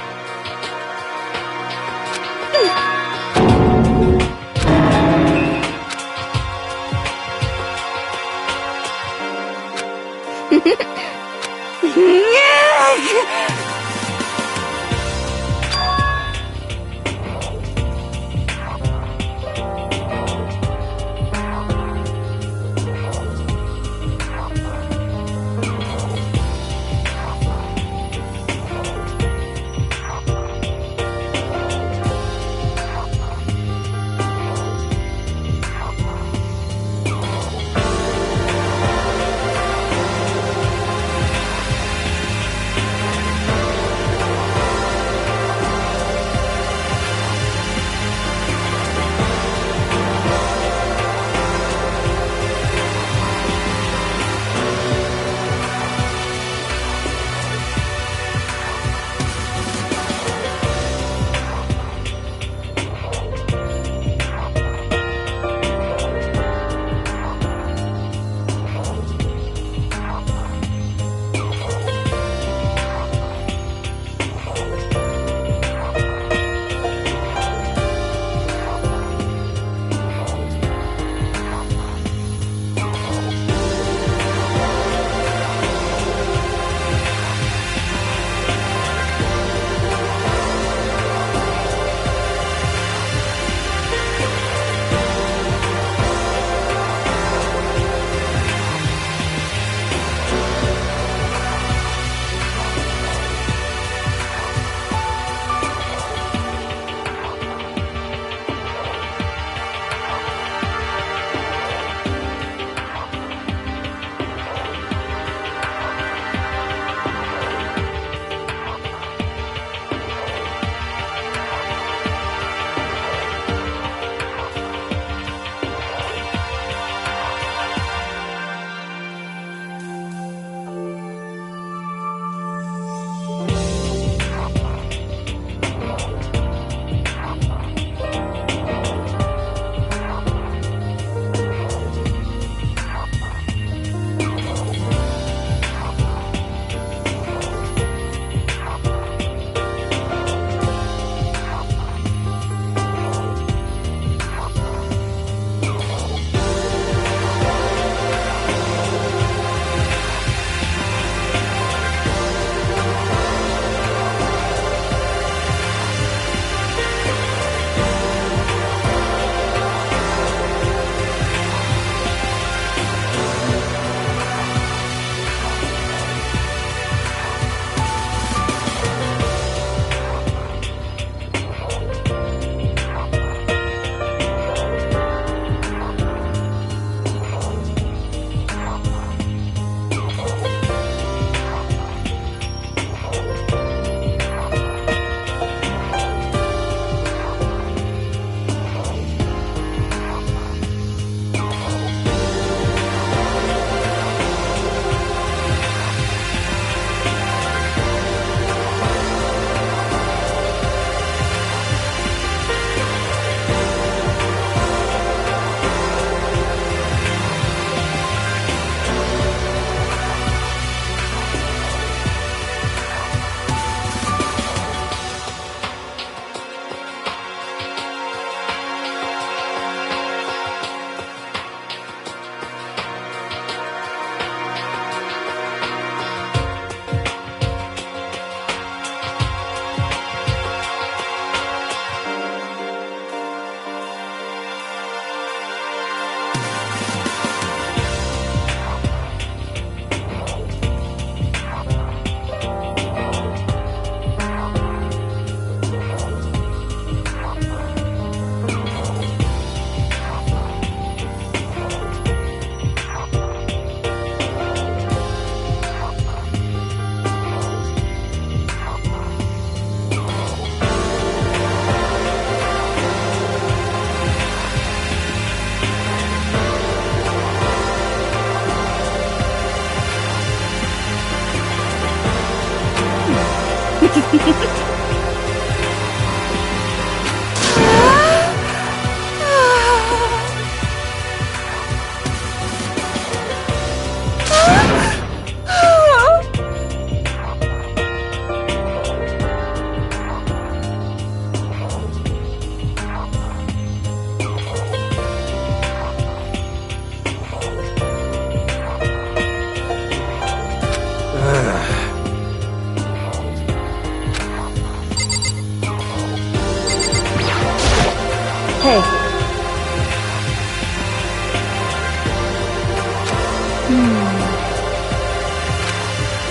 Hey,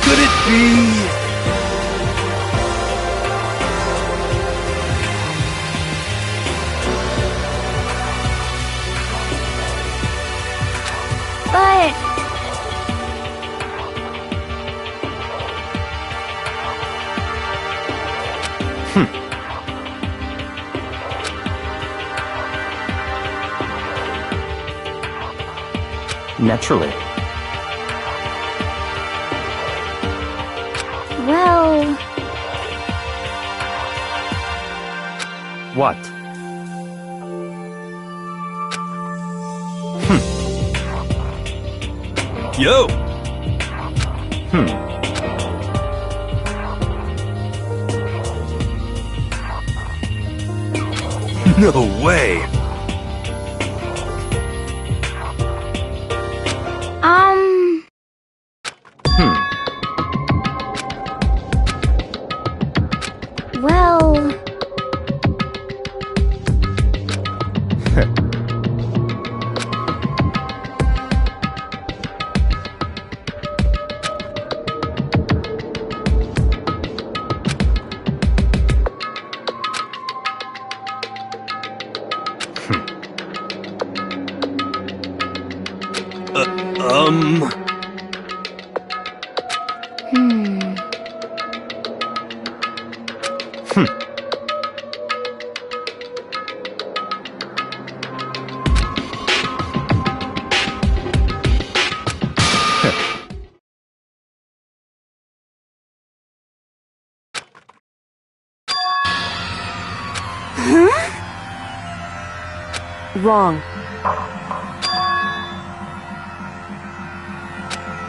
Could it be? But... Naturally. well... What? Yo! No way! Well... wrong.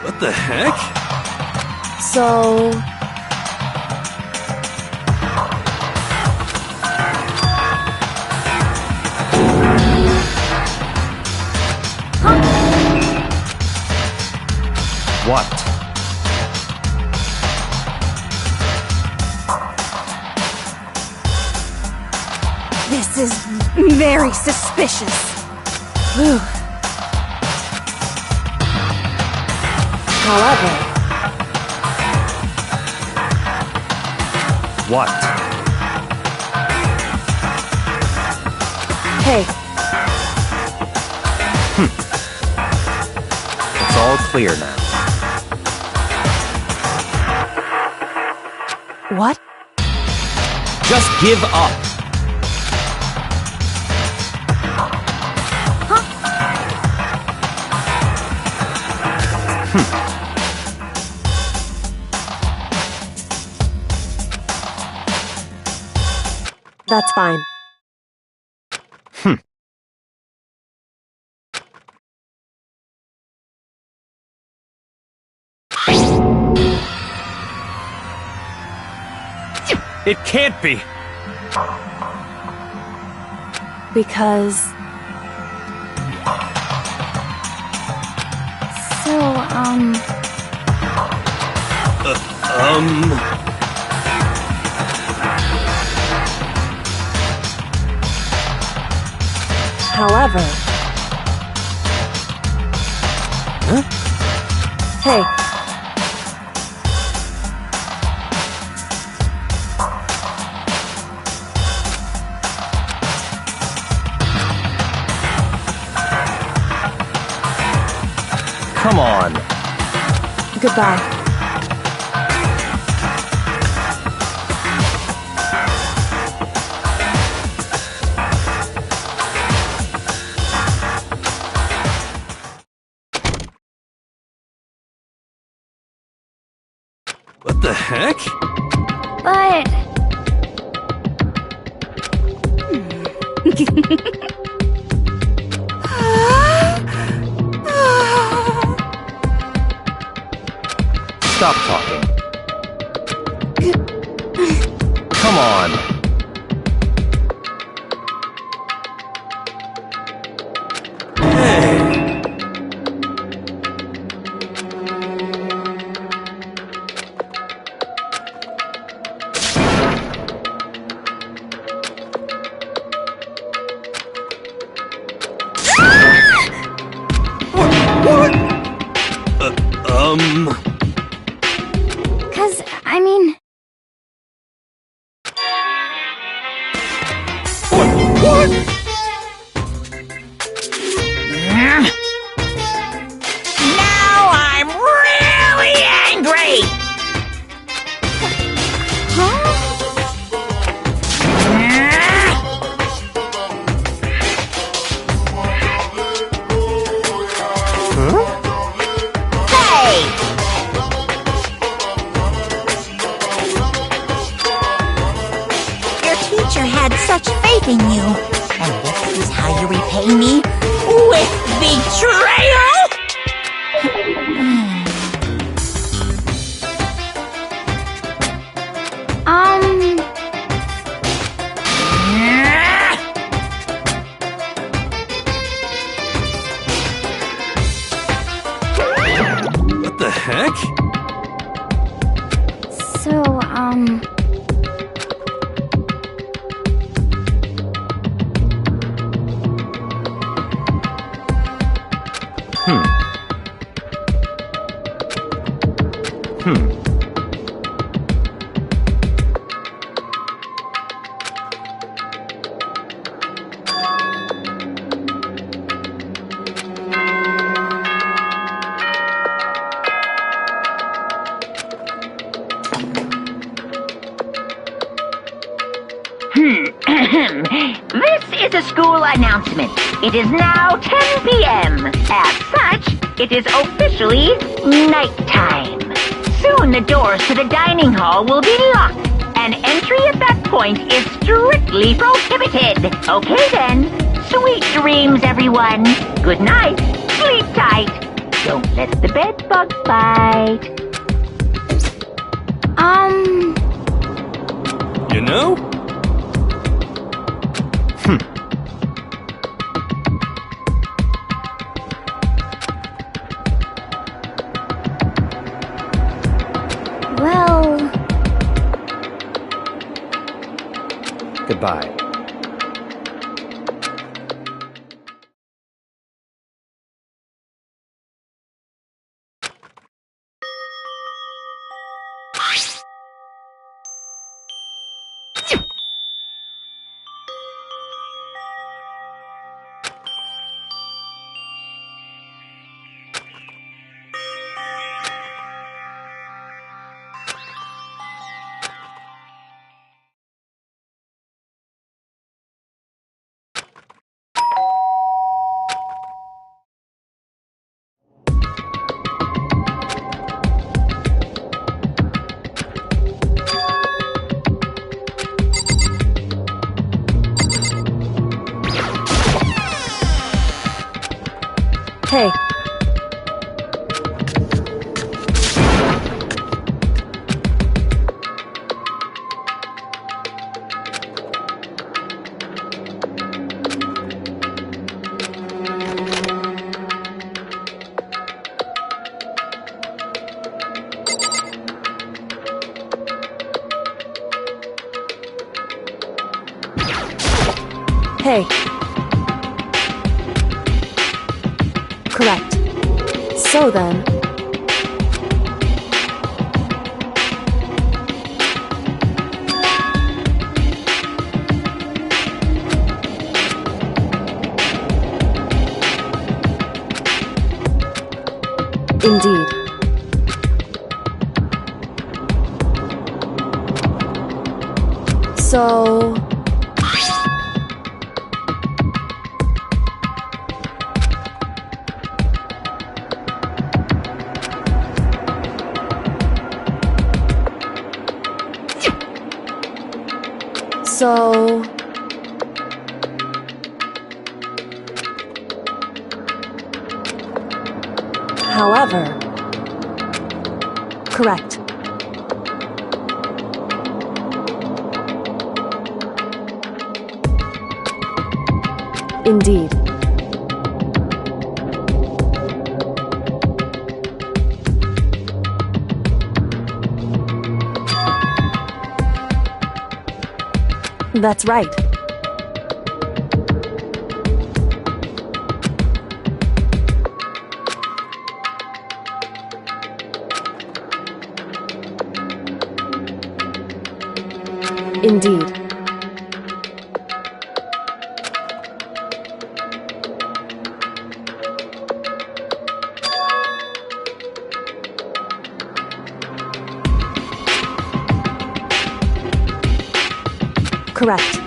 What the heck? So... What? This is very suspicious. However, What? hey, It's all clear now. what? Just give up. That's fine. It can't be. Because... So, However... Hey, Come on. goodbye. What the heck? But... Stop talking. Come on. Cause, I mean... What? Now I'm really angry! Hey! Your teacher had such faith in you. And this is how you repay me? With betrayal? What the heck? So, This is a school announcement. It is now 10 p.m. As such, it is officially nighttime. Soon the doors to the dining hall will be locked, and entry at that point is strictly prohibited. Okay then. Sweet dreams, everyone. Good night. Sleep tight. Don't let the bed bugs bite. You know? well... Goodbye. Hey, hey. Correct. So then... Indeed. So... So... However... Correct. Indeed. That's right. Indeed. Correct.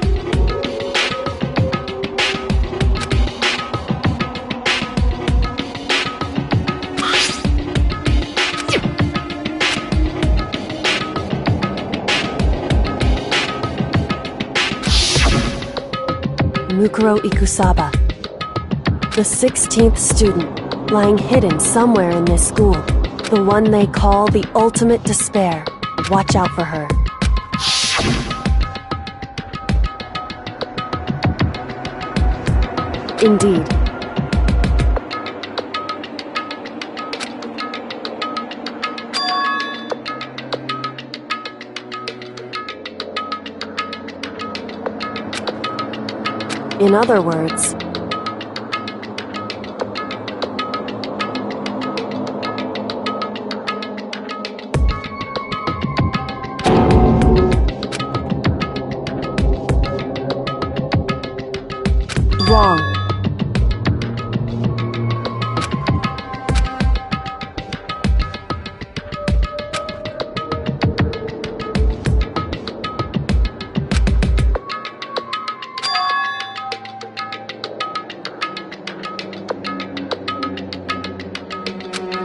Mukuro Ikusaba, the 16th student, lying hidden somewhere in this school. The one they call the ultimate despair. Watch out for her. Indeed. In other words, wrong.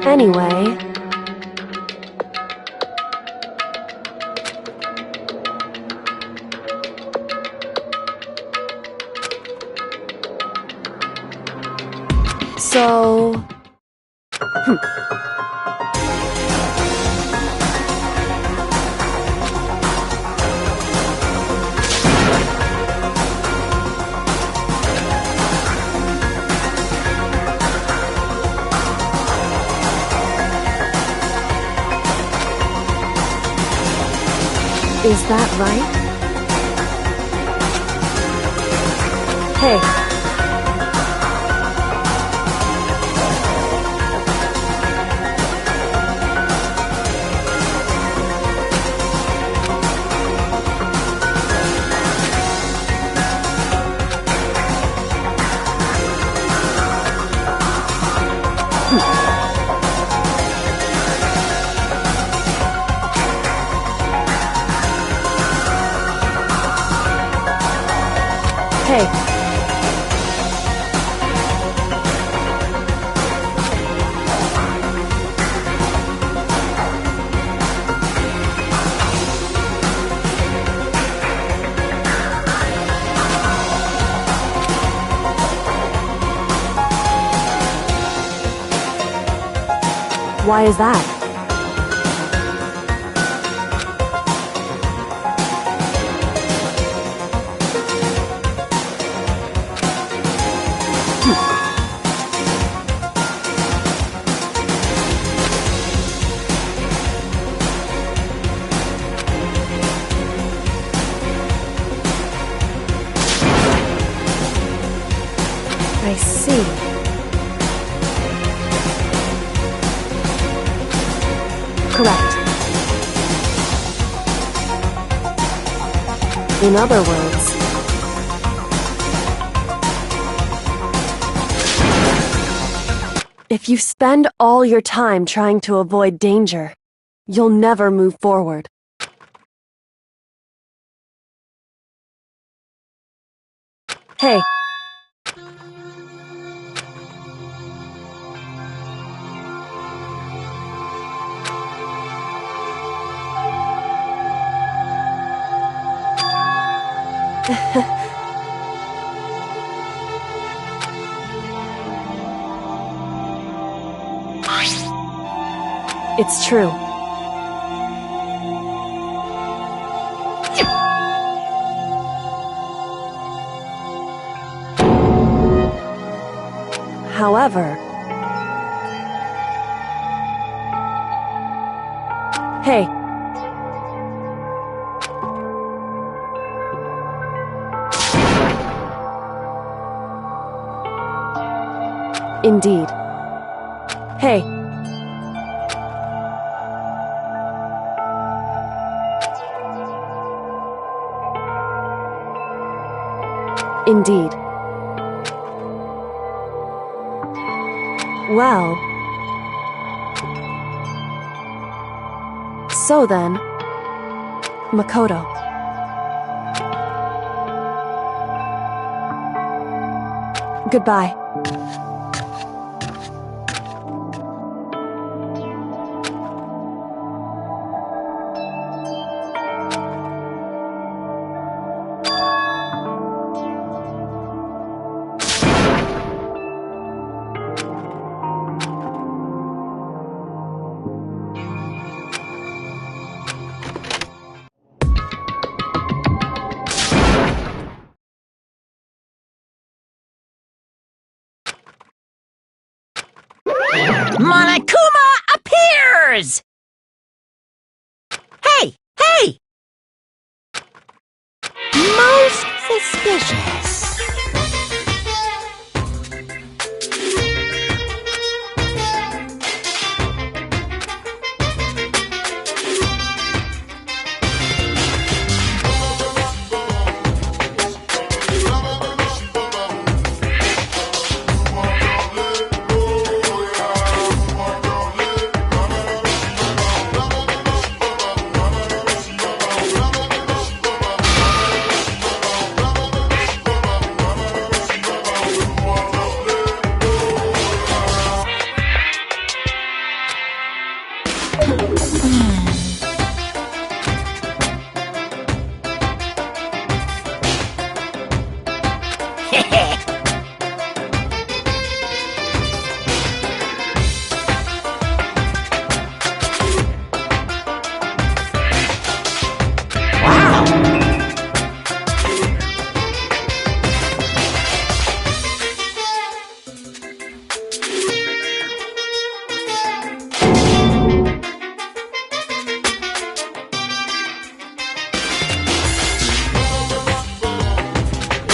Anyway... So... Is that right? Hey. Hey. Why is that? I see. Correct. In other words, if you spend all your time trying to avoid danger, you'll never move forward. Hey. It's true. However... Hey. Indeed. Hey. Indeed. Well... So then... Makoto. Goodbye. Monokuma appears! Hey! Hey! Most suspicious.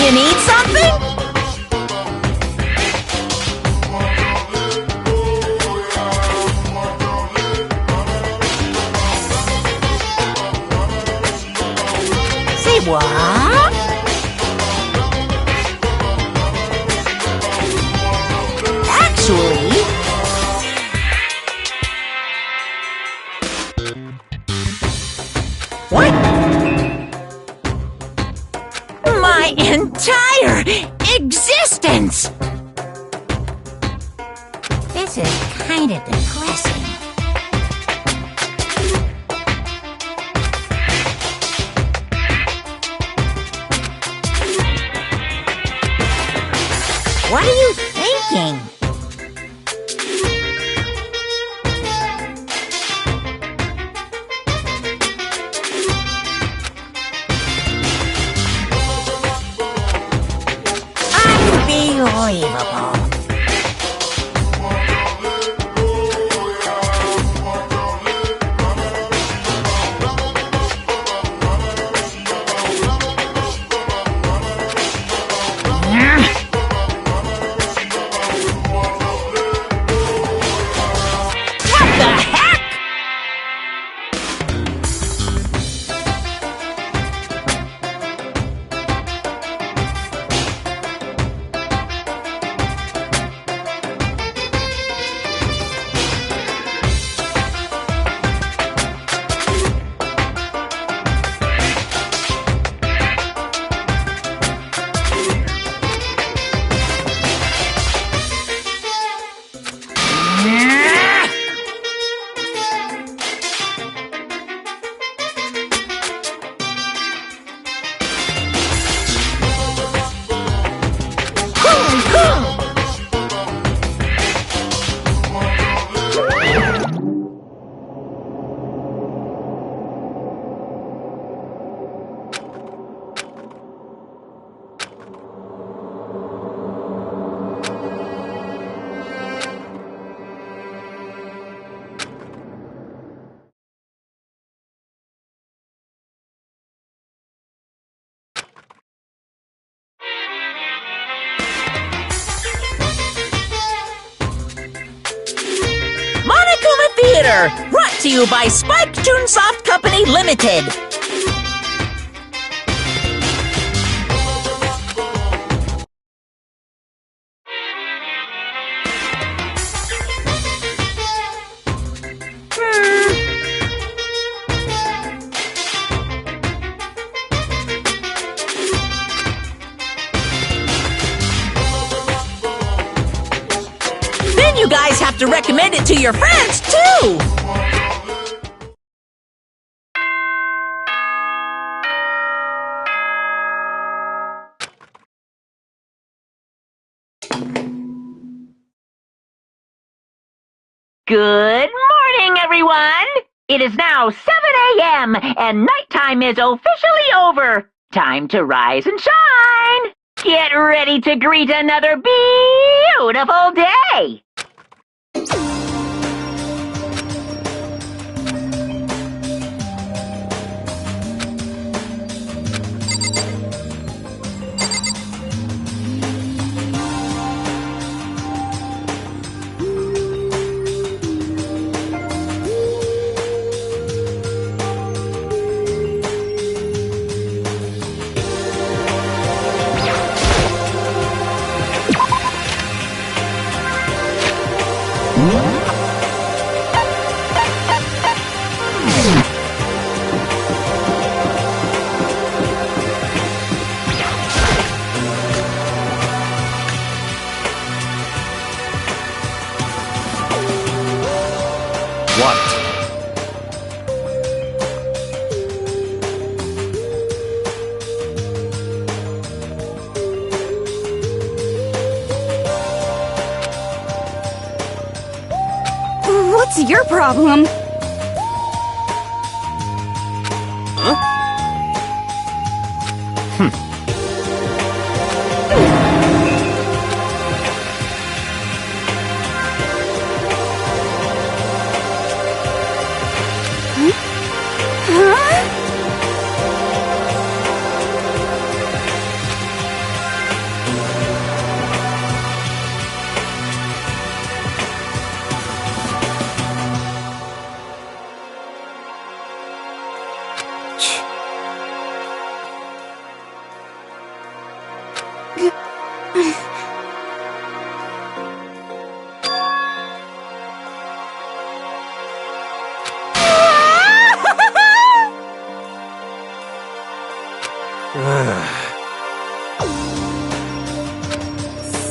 You need something? Say what? Actually... What? My entire existence! This is kind of depressing. What are you thinking? Unbelievable. What the heck? Theater, brought to you by Spike Toonsoft Company Limited. Then you guys have to recommend it to your friends, too! Good morning, everyone! It is now 7 a.m., and nighttime is officially over. Time to rise and shine! Get ready to greet another beautiful day! What? What's your problem?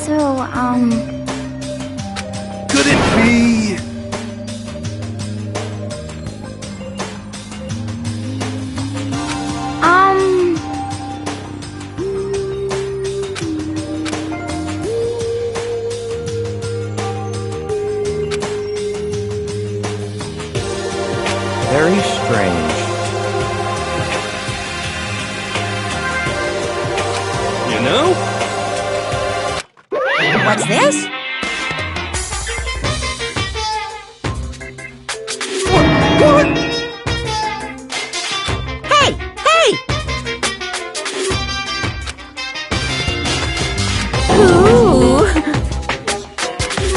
So, Could it be? Very strange. You know? What's this? Hey! Hey! Ooh!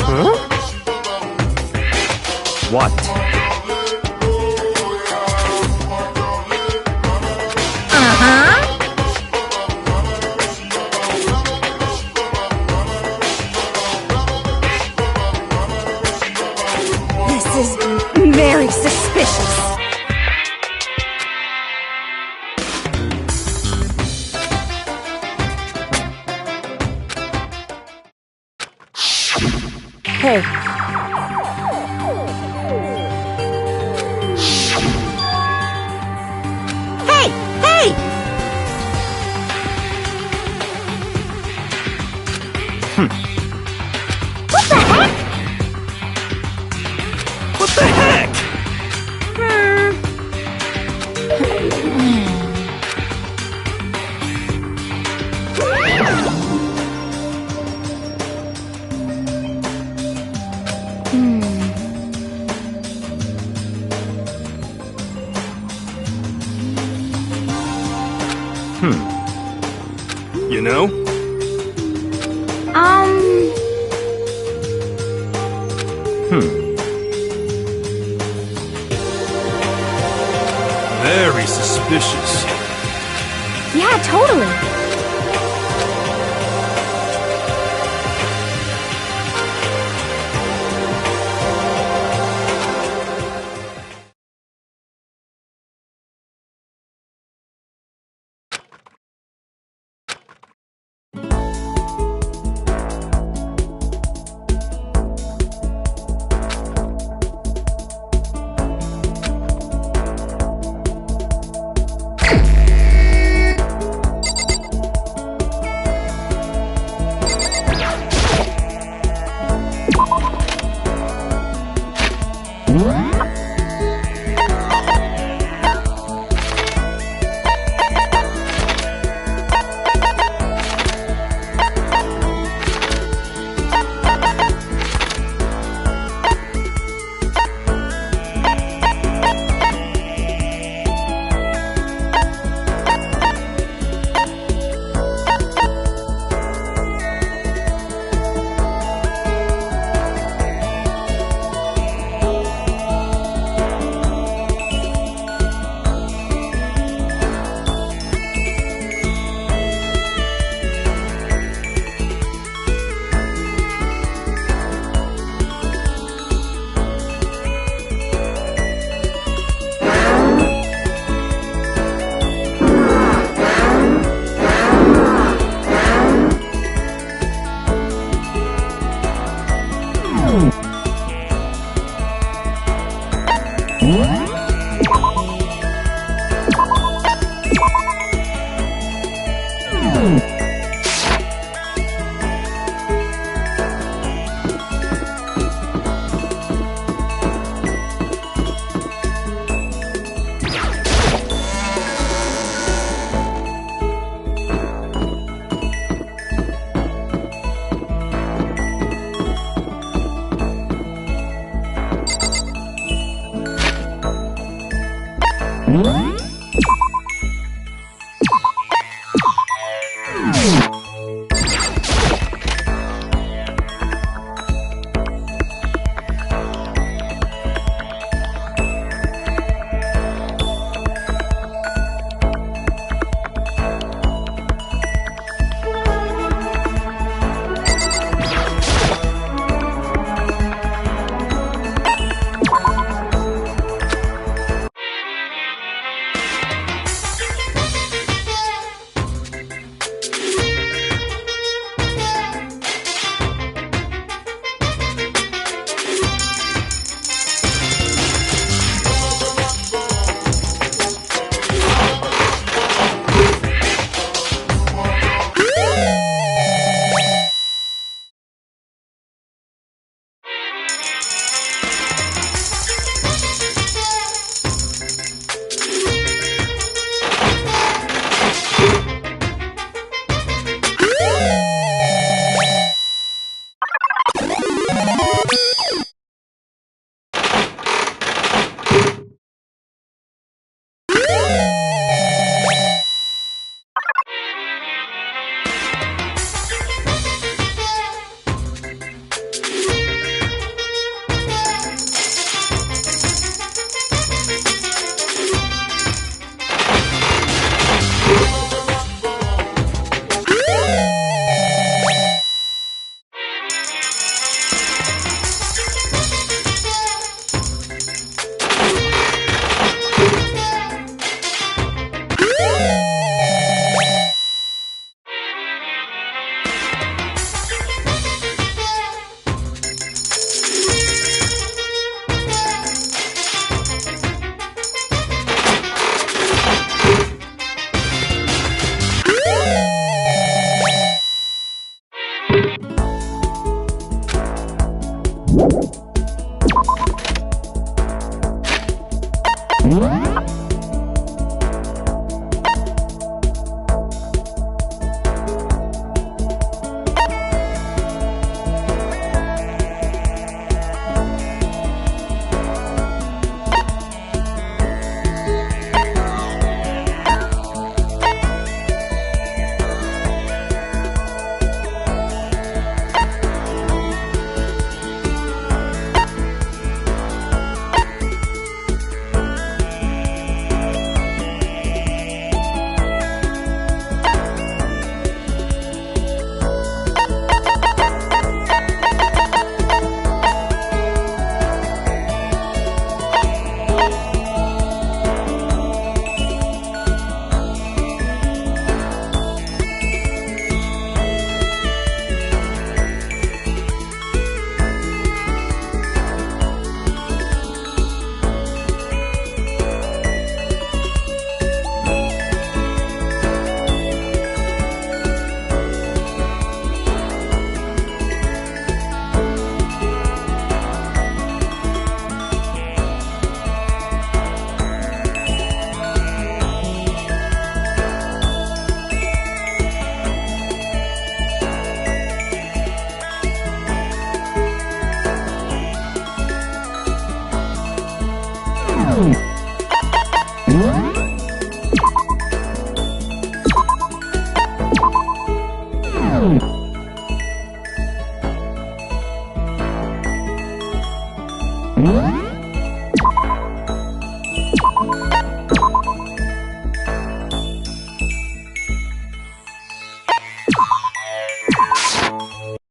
Huh? What? Uh-huh. this is very suspicious. Hey, Hey! Hey! What the heck? You know? suspicious. Yeah, totally.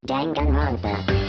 Danganronpa.